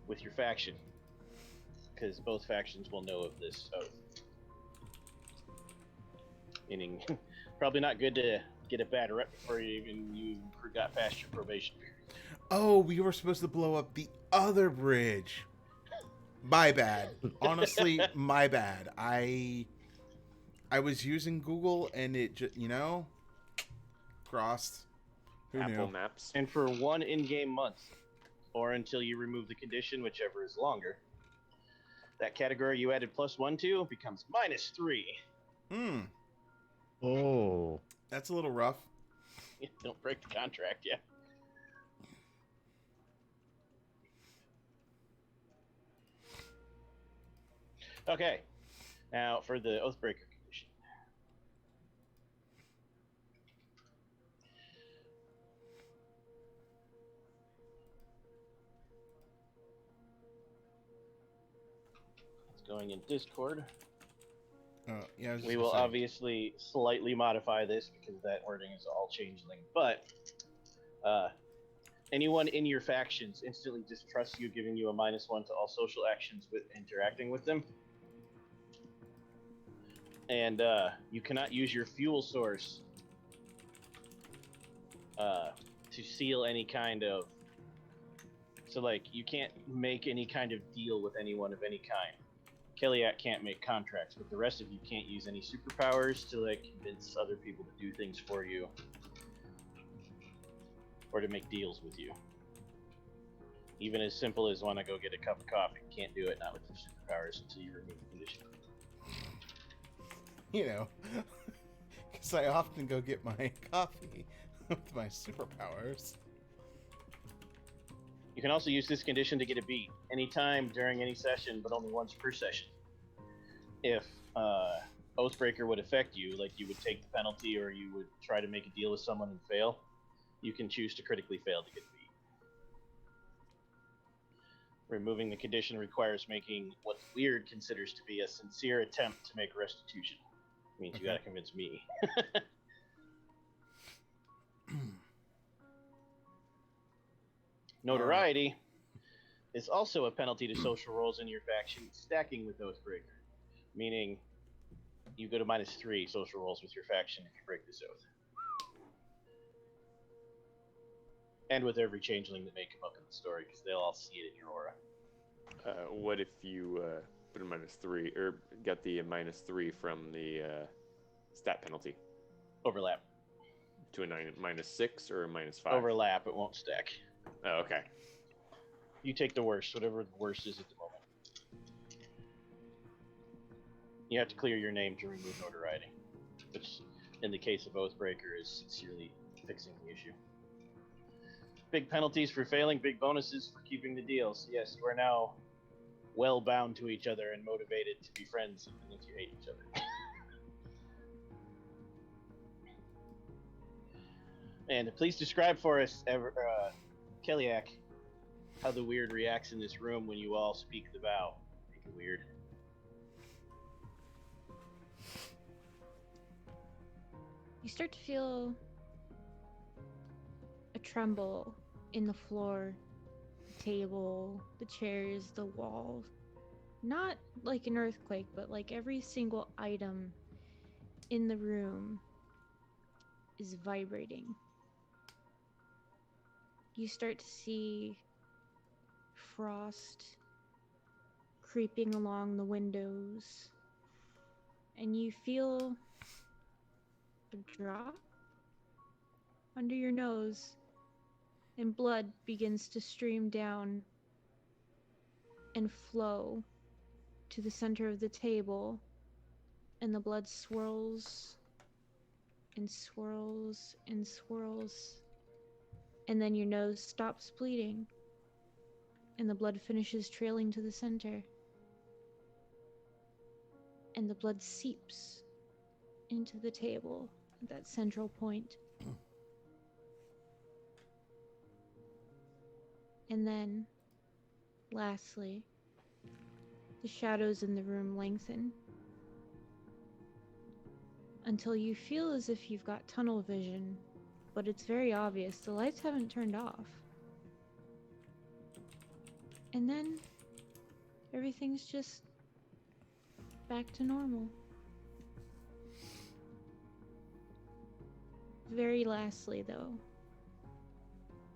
[SPEAKER 1] with your faction, because both factions will know of this oath. Meaning, probably not good to get a bad rep before you got past your probation period.
[SPEAKER 2] Oh, we were supposed to blow up the other bridge. My bad. Honestly, my bad. I was using Google and it just, crossed. Who
[SPEAKER 5] Apple
[SPEAKER 2] knew?
[SPEAKER 5] Maps.
[SPEAKER 1] And for 1 in-game month, or until you remove the condition, whichever is longer, that category you added +1 to becomes -3.
[SPEAKER 2] Hmm.
[SPEAKER 4] Oh.
[SPEAKER 2] That's a little rough.
[SPEAKER 1] Don't break the contract, yeah. Okay, now for the Oathbreaker condition. It's going in Discord.
[SPEAKER 2] Yeah. I was just
[SPEAKER 1] We
[SPEAKER 2] gonna
[SPEAKER 1] will
[SPEAKER 2] say.
[SPEAKER 1] obviously slightly modify this because that wording is all changeling, but anyone in your factions instantly distrusts you, giving you a -1 to all social actions with interacting with them. And you cannot use your fuel source to seal any kind of... So, like, you can't make any kind of deal with anyone of any kind. Keliak can't make contracts, but the rest of you can't use any superpowers to, like, convince other people to do things for you. Or to make deals with you. Even as simple as want to go get a cup of coffee. You can't do it, not with your superpowers, until you remove the condition.
[SPEAKER 2] Because I often go get my coffee with my superpowers.
[SPEAKER 1] You can also use this condition to get a beat anytime during any session, but only once per session. If Oathbreaker would affect you, like you would take the penalty or you would try to make a deal with someone and fail, you can choose to critically fail to get a beat. Removing the condition requires making what Weird considers to be a sincere attempt to make restitution. Means you gotta convince me. Notoriety is also a penalty to social roles in your faction, stacking with Oathbreaker. Meaning, you go to -3 social roles with your faction if you break this oath. And with every changeling that may come up in the story, because they'll all see it in your aura.
[SPEAKER 5] What if you put a -3 or got the -3 from the stat penalty
[SPEAKER 1] Overlap.
[SPEAKER 5] to a -6 or a -5?
[SPEAKER 1] Overlap, it won't stack.
[SPEAKER 5] Oh, okay.
[SPEAKER 1] You take the worst, whatever the worst is at the moment. You have to clear your name to remove notoriety, which, in the case of Oathbreaker, is sincerely fixing the issue. Big penalties for failing, big bonuses for keeping the deals. Yes, you are now well bound to each other and motivated to be friends even if you hate each other. And please describe for us, Keliak, how the weird reacts in this room when you all speak the vow. Make it weird.
[SPEAKER 3] You start to feel a tremble in the floor, the table, the chairs, the walls. Not like an earthquake, but like every single item in the room is vibrating. You start to see frost creeping along the windows, and you feel a drop under your nose, and blood begins to stream down and flow to the center of the table, and the blood swirls and swirls and swirls, and then your nose stops bleeding and the blood finishes trailing to the center, and the blood seeps into the table at that central point. And then, lastly, the shadows in the room lengthen until you feel as if you've got tunnel vision, but it's very obvious the lights haven't turned off. And then everything's just back to normal. Very lastly, though,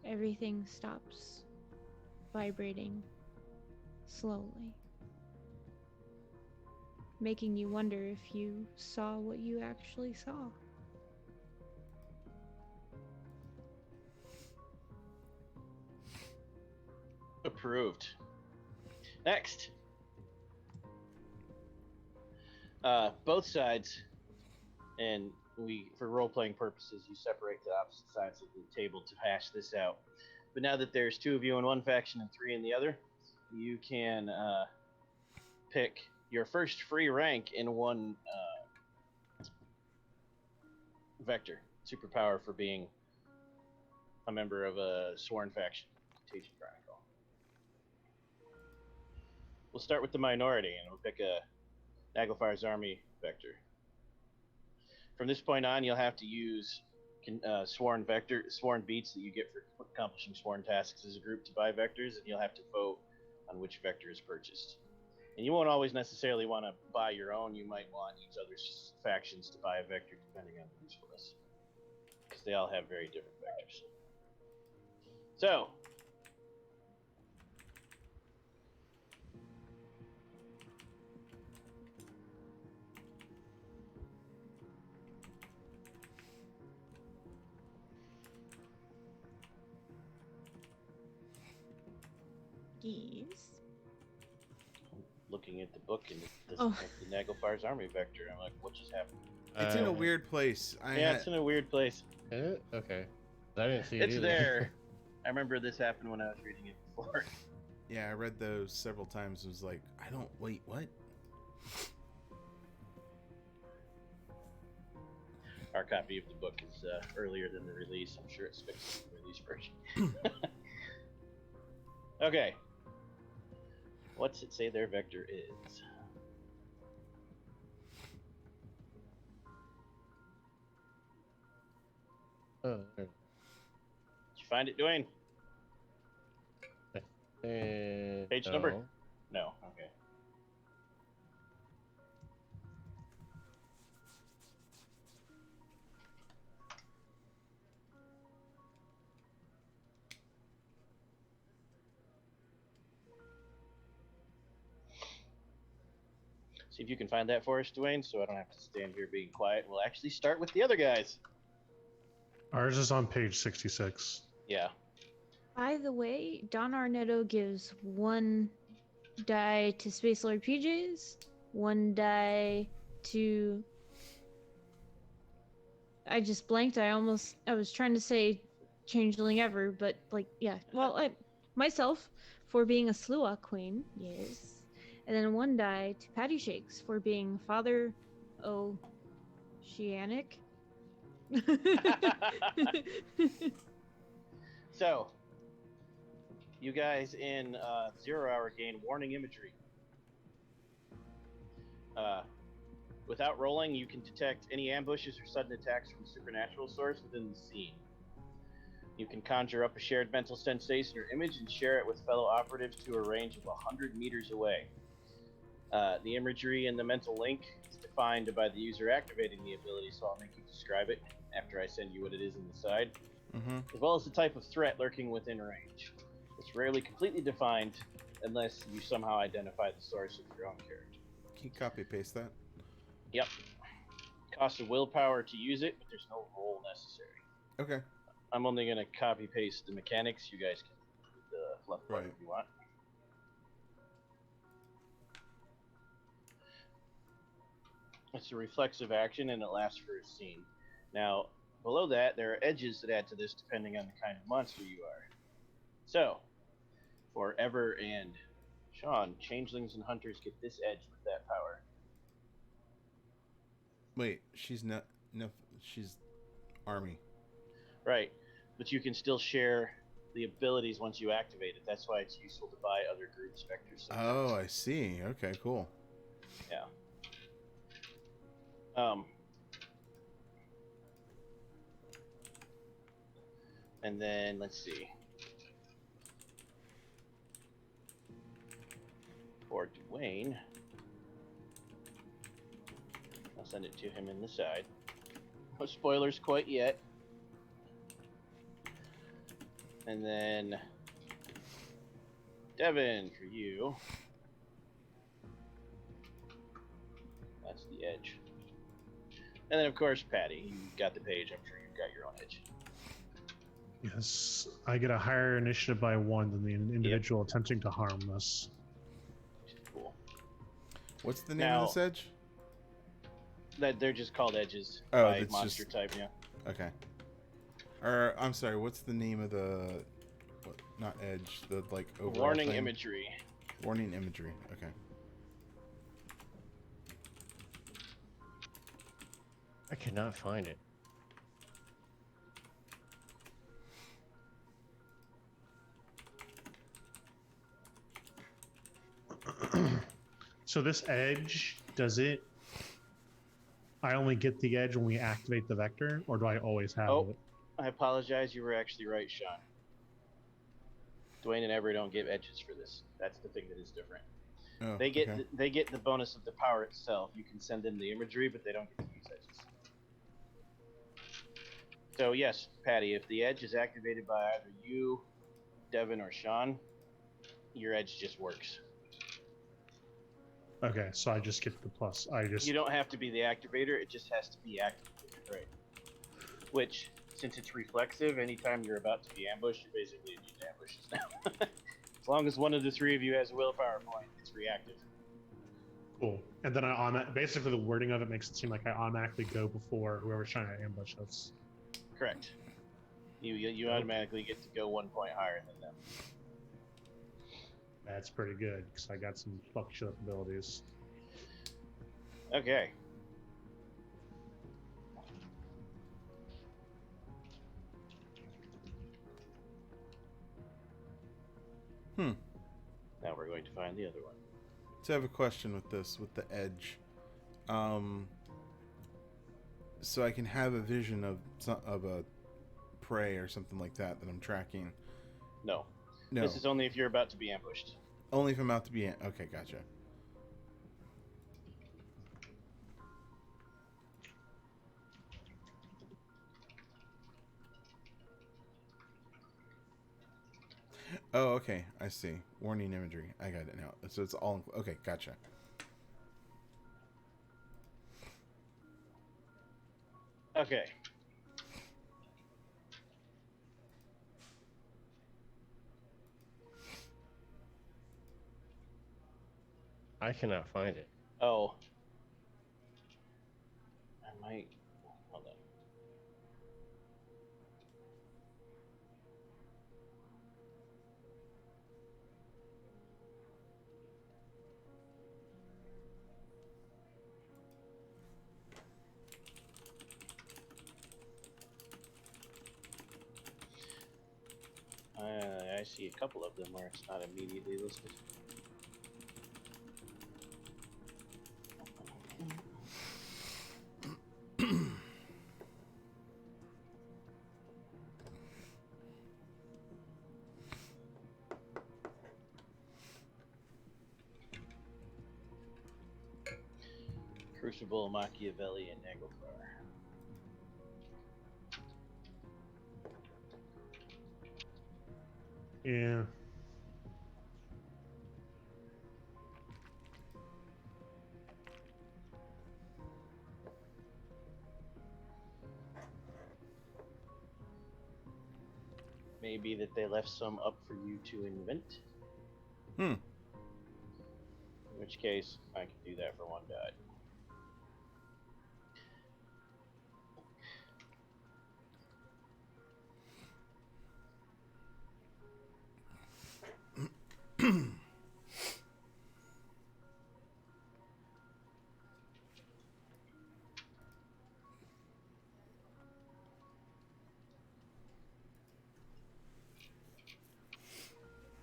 [SPEAKER 3] everything stops vibrating slowly, making you wonder if you saw what you actually saw.
[SPEAKER 1] Approved. Next. Both sides, and for role-playing purposes, you separate the opposite sides of the table to hash this out. But now that there's 2 of you in one faction and 3 in the other, you can pick your first free rank in one vector, superpower for being a member of a sworn faction, Contagion Chronicle. We'll start with the minority, and we'll pick a Naglfar's Army vector. From this point on, you'll have to use sworn beats that you get for accomplishing sworn tasks as a group to buy vectors, and you'll have to vote on which vector is purchased. And you won't always necessarily want to buy your own. You might want each other's factions to buy a vector depending on the usefulness, because they all have very different vectors. So,
[SPEAKER 3] Yes.
[SPEAKER 1] looking at the book, and it doesn't have the Naglfar's Army vector. I'm like, what just happened?
[SPEAKER 2] It's in a weird place.
[SPEAKER 1] It's in a weird place.
[SPEAKER 4] Is it? Okay. I didn't see it
[SPEAKER 1] It's
[SPEAKER 4] either.
[SPEAKER 1] there. I remember this happened when I was reading it before.
[SPEAKER 2] Yeah, I read those several times and was like, wait, what?
[SPEAKER 1] Our copy of the book is earlier than the release. I'm sure it's fixed in the release version. Okay. What's it say their vector is?
[SPEAKER 4] Oh, there.
[SPEAKER 1] Did you find it, Dwayne? Page
[SPEAKER 4] no.
[SPEAKER 1] number? No. Okay. See if you can find that for us, Dwayne, so I don't have to stand here being quiet. We'll actually start with the other guys.
[SPEAKER 6] Ours is on page 66.
[SPEAKER 1] Yeah.
[SPEAKER 3] By the way, Don Arnetto gives 1 die to Space Lord PJs, 1 die to... I just blanked. I was trying to say Changeling Ever, but like, yeah. Well, myself, for being a Sluagh queen, yes. And then 1 die to Patty Shakes for being Father Oceanic.
[SPEAKER 1] So, you guys in 0 hour gain warning imagery. Without rolling, you can detect any ambushes or sudden attacks from a supernatural source within the scene. You can conjure up a shared mental sensation or image and share it with fellow operatives to a range of 100 meters away. The imagery in the mental link is defined by the user activating the ability, so I'll make you describe it after I send you what it is in the side, as well as the type of threat lurking within range. It's rarely completely defined unless you somehow identify the source of your own character.
[SPEAKER 2] Can you copy paste that?
[SPEAKER 1] Yep. Cost of willpower to use it, but there's no roll necessary.
[SPEAKER 2] Okay.
[SPEAKER 1] I'm only going to copy paste the mechanics. You guys can do the left part
[SPEAKER 2] Right.
[SPEAKER 1] if you want. It's a reflexive action and it lasts for a scene. Now, below that, there are edges that add to this depending on the kind of monster you are. So, for Ever and Sean, changelings and hunters get this edge with that power.
[SPEAKER 2] Wait, she's not. No, she's army.
[SPEAKER 1] Right, but you can still share the abilities once you activate it. That's why it's useful to buy other group specters sometimes.
[SPEAKER 2] Oh, I see. Okay, cool.
[SPEAKER 1] Yeah. And then let's see. For Dwayne, I'll send it to him in the side. No spoilers quite yet. And then Devin, for you, that's the edge. And then of course Patty, you got the page. I'm sure you've got your own edge.
[SPEAKER 6] Yes, I get a higher initiative by 1 than the individual attempting to harm us.
[SPEAKER 1] Cool.
[SPEAKER 2] What's the name of this edge?
[SPEAKER 1] That they're just called edges
[SPEAKER 2] Oh,
[SPEAKER 1] by
[SPEAKER 2] it's
[SPEAKER 1] monster
[SPEAKER 2] just-
[SPEAKER 1] type. Yeah.
[SPEAKER 2] Okay. Or I'm sorry. What's the name of the? What, not edge. The like overall
[SPEAKER 1] Warning
[SPEAKER 2] thing?
[SPEAKER 1] imagery.
[SPEAKER 2] Warning imagery. Okay.
[SPEAKER 4] I cannot find it.
[SPEAKER 6] So this edge, does it? I only get the edge when we activate the vector, or do I always have
[SPEAKER 1] Oh.
[SPEAKER 6] it?
[SPEAKER 1] I apologize. You were actually right, Sean. Dwayne and Ever don't give edges for this. That's the thing that is different.
[SPEAKER 2] Oh,
[SPEAKER 1] They get
[SPEAKER 2] okay.
[SPEAKER 1] they get the bonus of the power itself. You can send in the imagery, but they don't get to use edges. So yes, Patty, if the edge is activated by either you, Devin, or Sean, your edge just works.
[SPEAKER 6] Okay, so I just get the plus. I just
[SPEAKER 1] You don't have to be the activator. It just has to be activated, right? Which, since it's reflexive, anytime you're about to be ambushed, you're basically immune to ambushes now. As long as one of the three of you has a willpower point, it's reactive.
[SPEAKER 6] cool. And then basically the wording of it makes it seem like I automatically go before whoever's trying to ambush us.
[SPEAKER 1] Correct. You automatically get to go 1 point higher than them.
[SPEAKER 6] That's pretty good because I got some fuck shit up abilities.
[SPEAKER 1] Okay. Now we're going to find the other one.
[SPEAKER 2] So I have a question with this, with the edge. So I can have a vision of a prey or something like that I'm tracking.
[SPEAKER 1] No.
[SPEAKER 2] No,
[SPEAKER 1] This is only if you're about to be ambushed.
[SPEAKER 2] only if I'm out to be. Okay, gotcha. Oh, okay. I see. Warning imagery. I got it now. So it's all. Okay, gotcha.
[SPEAKER 1] Okay.
[SPEAKER 4] I cannot find it.
[SPEAKER 1] Oh. I might. Hold on. I see a couple of them where it's not immediately listed. Crucible, Machiavelli, and Nagelfar.
[SPEAKER 6] Yeah.
[SPEAKER 1] Maybe that they left some up for you to invent.
[SPEAKER 2] Hmm.
[SPEAKER 1] In which case, I can do that for 1 dot.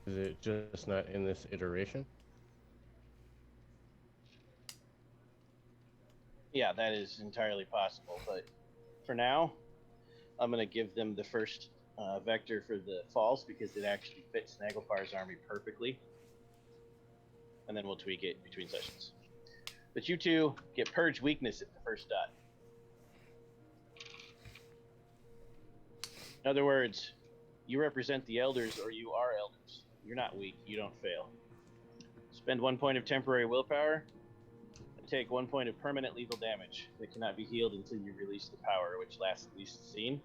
[SPEAKER 4] Is it just not in this iteration?
[SPEAKER 1] Yeah, that is entirely possible, but for now, I'm going to give them the first vector for the false because it actually fits Nagelfar's army perfectly. And then we'll tweak it between sessions. But you two get Purge Weakness at the first dot. In other words, you represent the elders or you are elders. You're not weak, you don't fail. Spend 1 point of temporary willpower and take 1 point of permanent lethal damage that cannot be healed until you release the power, which lasts at least the scene.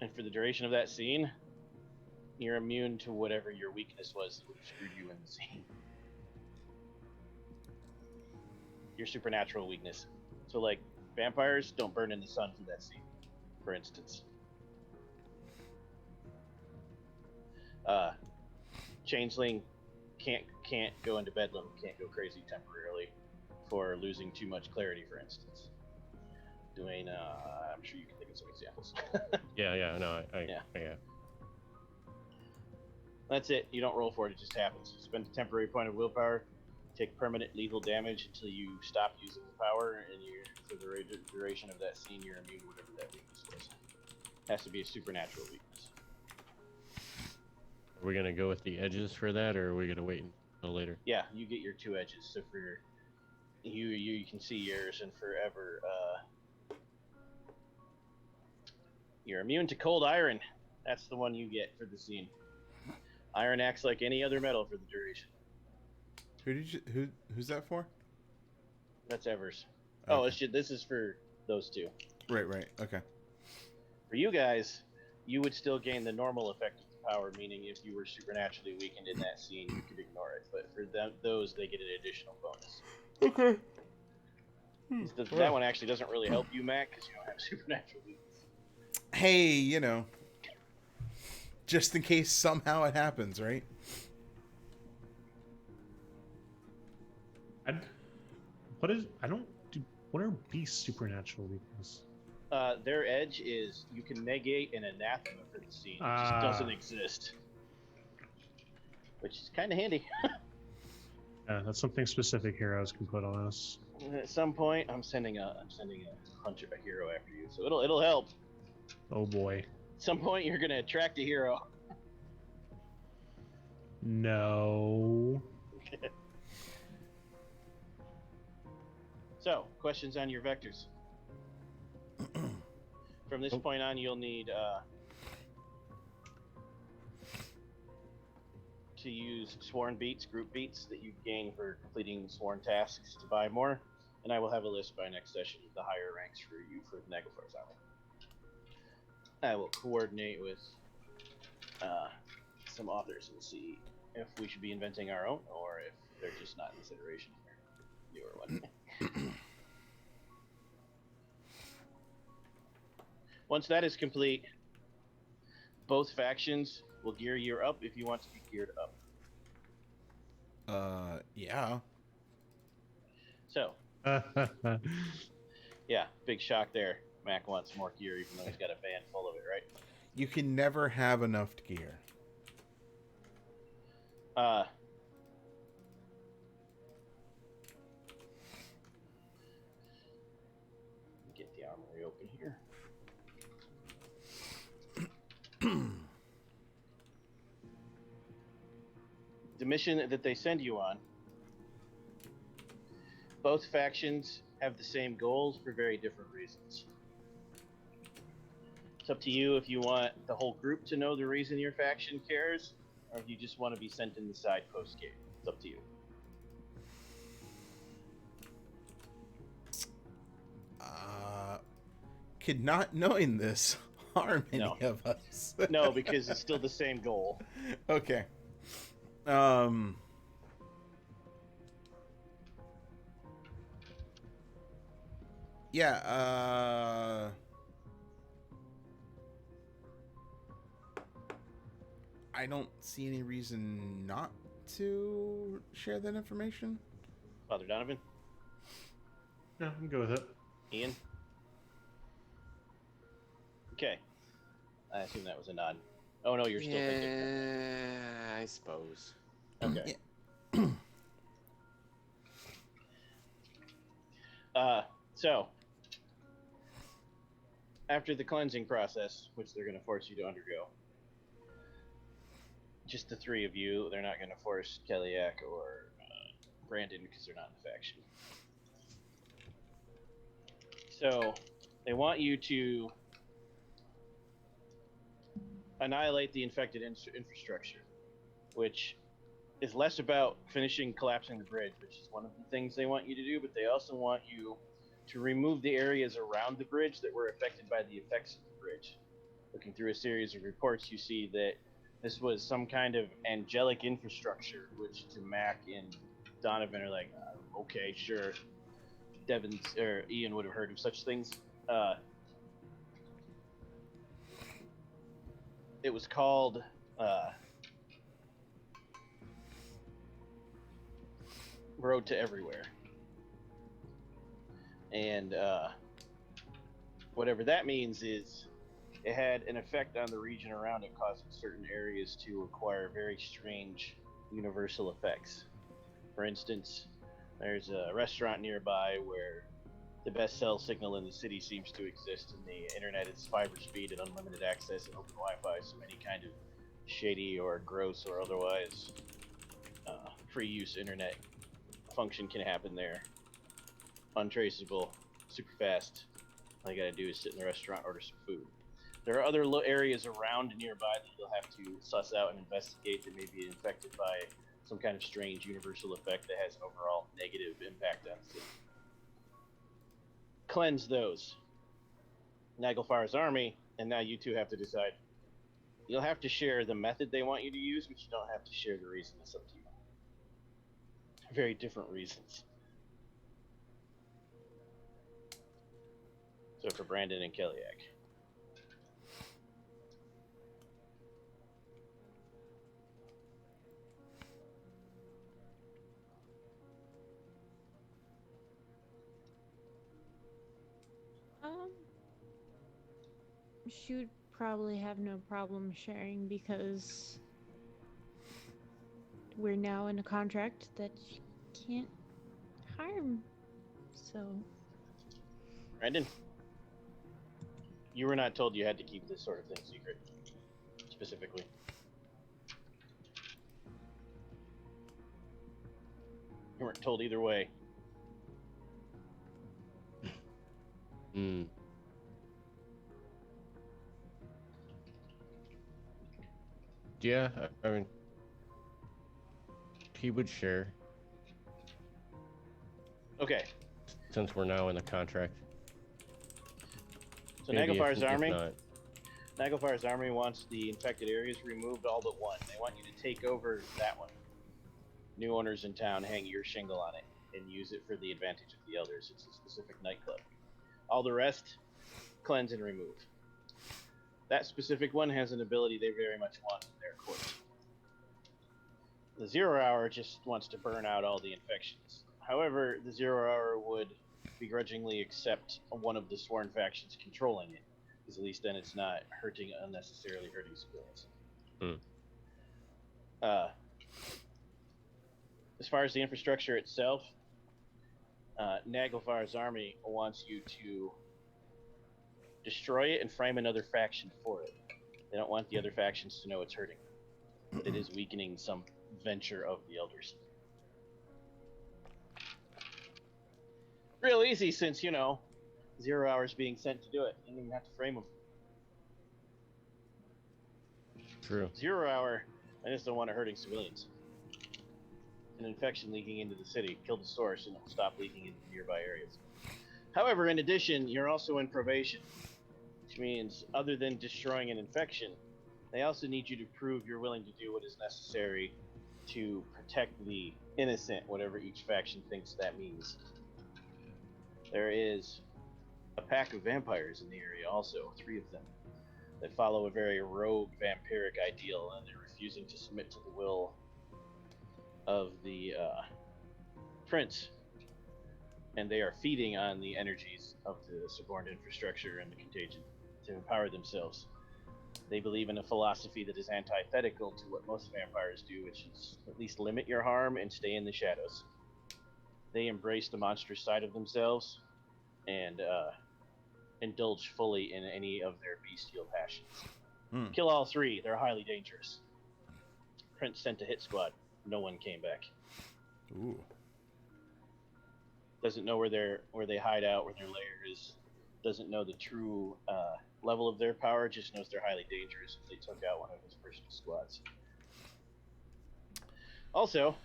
[SPEAKER 1] And for the duration of that scene, you're immune to whatever your weakness was that would have screwed you in the scene. Your supernatural weakness. So, like, vampires don't burn in the sun for that scene, for instance. Changeling can't go into bedlam, can't go crazy temporarily for losing too much clarity, for instance. Dwayne, I'm sure you can think of some examples.
[SPEAKER 4] Yeah.
[SPEAKER 1] That's it. You don't roll for it, it just happens. Spend a temporary point of willpower, take permanent lethal damage until you stop using the power, and for the duration of that scene, you're immune to whatever that weakness was. Has to be a supernatural weakness.
[SPEAKER 4] Are we gonna go with the edges for that, or are we gonna wait until later?
[SPEAKER 1] Yeah, you get your 2 edges. So for you can see yours, and forever, you're immune to cold iron. That's the one you get for the scene. Iron acts like any other metal for the duration.
[SPEAKER 2] Who's that for?
[SPEAKER 1] That's Evers.
[SPEAKER 2] Okay.
[SPEAKER 1] Oh, this is for those 2.
[SPEAKER 2] Right. Okay.
[SPEAKER 1] For you guys, you would still gain the normal effect of the power, meaning if you were supernaturally weakened in that scene, you could ignore it. But for those, they get an additional bonus.
[SPEAKER 2] Okay.
[SPEAKER 1] That one actually doesn't really help you, Mac, because you don't have supernatural weakness.
[SPEAKER 2] Hey, just in case somehow it happens, right?
[SPEAKER 6] What are beasts' supernatural weakness?
[SPEAKER 1] Their edge is you can negate an anathema for the scene. It just doesn't exist. Which is kind of handy.
[SPEAKER 6] Yeah, that's something specific heroes can put on us.
[SPEAKER 1] At some point, I'm sending a hero after you, so it'll help.
[SPEAKER 6] Oh boy.
[SPEAKER 1] At some point, you're gonna attract a hero.
[SPEAKER 6] No.
[SPEAKER 1] So, questions on your vectors. From this point on, you'll need to use sworn beats, group beats that you gain for completing sworn tasks to buy more, and I will have a list by next session of the higher ranks for you for Nagelfar's army. I will coordinate with some authors and see if we should be inventing our own or if they're just not in this iteration here. Newer one. Once that is complete, both factions will gear you up if you want to be geared up.
[SPEAKER 2] Yeah.
[SPEAKER 1] So, yeah, big shock there. Mac wants more gear even though he's got a van full of it, right?
[SPEAKER 2] You can never have enough gear.
[SPEAKER 1] Uh, get the armory open here. The mission that they send you on, both factions have the same goals for very different reasons. It's up to you if you want the whole group to know the reason your faction cares, or if you just want to be sent in the side post game. It's up to you.
[SPEAKER 2] Could not knowing this harm any
[SPEAKER 1] No.
[SPEAKER 2] of us?
[SPEAKER 1] No, because it's still the same goal.
[SPEAKER 2] Okay. Yeah, I don't see any reason not to share that information.
[SPEAKER 1] Father Donovan?
[SPEAKER 6] Yeah, I'm good with it.
[SPEAKER 1] Ian? Okay. I assume that was a nod. Oh no, you're still thinking.
[SPEAKER 5] Yeah, I suppose.
[SPEAKER 1] Okay. So after the cleansing process, which they're going to force you to undergo, just the three of you. They're not going to force Keliak or Brandon because they're not in the faction. So they want you to annihilate the infected infrastructure, which is less about finishing collapsing the bridge, which is one of the things they want you to do, but they also want you to remove the areas around the bridge that were affected by the effects of the bridge. Looking through a series of reports, you see that this was some kind of angelic infrastructure, which to Mac and Donovan are like, okay, sure. Ian would have heard of such things. It was called Road to Everywhere. And whatever that means is it had an effect on the region around it, causing certain areas to acquire very strange universal effects. For instance, there's a restaurant nearby where the best cell signal in the city seems to exist, and the internet is fiber speed and unlimited access and open Wi-Fi, so any kind of shady or gross or otherwise free use internet function can happen there. Untraceable, super fast. All you gotta do is sit in the restaurant, order some food. There are other areas around nearby that you'll have to suss out and investigate that may be infected by some kind of strange universal effect that has an overall negative impact on the city. Cleanse those. Naglfar's army, and now you two have to decide. You'll have to share the method they want you to use, but you don't have to share the reason. It's up to you. Very different reasons. So for Brandon and Keliak.
[SPEAKER 3] She would probably have no problem sharing because we're now in a contract that she can't harm. So.
[SPEAKER 1] Brandon, you were not told you had to keep this sort of thing secret, specifically. You weren't told either way.
[SPEAKER 4] Yeah, I mean, he would share
[SPEAKER 1] Okay,
[SPEAKER 4] since we're now in the contract.
[SPEAKER 1] so
[SPEAKER 4] Maybe
[SPEAKER 1] Naglfar's
[SPEAKER 4] if
[SPEAKER 1] army.
[SPEAKER 4] not.
[SPEAKER 1] Naglfar's army wants the infected areas removed all but one. They want you to take over that one. New owners in town hang your shingle on it and use it for the advantage of the others. It's a specific nightclub. All the rest, cleanse and remove. That specific one has an ability they very much want in their court. The 0 Hour just wants to burn out all the infections. However, the 0 Hour would begrudgingly accept one of the sworn factions controlling it, because at least then it's not unnecessarily hurting civilians. As far as the infrastructure itself, Naglfar's army wants you to destroy it and frame another faction for it. They don't want the other factions to know it's hurting them, but it is weakening some venture of the elders. Real easy since, 0 hours being sent to do it. You don't even have to frame them.
[SPEAKER 4] True.
[SPEAKER 1] 0 hour, I just don't want it hurting civilians. An infection leaking into the city, kill the source, and it'll stop leaking into nearby areas. However, in addition, you're also in probation, which means other than destroying an infection, they also need you to prove you're willing to do what is necessary to protect the innocent, whatever each faction thinks that means. There is a pack of vampires in the area also, 3 of them, that follow a very rogue vampiric ideal, and they're refusing to submit to the will of the prince, and they are feeding on the energies of the suborned infrastructure and the contagion to empower themselves. They believe in a philosophy that is antithetical to what most vampires do, which is at least limit your harm and stay in the shadows. They embrace the monstrous side of themselves and indulge fully in any of their bestial passions. Kill all 3, they're highly dangerous. Prince sent a hit squad. No one came back.
[SPEAKER 2] Ooh.
[SPEAKER 1] Doesn't know where they hide out, where their lair is. Doesn't know the true level of their power. Just knows they're highly dangerous. They took out one of his personal squads. Also,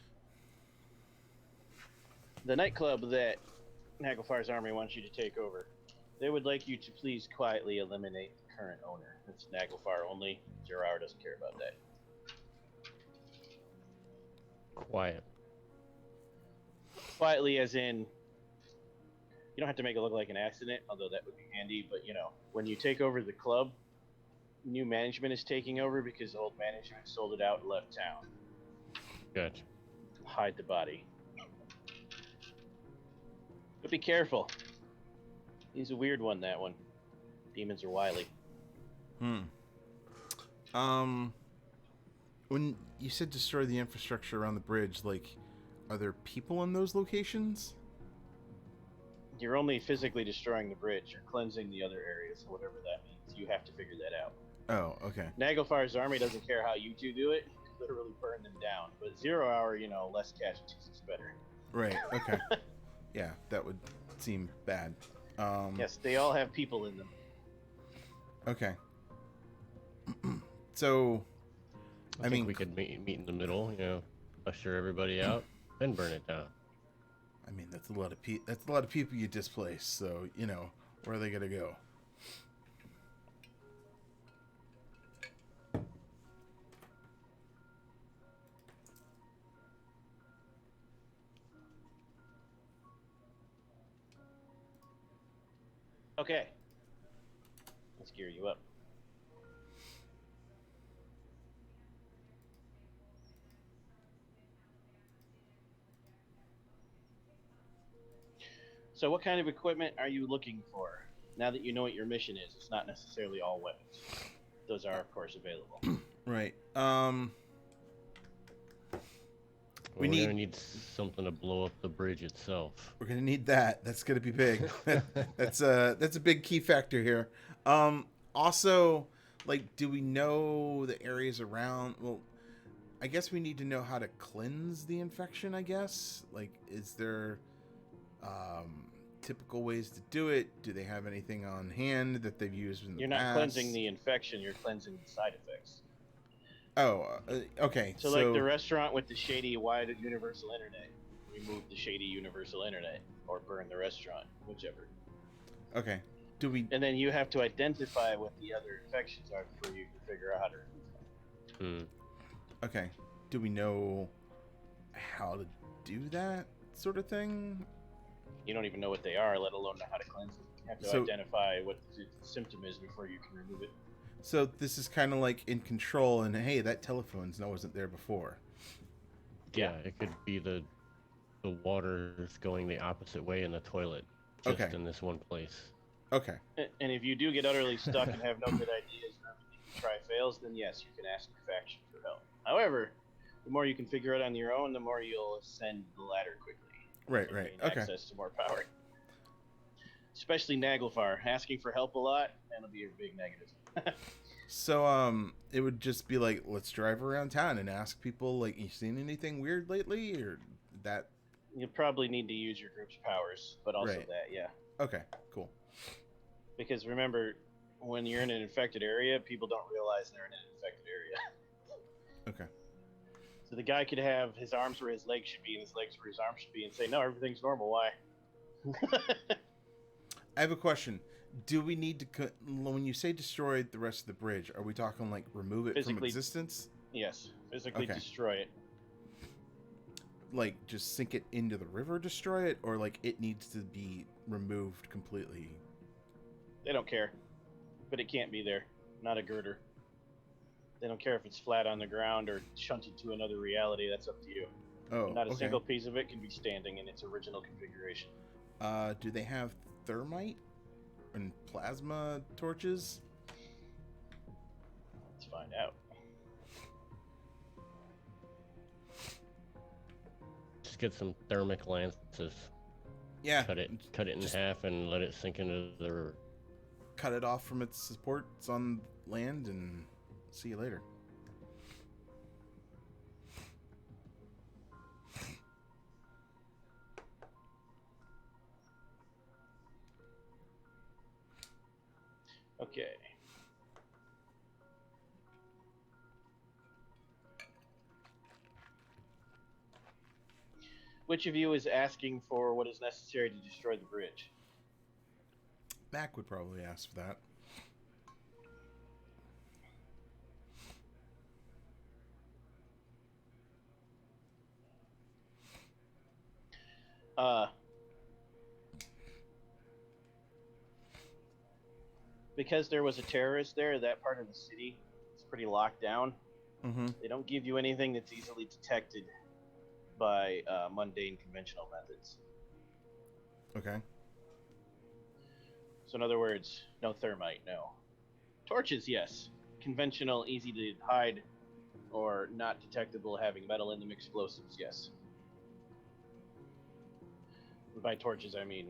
[SPEAKER 1] the nightclub that Naglfar's army wants you to take over, they would like you to please quietly eliminate the current owner. It's Naglfar only. 0 hour doesn't care about that. Quietly as in, you don't have to make it look like an accident, although that would be handy, but when you take over the club, new management is taking over because old management sold it out and left town.
[SPEAKER 4] Gotcha.
[SPEAKER 1] Hide the body. But be careful. He's a weird one, that one. Demons are wily.
[SPEAKER 2] When you said destroy the infrastructure around the bridge, are there people in those locations?
[SPEAKER 1] You're only physically destroying the bridge. You're cleansing the other areas, whatever that means. You have to figure that out.
[SPEAKER 2] Oh, okay.
[SPEAKER 1] Naglfar's army doesn't care how you 2 do it. Literally burn them down. But 0 hour, less casualties is better.
[SPEAKER 2] Right, okay. Yeah, that would seem bad.
[SPEAKER 1] Yes, they all have people in them.
[SPEAKER 2] Okay. So,
[SPEAKER 4] I think we could meet in the middle, usher everybody out, then burn it down.
[SPEAKER 2] I mean, that's a lot of people you displace. So, where are they gonna go?
[SPEAKER 1] Okay. Let's gear you up. So what kind of equipment are you looking for? Now that you know what your mission is, it's not necessarily all weapons. Those are, of course, available.
[SPEAKER 2] Right.
[SPEAKER 4] We're gonna need something to blow up the bridge itself.
[SPEAKER 2] We're gonna need that. That's gonna be big. That's a big key factor here. Also, do we know the areas around? Well, I guess we need to know how to cleanse the infection. I guess. Is there typical ways to do it? Do they have anything on hand that they've used in the past?
[SPEAKER 1] You're not cleansing the infection. You're cleansing the side effects.
[SPEAKER 2] Oh, okay.
[SPEAKER 1] So like the restaurant with the shady wide universal internet, remove the shady universal internet or burn the restaurant, whichever.
[SPEAKER 2] Okay.
[SPEAKER 1] And then you have to identify what the other infections are for you to figure out how to remove them.
[SPEAKER 2] Okay. Do we know how to do that sort of thing?
[SPEAKER 1] You don't even know what they are, let alone know how to cleanse them. You have to identify what the symptom is before you can remove it.
[SPEAKER 2] So this is kind of like in Control, and hey, that telephone's wasn't there before.
[SPEAKER 4] Yeah, it could be the water's going the opposite way in the toilet, just in this one place.
[SPEAKER 2] Okay.
[SPEAKER 1] And if you do get utterly stuck and have no good ideas and everything you try fails, then yes, you can ask your faction for help. However, The more you can figure out on your own, the more you'll ascend the ladder quickly.
[SPEAKER 2] Right,
[SPEAKER 1] And
[SPEAKER 2] right.
[SPEAKER 1] gain
[SPEAKER 2] Okay.
[SPEAKER 1] access to more power. Especially Naglfar. Asking for help a lot, that'll be your big negative.
[SPEAKER 2] So, it would just be like, let's drive around town and ask people, like, you seen anything weird lately, or that?
[SPEAKER 1] You'll probably need to use your group's powers, but also
[SPEAKER 2] Right.
[SPEAKER 1] that, yeah.
[SPEAKER 2] Okay, cool.
[SPEAKER 1] Because remember, when you're in an infected area, people don't realize they're in an infected area.
[SPEAKER 2] Okay.
[SPEAKER 1] So the guy could have his arms where his legs should be and his legs where his arms should be and say, no, everything's normal, why?
[SPEAKER 2] I have a question. Do we need to, when you say destroy the rest of the bridge, are we talking like remove it from
[SPEAKER 1] Physically-
[SPEAKER 2] existence?
[SPEAKER 1] Yes, physically
[SPEAKER 2] Okay.
[SPEAKER 1] destroy it.
[SPEAKER 2] Like just sink it into the river, destroy it, or like it needs to be removed completely?
[SPEAKER 1] They don't care. But it can't be there. Not a girder. They don't care if it's flat on the ground or shunted to another reality. That's up to you.
[SPEAKER 2] Oh,
[SPEAKER 1] But not a
[SPEAKER 2] okay.
[SPEAKER 1] single piece of it can be standing in its original configuration.
[SPEAKER 2] Do they have thermite and plasma torches?
[SPEAKER 1] Let's find out.
[SPEAKER 4] Just get some thermic lances.
[SPEAKER 2] Yeah.
[SPEAKER 4] Cut it in
[SPEAKER 2] just-
[SPEAKER 4] half and let it sink into the river.
[SPEAKER 2] Cut it off from its supports on land and see you later.
[SPEAKER 1] Okay. Which of you is asking for what is necessary to destroy the bridge?
[SPEAKER 2] Mac would probably ask for that.
[SPEAKER 1] Because there was a terrorist there, that part of the city is pretty locked down.
[SPEAKER 2] Mm-hmm.
[SPEAKER 1] They don't give you anything that's easily detected by mundane conventional methods.
[SPEAKER 2] Okay.
[SPEAKER 1] So in other words, no thermite, no. Torches, yes. Conventional, easy to hide, or not detectable, having metal in them, explosives, yes. And by torches, I mean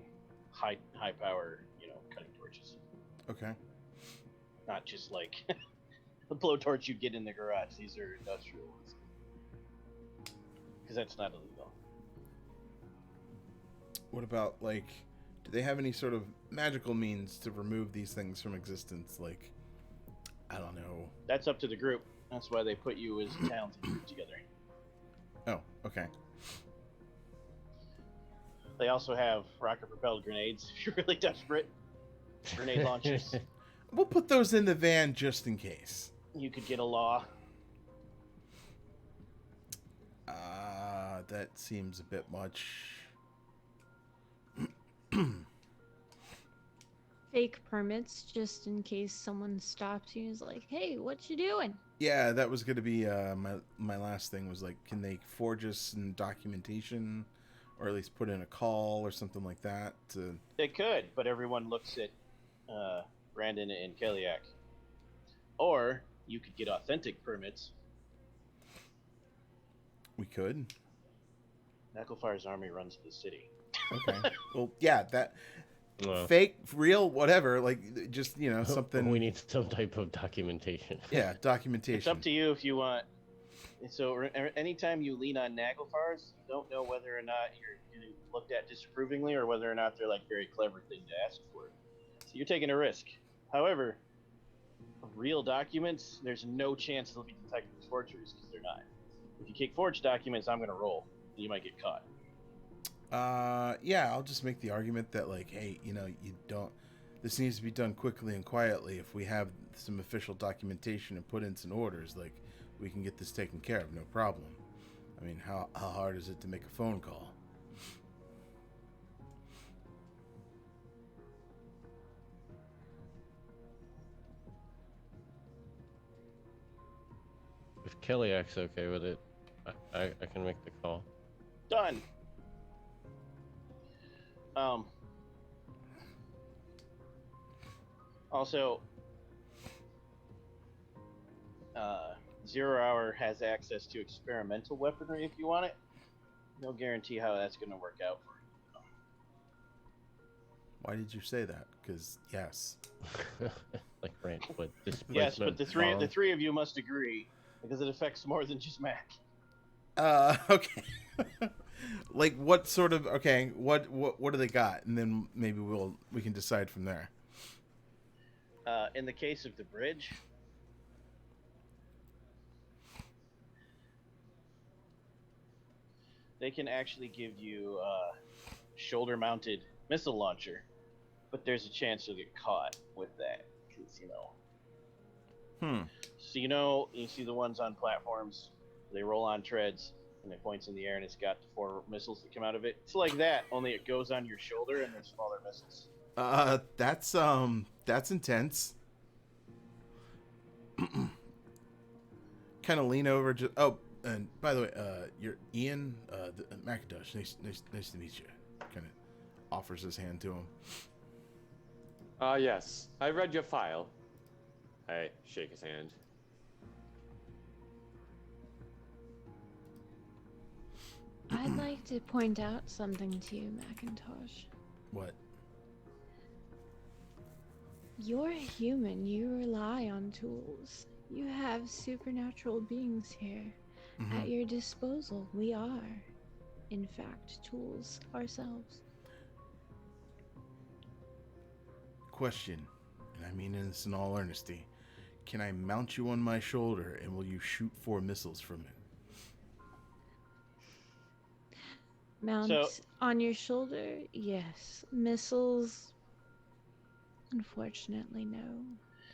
[SPEAKER 1] high power, cutting torches.
[SPEAKER 2] Okay.
[SPEAKER 1] Not just like the blowtorch you'd get in the garage. These are industrial ones. Because that's not illegal.
[SPEAKER 2] What about, like, do they have any sort of magical means to remove these things from existence? Like, I don't know.
[SPEAKER 1] That's up to the group. That's why they put you as a talented group together.
[SPEAKER 2] Oh, okay.
[SPEAKER 1] They also have rocket-propelled grenades if you're really desperate. Grenade launchers.
[SPEAKER 2] We'll put those in the van just in case.
[SPEAKER 1] You could get a law.
[SPEAKER 2] That seems a bit much.
[SPEAKER 3] Fake permits, just in case someone stops you and is like, hey, what you doing?
[SPEAKER 2] Yeah, that was going to be my last thing was like, can they forge us some documentation or at least put in a call or something like that?
[SPEAKER 1] They could, but everyone looks at Brandon and Keliak. Or you could get authentic permits.
[SPEAKER 2] We could.
[SPEAKER 1] Naglfar's army runs the city.
[SPEAKER 2] Okay. Well, yeah, that
[SPEAKER 4] Well,
[SPEAKER 2] fake, real, whatever, like just, something.
[SPEAKER 4] we need some type of documentation.
[SPEAKER 2] Yeah, documentation.
[SPEAKER 1] It's up to you if you want. So anytime you lean on Naglfar's, you don't know whether or not you're getting looked at disapprovingly or whether or not they're like very clever thing to ask for. So you're taking a risk. However, real documents, there's no chance they'll be detected as forgeries because they're not. If you kick forged documents, I'm gonna roll. You might get caught.
[SPEAKER 2] Yeah, I'll just make the argument that, like, hey, you don't, this needs to be done quickly and quietly. If we have some official documentation and put in some orders, like, we can get this taken care of, no problem. I mean, how hard is it to make a phone call?
[SPEAKER 4] If Keliak's okay with it, I can make the call.
[SPEAKER 1] Done. Also, the Zero Hour has access to experimental weaponry if you want it. No guarantee how that's going to work out for you.
[SPEAKER 2] Why did you say that? Because yes.
[SPEAKER 4] Like Brant, but
[SPEAKER 1] Yes, but
[SPEAKER 4] displacement
[SPEAKER 1] the three of you must agree because it affects more than just Mac.
[SPEAKER 2] Okay. Like what sort of what do they got, and then maybe we can decide from there.
[SPEAKER 1] In the case of the bridge, they can actually give you a shoulder-mounted missile launcher, but there's a chance you'll get caught with that because So you see the ones on platforms, they roll on treads and it points in the air and it's got 4 missiles that come out of it. It's like that, only it goes on your shoulder and they're smaller missiles.
[SPEAKER 2] That's intense. Kind of lean over. And by the way, you're Ian McIntosh. Nice to meet you. Kind of offers his hand to him.
[SPEAKER 5] Yes. I read your file. I shake his hand.
[SPEAKER 3] I'd like to point out something to you, Macintosh.
[SPEAKER 2] What?
[SPEAKER 3] You're a human. You rely on tools. You have supernatural beings here at your disposal. We are, in fact, tools ourselves.
[SPEAKER 2] Question, and I mean this in all earnesty. Can I mount you on my shoulder, and will you shoot 4 missiles from it?
[SPEAKER 3] Mount on your shoulder? Yes. Missiles? Unfortunately, no.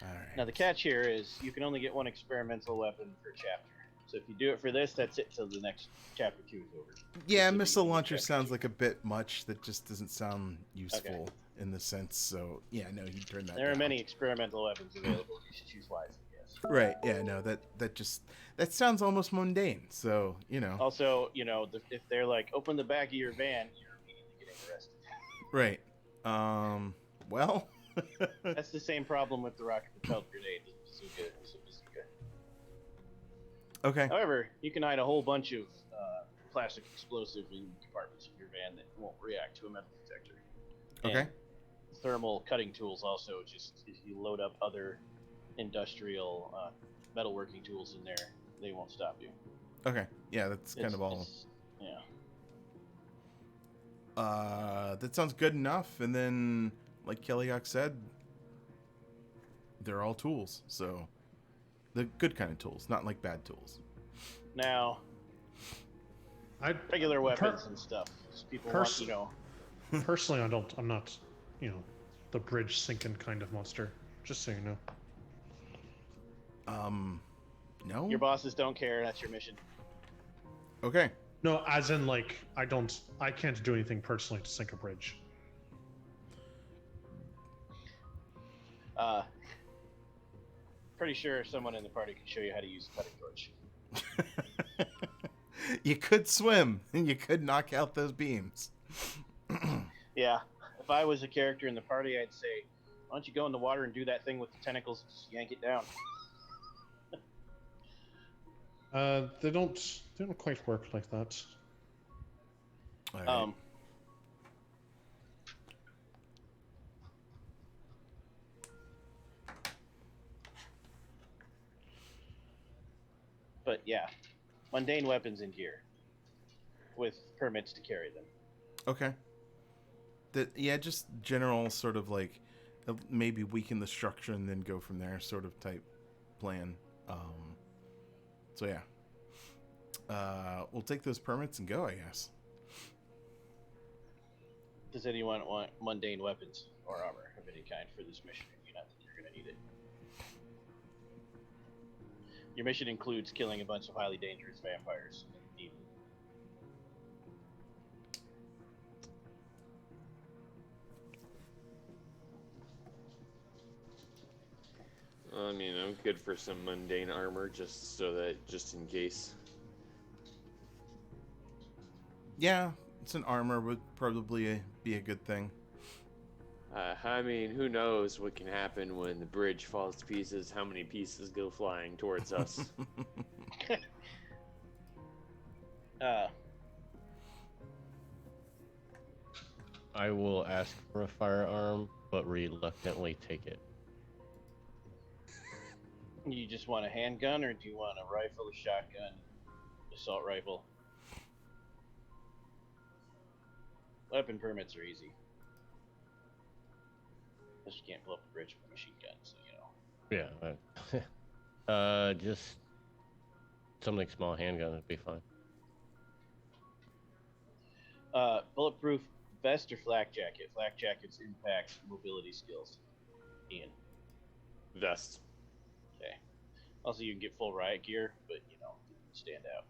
[SPEAKER 2] All right.
[SPEAKER 1] Now the catch here is you can only get 1 experimental weapon per chapter. So if you do it for this, that's it till the next chapter 2 is over.
[SPEAKER 2] Yeah, missile launcher sounds like a bit much. That just doesn't sound useful in the sense. So yeah, no, he turned that.
[SPEAKER 1] There are
[SPEAKER 2] down.
[SPEAKER 1] many experimental weapons available. You should choose wisely. Yes.
[SPEAKER 2] Right. Yeah. No. That sounds almost mundane. So
[SPEAKER 1] Also, if they're like open the back of your van, you're immediately getting arrested.
[SPEAKER 2] Right. Well.
[SPEAKER 1] That's the same problem with the rocket propelled grenade. Bazooka.
[SPEAKER 2] Okay.
[SPEAKER 1] However, you can hide a whole bunch of plastic explosive in compartments of your van that won't react to a metal detector.
[SPEAKER 2] Okay.
[SPEAKER 1] And thermal cutting tools also, just if you load up other industrial metalworking tools in there, they won't stop you.
[SPEAKER 2] Okay. Yeah, that's kind of all.
[SPEAKER 1] Yeah.
[SPEAKER 2] That sounds good enough. And then, like Kellyak said, they're all tools. So, the good kind of tools, not like bad tools.
[SPEAKER 1] Now, regular weapons and stuff. People want,
[SPEAKER 6] Personally, I'm not, the bridge sinking kind of monster. Just so you know.
[SPEAKER 2] No.
[SPEAKER 1] Your bosses don't care. That's your mission.
[SPEAKER 2] Okay.
[SPEAKER 6] No, as in I can't do anything personally to sink a bridge.
[SPEAKER 1] Pretty sure someone in the party can show you how to use a cutting torch.
[SPEAKER 2] You could swim, and you could knock out those beams.
[SPEAKER 1] Yeah. If I was a character in the party, I'd say, why don't you go in the water and do that thing with the tentacles and just yank it down?
[SPEAKER 6] They don't quite work like that.
[SPEAKER 2] All right.
[SPEAKER 1] But yeah, mundane weapons and gear with permits to carry them.
[SPEAKER 2] Okay. Just general sort of like maybe weaken the structure and then go from there sort of type plan. So yeah. We'll take those permits and go, I guess.
[SPEAKER 1] Does anyone want mundane weapons or armor of any kind for this mission? You not think you're going to need it. Your mission includes killing a bunch of highly dangerous vampires.
[SPEAKER 5] I mean, I'm good for some mundane armor, just in case.
[SPEAKER 2] Yeah, it's an armor would probably be a good thing.
[SPEAKER 5] I mean, who knows what can happen when the bridge falls to pieces? How many pieces go flying towards us?
[SPEAKER 1] Uh,
[SPEAKER 4] I will ask for a firearm, but reluctantly take it.
[SPEAKER 1] you just want a handgun, or do you want a rifle, a shotgun, assault rifle? Weapon permits are easy. Unless you can't blow up a bridge with a machine gun, so you know.
[SPEAKER 4] Yeah. Just something small, handgun would be fine.
[SPEAKER 1] Bulletproof vest or flak jacket? Flak jackets impact mobility skills. Ian.
[SPEAKER 5] Vest.
[SPEAKER 1] Okay. Also, you can get full riot gear, but you know, stand out.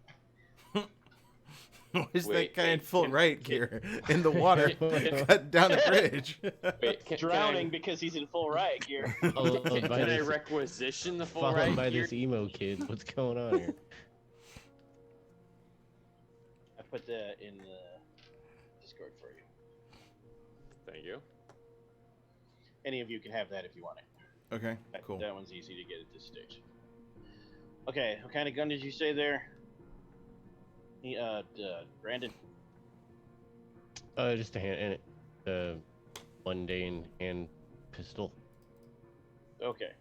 [SPEAKER 2] Where's
[SPEAKER 5] Wait,
[SPEAKER 2] that guy in
[SPEAKER 5] hey,
[SPEAKER 2] full riot gear in the water cut down the bridge?
[SPEAKER 5] Wait,
[SPEAKER 1] Drowning because he's in full riot gear.
[SPEAKER 5] Can I requisition the full
[SPEAKER 4] Followed
[SPEAKER 5] riot
[SPEAKER 4] by
[SPEAKER 5] gear?
[SPEAKER 4] this emo kid. What's going on here?
[SPEAKER 1] I put that in the Discord for you.
[SPEAKER 5] Thank you.
[SPEAKER 1] Any of you can have that if you want it.
[SPEAKER 2] Okay, cool.
[SPEAKER 1] That one's easy to get at this stage. Okay, what kind of gun did you say there? Brandon.
[SPEAKER 4] Just a hand, mundane hand pistol.
[SPEAKER 1] Okay.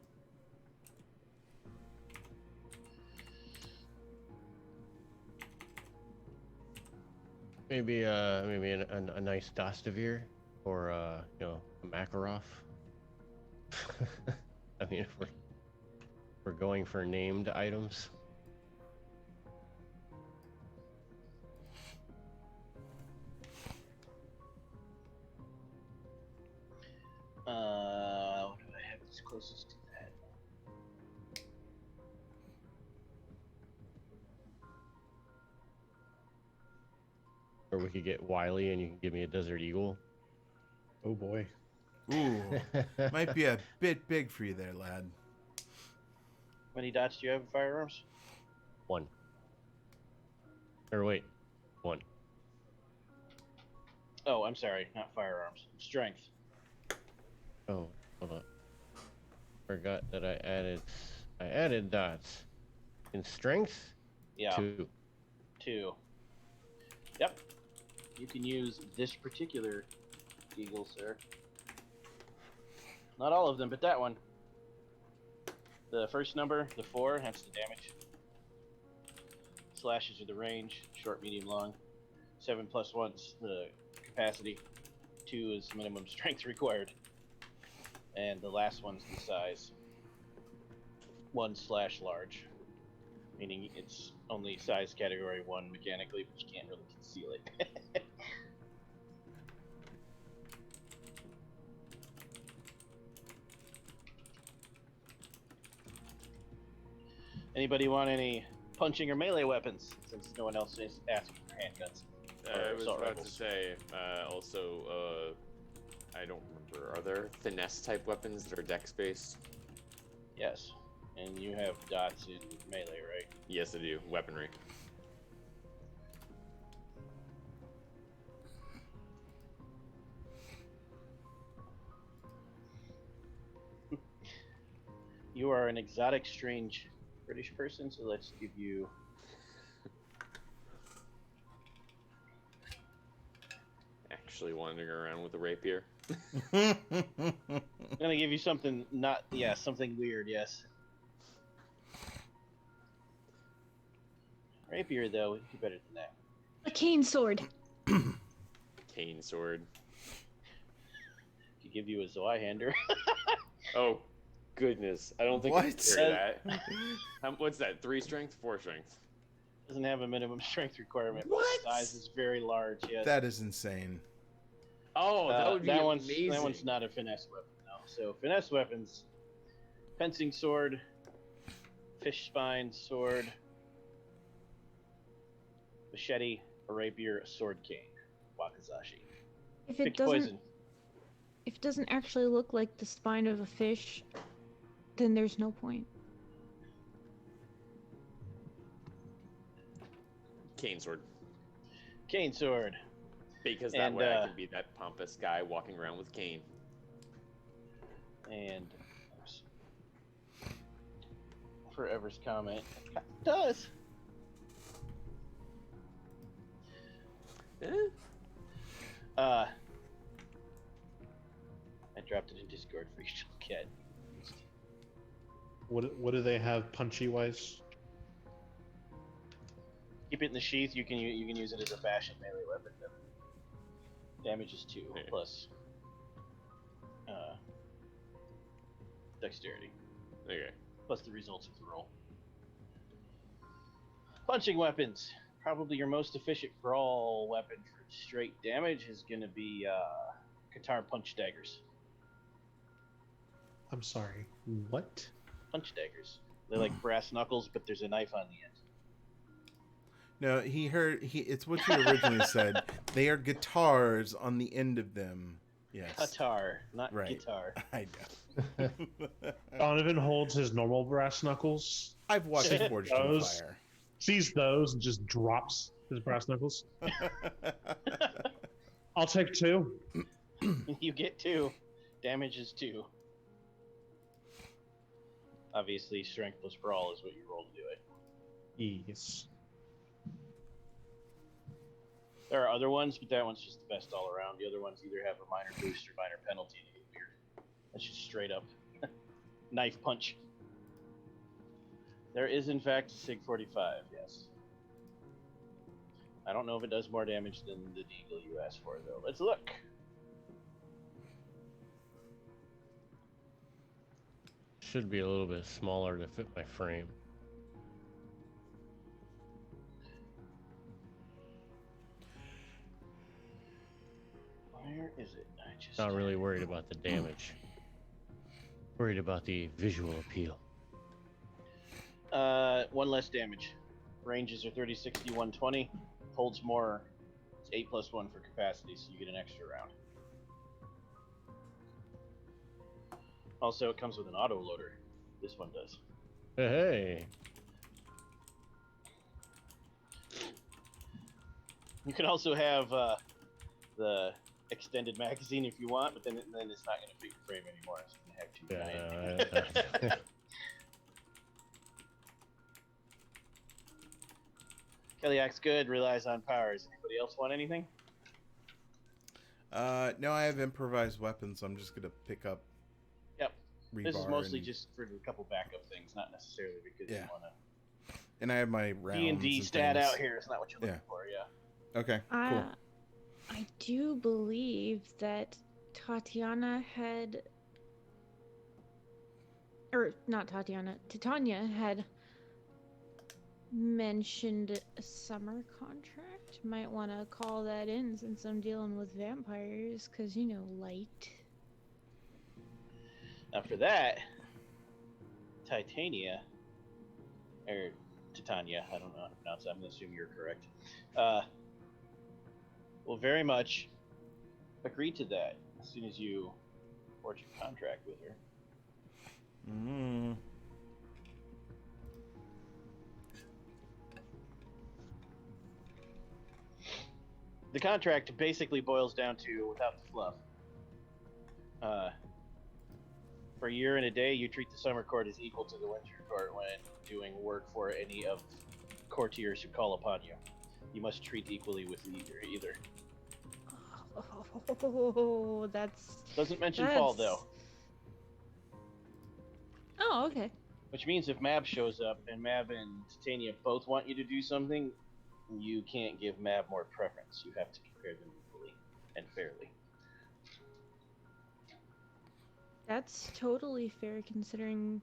[SPEAKER 4] Maybe a nice Dostavir or a Makarov. I mean, if we're going for named items.
[SPEAKER 1] What do I have that's closest to that?
[SPEAKER 4] Or we could get Wiley and you can give me a Desert Eagle.
[SPEAKER 6] Oh boy.
[SPEAKER 2] Ooh, might be a bit big for you there, lad.
[SPEAKER 1] How many dots do you have in firearms?
[SPEAKER 4] 1. Or wait, 1.
[SPEAKER 1] Oh, I'm sorry, not firearms. Strength.
[SPEAKER 4] Oh, hold on. Forgot that I added dots. In strength?
[SPEAKER 1] Yeah.
[SPEAKER 4] 2.
[SPEAKER 1] 2. Yep. You can use this particular eagle, sir. Not all of them, but that one. The first number, the 4, that's the damage. Slashes are the range, short, medium, long. 7 plus 1's the capacity. 2 is minimum strength required. And the last one's the size. 1/large. Meaning it's only size category 1 mechanically, but you can't really conceal it. Anybody want any punching or melee weapons? Since no one else is asking for handguns.
[SPEAKER 5] I
[SPEAKER 1] Or
[SPEAKER 5] was
[SPEAKER 1] assault
[SPEAKER 5] about
[SPEAKER 1] rifles.
[SPEAKER 5] to say, also, I don't remember. Are there finesse type weapons that are dex based?
[SPEAKER 1] Yes. And you have dots in melee, right?
[SPEAKER 5] Yes, I do. Weaponry.
[SPEAKER 1] You are an exotic, strange British person, so let's give you.
[SPEAKER 5] Actually wandering around with a rapier.
[SPEAKER 1] I'm gonna give you something not. Yeah, something weird, yes. Rapier, though, would be better than that.
[SPEAKER 3] A cane sword.
[SPEAKER 5] Cane sword.
[SPEAKER 1] Could give you a Zweihander.
[SPEAKER 5] Oh, goodness. I don't think I can
[SPEAKER 2] What?
[SPEAKER 5] carry that. What's that? 3 strength? 4 strength?
[SPEAKER 1] Doesn't have a minimum strength requirement.
[SPEAKER 5] What?
[SPEAKER 1] But the size is very large, yes.
[SPEAKER 2] That is insane.
[SPEAKER 5] Oh, that would be amazing.
[SPEAKER 1] That one's not a finesse weapon, no. So, finesse weapons: fencing sword, fish spine sword, machete, a rapier, a sword cane, wakizashi.
[SPEAKER 3] If it
[SPEAKER 1] Pick
[SPEAKER 3] doesn't,
[SPEAKER 1] poison.
[SPEAKER 3] if it doesn't actually look like the spine of a fish, then there's no point.
[SPEAKER 5] Cane sword.
[SPEAKER 1] Cane sword.
[SPEAKER 5] Because that
[SPEAKER 1] And,
[SPEAKER 5] way I can be that pompous guy walking around with cane.
[SPEAKER 1] And Forever's comment. It does.
[SPEAKER 5] Eh?
[SPEAKER 1] I dropped it in Discord for you to look at.
[SPEAKER 6] What do they have punchy wise?
[SPEAKER 1] Keep it in the sheath. You can use it as a fashion melee weapon. Damage is 2
[SPEAKER 5] Okay.
[SPEAKER 1] plus dexterity
[SPEAKER 5] Okay.
[SPEAKER 1] plus the results of the roll. Punching weapons. Probably your most efficient brawl weapon for straight damage is going to be guitar punch daggers.
[SPEAKER 6] I'm sorry. What?
[SPEAKER 1] Punch daggers. They're like brass knuckles, but there's a knife on the end.
[SPEAKER 2] No, it's what you originally said. They are guitars on the end of them. Yes.
[SPEAKER 1] Guitar, not
[SPEAKER 2] Right.
[SPEAKER 1] guitar.
[SPEAKER 2] I know.
[SPEAKER 6] Donovan holds his normal brass knuckles,
[SPEAKER 2] I've watched Forged in
[SPEAKER 6] Those-
[SPEAKER 2] Fire.
[SPEAKER 6] sees those, and just drops his brass knuckles. I'll take 2.
[SPEAKER 1] You get 2. Damage is 2. Obviously, strength plus brawl is what you roll to do it.
[SPEAKER 6] Yes.
[SPEAKER 1] There are other ones, but that one's just the best all around. The other ones either have a minor boost or minor penalty. And get weird. That's just straight up knife punch. There is, in fact, a Sig 45, yes. I don't know if it does more damage than the Deagle you asked for, though. Let's look.
[SPEAKER 4] Should be a little bit smaller to fit my frame.
[SPEAKER 1] Where is it? I just
[SPEAKER 4] Not really worried about the damage. Worried about the visual appeal.
[SPEAKER 1] 1 less damage. Ranges are 30, 60, 120. Holds more. It's 8 plus 1 for capacity, so you get an extra round. Also, it comes with an auto loader. This one does.
[SPEAKER 4] Hey.
[SPEAKER 1] You can also have the extended magazine if you want, but then it's not going to fit your frame anymore. It's going to have 2
[SPEAKER 4] Yeah,
[SPEAKER 1] giant. Keliak's good, relies on powers. Anybody else want anything?
[SPEAKER 2] No, I have improvised weapons. So I'm just gonna pick up.
[SPEAKER 1] Yep.
[SPEAKER 2] Rebar
[SPEAKER 1] This is mostly
[SPEAKER 2] and,
[SPEAKER 1] just for a couple backup things, not necessarily because you
[SPEAKER 2] Yeah.
[SPEAKER 1] want to.
[SPEAKER 2] and I have my rounds.
[SPEAKER 1] D&D
[SPEAKER 2] and
[SPEAKER 1] stat
[SPEAKER 2] things.
[SPEAKER 1] out here is not what you're looking
[SPEAKER 2] Yeah.
[SPEAKER 1] for, yeah.
[SPEAKER 2] Okay, cool.
[SPEAKER 3] I do believe that Tatiana had, or not Tatiana, Titania had mentioned a summer contract. Might want to call that in since I'm dealing with vampires, because, you know, light.
[SPEAKER 1] Now for that, Titania, or Titania, I don't know how to pronounce it, I'm going to assume you're correct, will very much agree to that as soon as you forge a contract with her.
[SPEAKER 2] Mm.
[SPEAKER 1] The contract basically boils down to, without the fluff, for a year and a day, you treat the summer court as equal to the winter court when doing work for any of courtiers who call upon you. You must treat equally with either.
[SPEAKER 3] Oh, that's.
[SPEAKER 1] Doesn't mention Paul,
[SPEAKER 3] That's-
[SPEAKER 1] though.
[SPEAKER 3] Oh, okay.
[SPEAKER 1] Which means if Mab shows up and Mab and Titania both want you to do something, you can't give Mab more preference. You have to compare them equally and fairly.
[SPEAKER 3] That's totally fair considering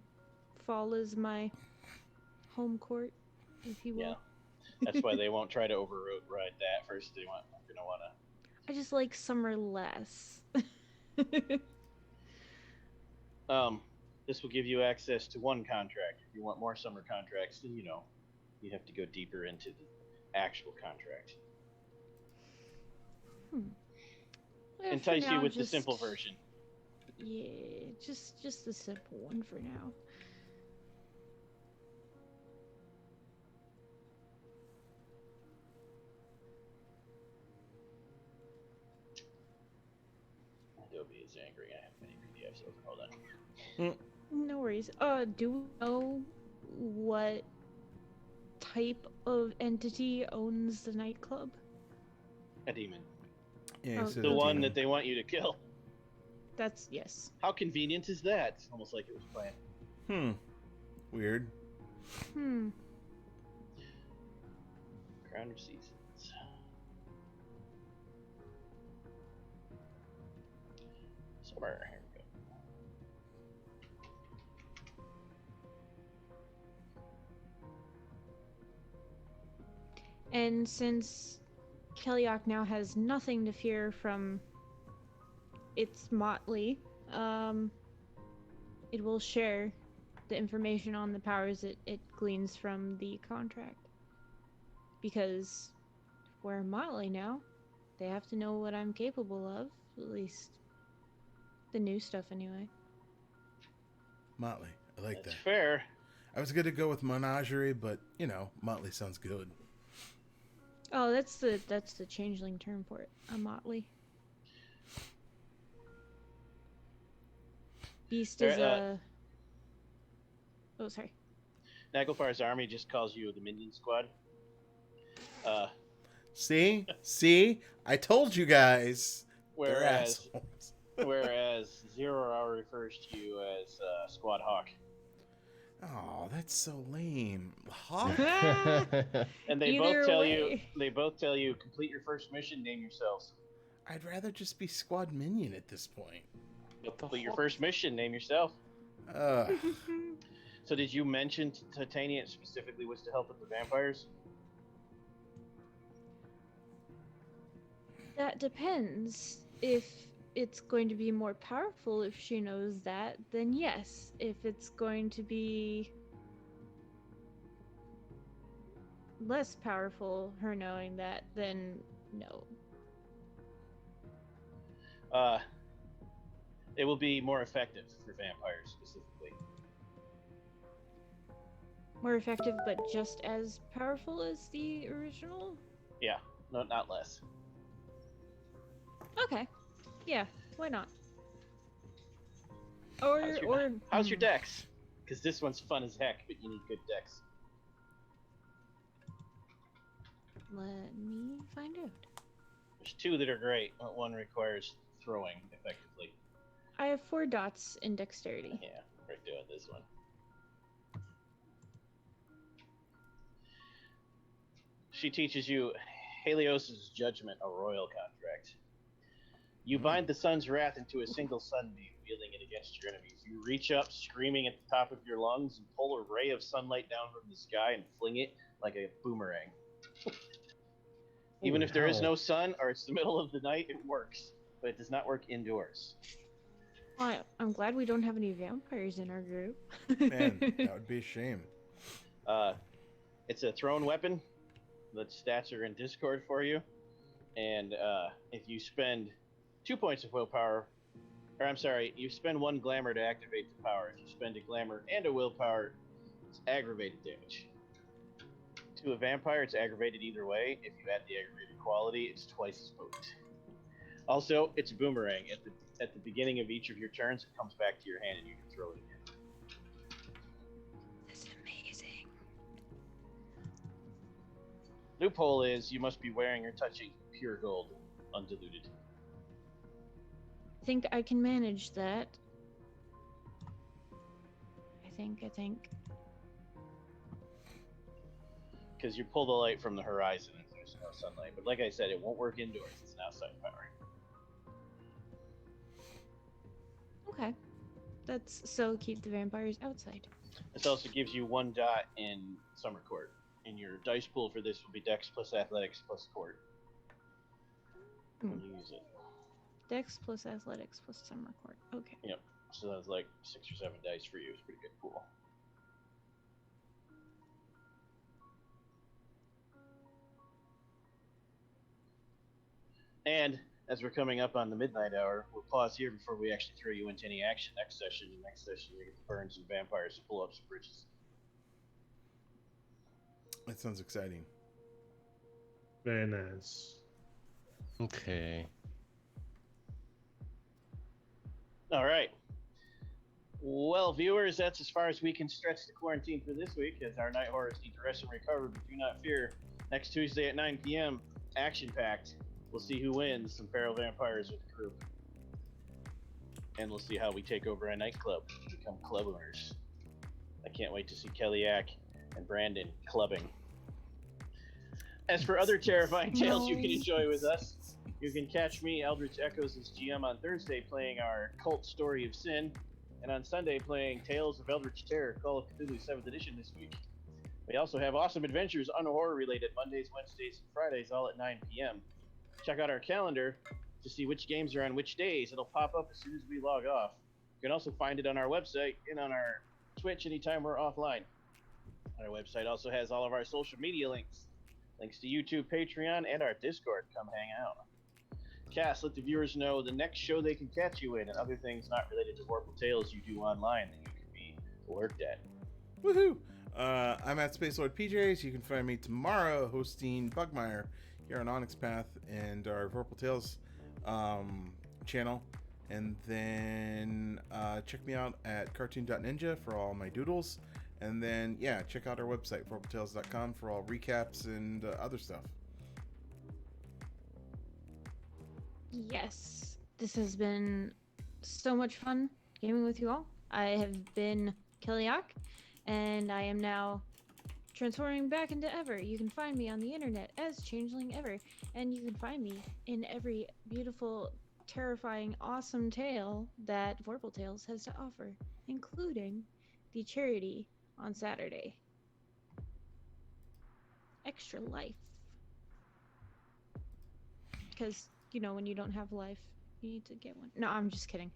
[SPEAKER 3] fall is my home court, if you will.
[SPEAKER 1] Yeah. That's why they won't try to override that. First, they're gonna want to.
[SPEAKER 3] I just like summer less.
[SPEAKER 1] This will give you access to one contract. If you want more summer contracts, then you have to go deeper into the actual contract.
[SPEAKER 3] Well, for
[SPEAKER 1] Entice you
[SPEAKER 3] now,
[SPEAKER 1] with the simple version.
[SPEAKER 3] Yeah, just the simple one for now.
[SPEAKER 1] Adobe is angry. I have many PDFs open. Hold on.
[SPEAKER 3] No worries. Do we know what type of entity owns the nightclub?
[SPEAKER 1] A demon.
[SPEAKER 2] Yeah,
[SPEAKER 3] Oh,
[SPEAKER 2] he said
[SPEAKER 1] The
[SPEAKER 2] a
[SPEAKER 1] one
[SPEAKER 2] demon.
[SPEAKER 1] that they want you to kill.
[SPEAKER 3] That's yes.
[SPEAKER 1] How convenient is that? Almost like it was planned.
[SPEAKER 2] Weird.
[SPEAKER 3] Hmm.
[SPEAKER 1] Crown of Seasons. Summer. Here we go.
[SPEAKER 3] And since Keliak now has nothing to fear from its motley, it will share the information on the powers it gleans from the contract. Because if we're a motley now, they have to know what I'm capable of, at least the new stuff anyway.
[SPEAKER 2] Motley. I like
[SPEAKER 1] That's
[SPEAKER 2] that.
[SPEAKER 1] fair.
[SPEAKER 2] I was going to go with menagerie, but, Motley sounds good.
[SPEAKER 3] Oh, that's the changeling term for it. A motley. Beast is a... Oh, sorry.
[SPEAKER 1] Naglfar's army just calls you the Minion Squad.
[SPEAKER 2] See? I told you guys. They're
[SPEAKER 1] Whereas
[SPEAKER 2] assholes.
[SPEAKER 1] whereas 0 Hour refers to you as Squad Hawk.
[SPEAKER 2] Oh, that's so lame. Hawk?
[SPEAKER 1] And they
[SPEAKER 3] Either
[SPEAKER 1] both tell you complete your first mission, name yourselves.
[SPEAKER 2] I'd rather just be squad minion at this point.
[SPEAKER 5] What the
[SPEAKER 1] Complete your
[SPEAKER 5] fuck?
[SPEAKER 1] first mission, name yourself.
[SPEAKER 2] Ugh.
[SPEAKER 1] So did you mention Titania specifically was to help with the vampires?
[SPEAKER 3] That depends. If it's going to be more powerful if she knows that, then yes. If it's going to be less powerful, her knowing that, then no.
[SPEAKER 1] It will be more effective for vampires specifically.
[SPEAKER 3] More effective, but just as powerful as the original?
[SPEAKER 1] Yeah, no, not less.
[SPEAKER 3] Okay. Yeah, why not?
[SPEAKER 1] How's your dex? Because this one's fun as heck, but you need good dex.
[SPEAKER 3] Let me find out.
[SPEAKER 1] There's two that are great, but one requires throwing effectively.
[SPEAKER 3] I have 4 dots in dexterity.
[SPEAKER 1] Yeah, we're doing this one. She teaches you Helios' judgment, a royal contract. You bind the sun's wrath into a single sunbeam, wielding it against your enemies. You reach up, screaming at the top of your lungs, and pull a ray of sunlight down from the sky and fling it like a boomerang. Even if there is no sun or it's the middle of the night, it works, but it does not work indoors.
[SPEAKER 3] I'm glad we don't have any vampires in our group.
[SPEAKER 2] Man, that would be a shame.
[SPEAKER 1] It's a thrown weapon. The stats are in Discord for you. And if you spend 2 points of willpower, or I'm sorry, you spend 1 glamour to activate the power. If you spend a glamour and a willpower, it's aggravated damage. To a vampire, it's aggravated either way. If you add the aggravated quality, it's twice as potent. Also, it's a boomerang. At the beginning of each of your turns, it comes back to your hand and you can throw it again.
[SPEAKER 3] That's amazing.
[SPEAKER 1] Loophole is you must be wearing or touching pure gold, undiluted.
[SPEAKER 3] I think I can manage that. I think.
[SPEAKER 1] Because you pull the light from the horizon and there's no sunlight. But like I said, it won't work indoors. It's an outside power.
[SPEAKER 3] Okay. So keep the vampires outside.
[SPEAKER 1] This also gives you 1 dot in Summer Court. And your dice pool for this will be Dex plus Athletics plus Court. When you use it.
[SPEAKER 3] Dex plus athletics plus summer court. Okay.
[SPEAKER 1] Yep. So that's like 6 or 7 dice for you. It's a pretty good pool. And as we're coming up on the midnight hour, we'll pause here before we actually throw you into any action next session. Next session, we get to burn some vampires to pull up some bridges.
[SPEAKER 2] That sounds exciting.
[SPEAKER 6] Very nice.
[SPEAKER 4] Okay.
[SPEAKER 1] All right. Well, viewers, that's as far as we can stretch the quarantine for this week, as our night horrors need to rest and recover. But do not fear. Next Tuesday at 9 p.m., action-packed. We'll see who wins some feral vampires with the group. And we'll see how we take over a nightclub and become club owners. I can't wait to see Kellyak and Brandon clubbing. As for other terrifying tales you can enjoy with us, you can catch me, Eldritch Echoes, as GM on Thursday playing our Cult Story of Sin, and on Sunday playing Tales of Eldritch Terror, Call of Cthulhu 7th Edition this week. We also have awesome adventures unhorror related Mondays, Wednesdays, and Fridays, all at 9 p.m. Check out our calendar to see which games are on which days. It'll pop up as soon as we log off. You can also find it on our website and on our Twitch anytime we're offline. Our website also has all of our social media links to YouTube, Patreon, and our Discord. Come hang out. Cass, let the viewers know the next show they can catch you in and other things not related to Vorpal Tales you do online that you can be lurked at.
[SPEAKER 2] Woohoo! I'm at Space Lord PJs. You can find me tomorrow hosting Bugmire here on Onyx Path and our Vorpal Tales channel. And then check me out at cartoon.ninja for all my doodles. And then, yeah, check out our website, vorpaltales.com, for all recaps and other stuff.
[SPEAKER 3] Yes, this has been so much fun gaming with you all. I have been Kellyak, and I am now transforming back into Ever. You can find me on the internet as Changeling Ever, and you can find me in every beautiful, terrifying, awesome tale that Vorpal Tales has to offer, including the charity on Saturday. Extra life. Because, you know, when you don't have life, you need to get one. No, I'm just kidding.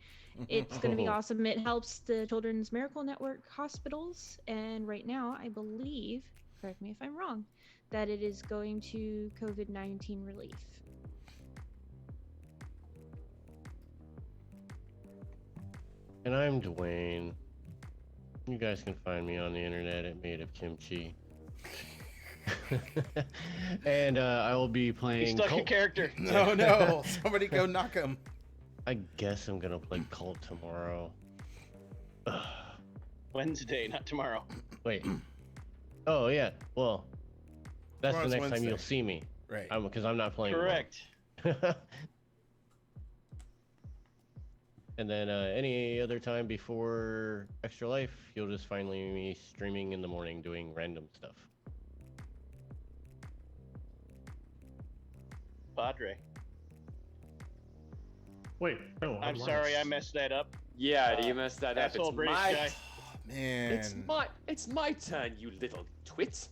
[SPEAKER 3] It's going to be awesome. It helps the Children's Miracle Network hospitals, and right now, I believe, correct me if I'm wrong, that it is going to COVID-19 relief.
[SPEAKER 4] And I'm Dwayne. You guys can find me on the internet at Made of Kimchi. And I will be playing.
[SPEAKER 1] He stuck a character.
[SPEAKER 2] No, somebody go knock him.
[SPEAKER 4] I guess I'm gonna play Cult tomorrow.
[SPEAKER 1] Wednesday, not tomorrow.
[SPEAKER 4] Wait. Oh yeah. Well, that's
[SPEAKER 2] Tomorrow's
[SPEAKER 4] the next
[SPEAKER 2] Wednesday.
[SPEAKER 4] time you'll see me.
[SPEAKER 2] Right.
[SPEAKER 4] Because I'm not playing.
[SPEAKER 1] Correct.
[SPEAKER 4] And then any other time before Extra Life, you'll just find me streaming in the morning doing random stuff.
[SPEAKER 1] Padre.
[SPEAKER 6] Wait, no.
[SPEAKER 1] I'm sorry, I messed that up.
[SPEAKER 5] Yeah, you messed that up.
[SPEAKER 1] Asshole
[SPEAKER 5] It's
[SPEAKER 1] British
[SPEAKER 5] my,
[SPEAKER 1] guy.
[SPEAKER 2] Man.
[SPEAKER 5] it's my turn, you little twit.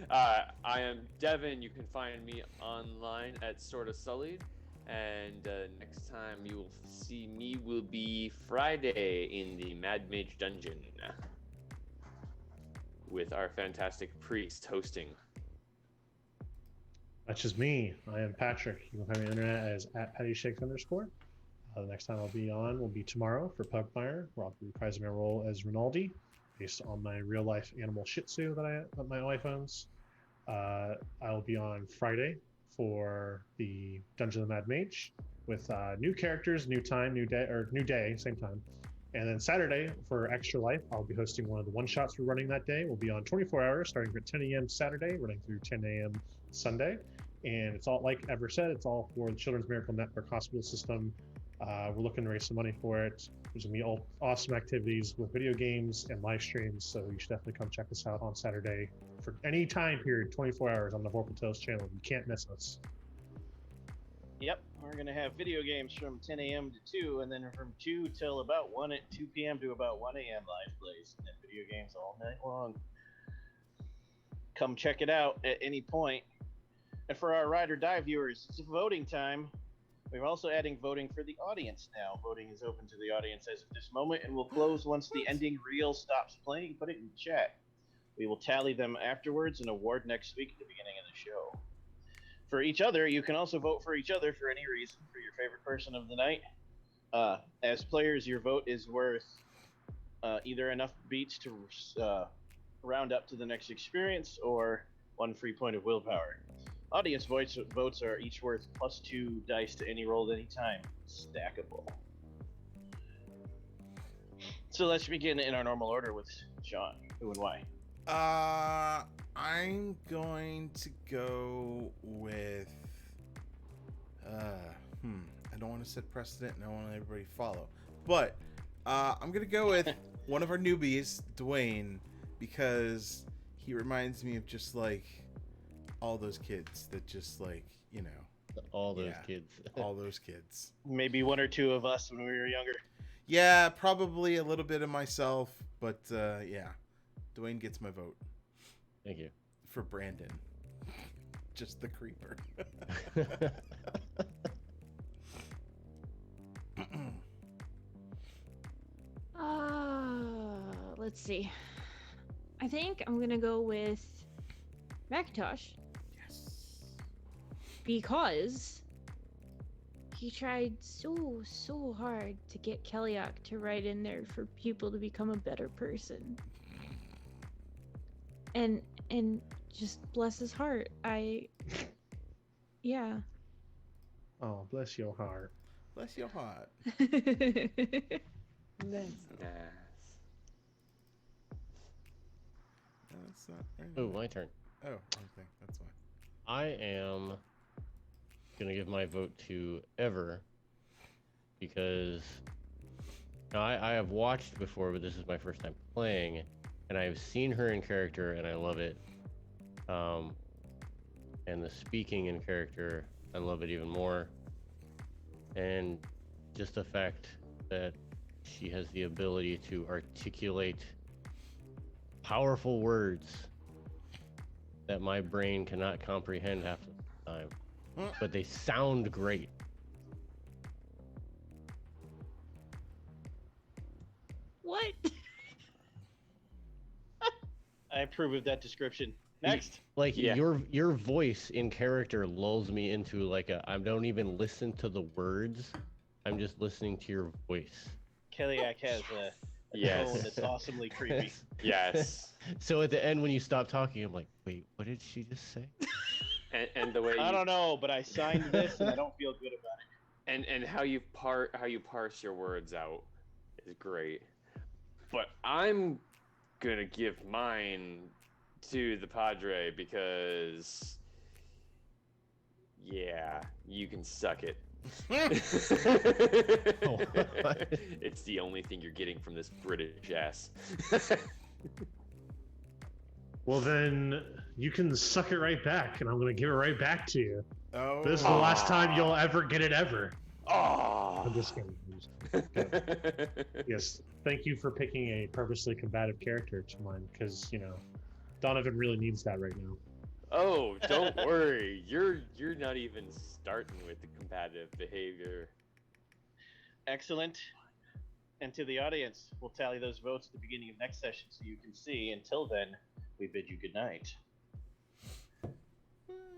[SPEAKER 5] I am Devin. You can find me online at Sorta Sullied. And next time you will see me will be Friday in the Mad Mage Dungeon with our fantastic priest hosting.
[SPEAKER 6] That's just me. I am Patrick. You can find me on the internet as @PattyShakes_. The next time I'll be on will be tomorrow for Pugmire, where I'll be reprising my role as Rinaldi, based on my real life animal Shih Tzu that my wife owns. I'll be on Friday for the Dungeon of the Mad Mage with new characters, new time, new day, same time. And then Saturday for Extra Life, I'll be hosting one of the one-shots we're running that day. We'll be on 24 hours, starting at 10 a.m. Saturday, running through 10 a.m. Sunday. And it's all, like Ever said, it's all for the Children's Miracle Network hospital system. We're looking to raise some money for it. There's going to be all awesome activities with video games and live streams, so you should definitely come check us out on Saturday for any time period, 24 hours on the Vorpal Tales channel. You can't miss us.
[SPEAKER 1] Yep, we're going to have video games from 10 a.m. to 2, and then from 2 till about 2 p.m. to about 1 a.m. live plays, and then video games all night long. Come check it out at any point. And for our Ride or Die viewers, it's voting time. We're also adding voting for the audience now. Voting is open to the audience as of this moment, and will close once the ending reel stops playing. Put it in chat. We will tally them afterwards and award next week at the beginning of the show. For each other, you can also vote for each other for any reason, for your favorite person of the night. As players, your vote is worth either enough beats to round up to the next experience, or 1 free point of willpower. Audience votes are each worth +2 dice to any roll at any time. Stackable. So let's begin in our normal order with Sean. Who and why?
[SPEAKER 2] I'm going to go with. I don't want to set precedent and I want everybody to follow. But I'm going to go with one of our newbies, Dwayne, because he reminds me of just like all those kids that just like, you know.
[SPEAKER 4] All those kids.
[SPEAKER 2] All those kids.
[SPEAKER 1] Maybe one or two of us when we were younger.
[SPEAKER 2] Yeah, probably a little bit of myself, but yeah. Dwayne gets my vote.
[SPEAKER 4] Thank you.
[SPEAKER 2] For Brandon. Just the creeper.
[SPEAKER 3] Let's see. I think I'm gonna go with Macintosh.
[SPEAKER 2] Yes.
[SPEAKER 3] Because he tried so hard to get Kellyak to write in there for people to become a better person. And just bless his heart. Yeah.
[SPEAKER 6] Oh, bless your heart.
[SPEAKER 2] Bless your heart.
[SPEAKER 5] Nice.
[SPEAKER 2] No, that's not right.
[SPEAKER 4] Oh, my turn.
[SPEAKER 2] Oh, okay, that's why.
[SPEAKER 4] I am gonna give my vote to Ever because now I have watched before, but this is my first time playing, and I've seen her in character, and I love it. And the speaking in character, I love it even more. And just the fact that she has the ability to articulate powerful words that my brain cannot comprehend half the time, but they sound great.
[SPEAKER 3] What?
[SPEAKER 1] I approve of that description. Next.
[SPEAKER 4] Like
[SPEAKER 5] Yeah.
[SPEAKER 4] your voice in character lulls me into like I don't even listen to the words. I'm just listening to your voice.
[SPEAKER 1] Kellyak has a
[SPEAKER 5] Yes.
[SPEAKER 1] tone that's awesomely creepy.
[SPEAKER 5] Yes.
[SPEAKER 4] So at the end when you stop talking, I'm like, wait, what did she just say?
[SPEAKER 5] And the way
[SPEAKER 1] I don't know, but I signed this and I don't feel good about it.
[SPEAKER 5] and how you parse your words out is great. But I'm gonna give mine to the Padre because yeah, you can suck it.
[SPEAKER 4] Oh.
[SPEAKER 5] It's the only thing you're getting from this British ass.
[SPEAKER 6] Well, then you can suck it right back, and I'm going to give it right back to you.
[SPEAKER 2] Oh.
[SPEAKER 6] This is the last time you'll ever get it ever.
[SPEAKER 5] Oh.
[SPEAKER 6] I'm just kidding. Yes, thank you for picking a purposely combative character to mine, because, you know, Donovan really needs that right now.
[SPEAKER 5] Oh, don't worry. You're not even starting with the combative behavior.
[SPEAKER 1] Excellent. And to the audience, we'll tally those votes at the beginning of next session so you can see. Until then, we bid you good night.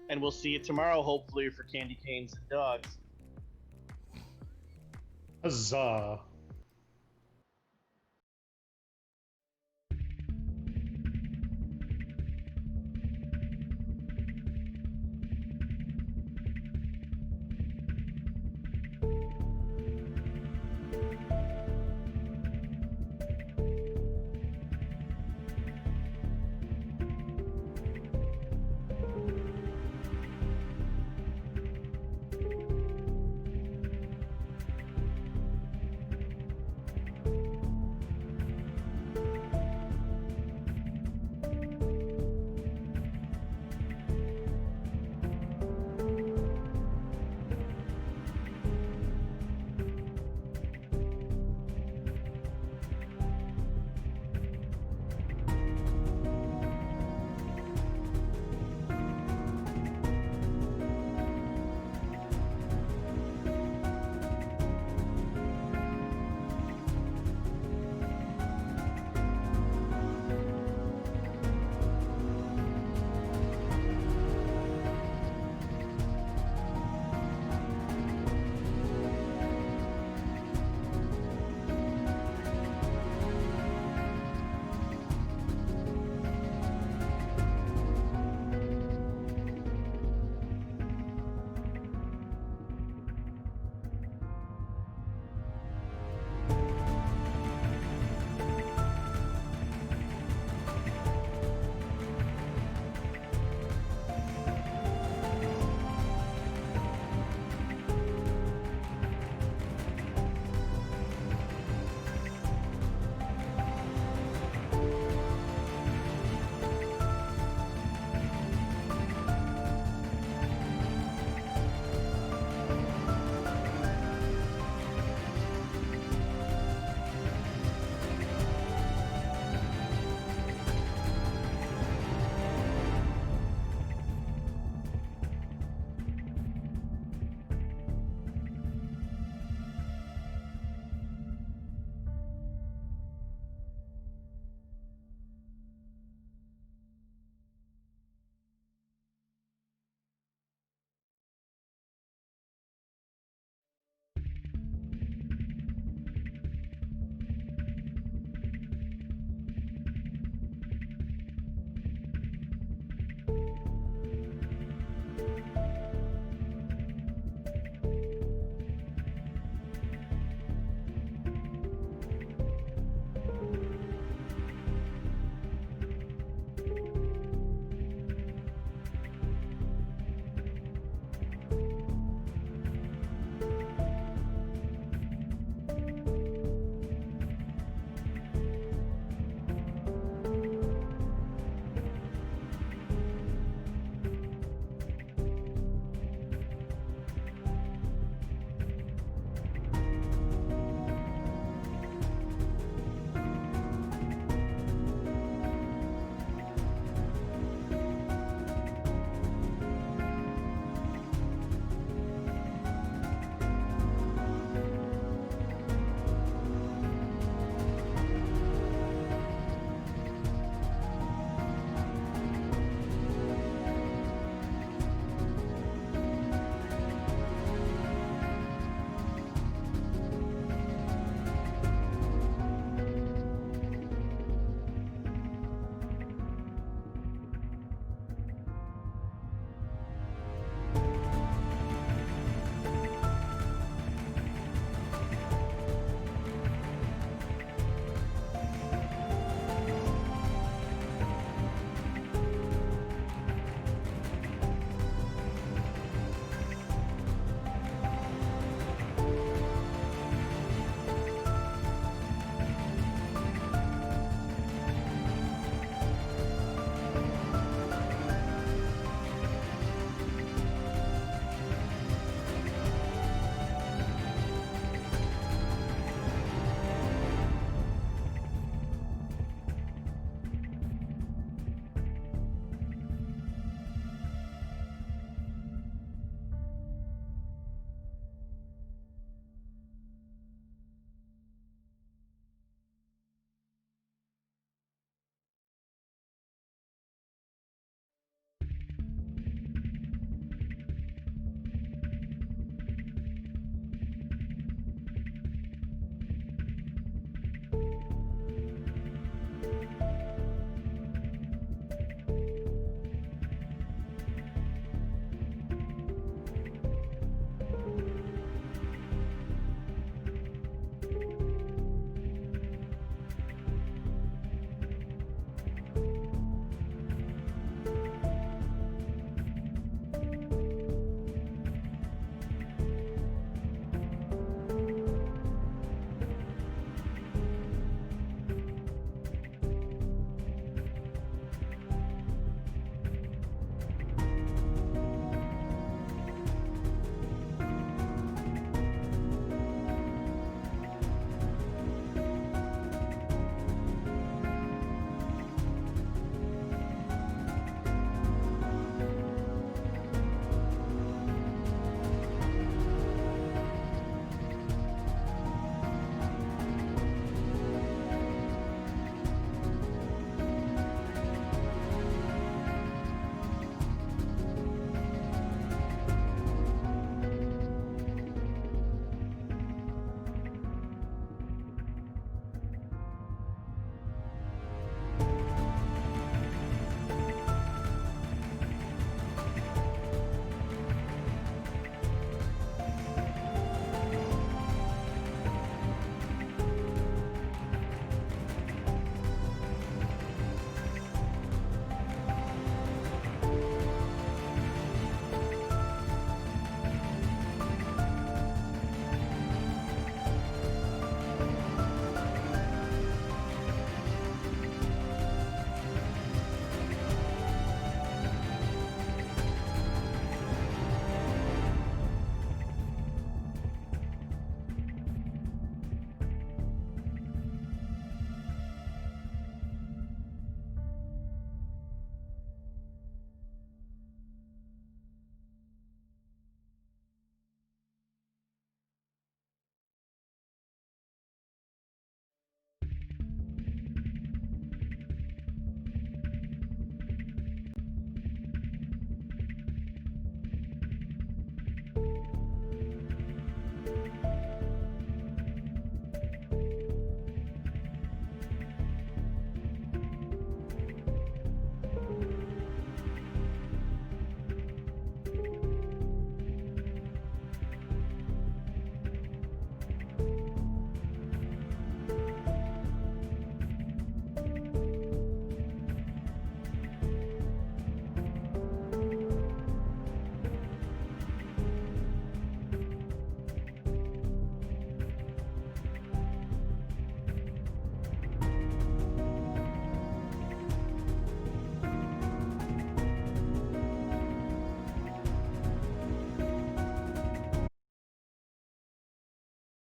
[SPEAKER 1] And we'll see you tomorrow, hopefully, for candy canes and dogs.
[SPEAKER 6] Huzzah!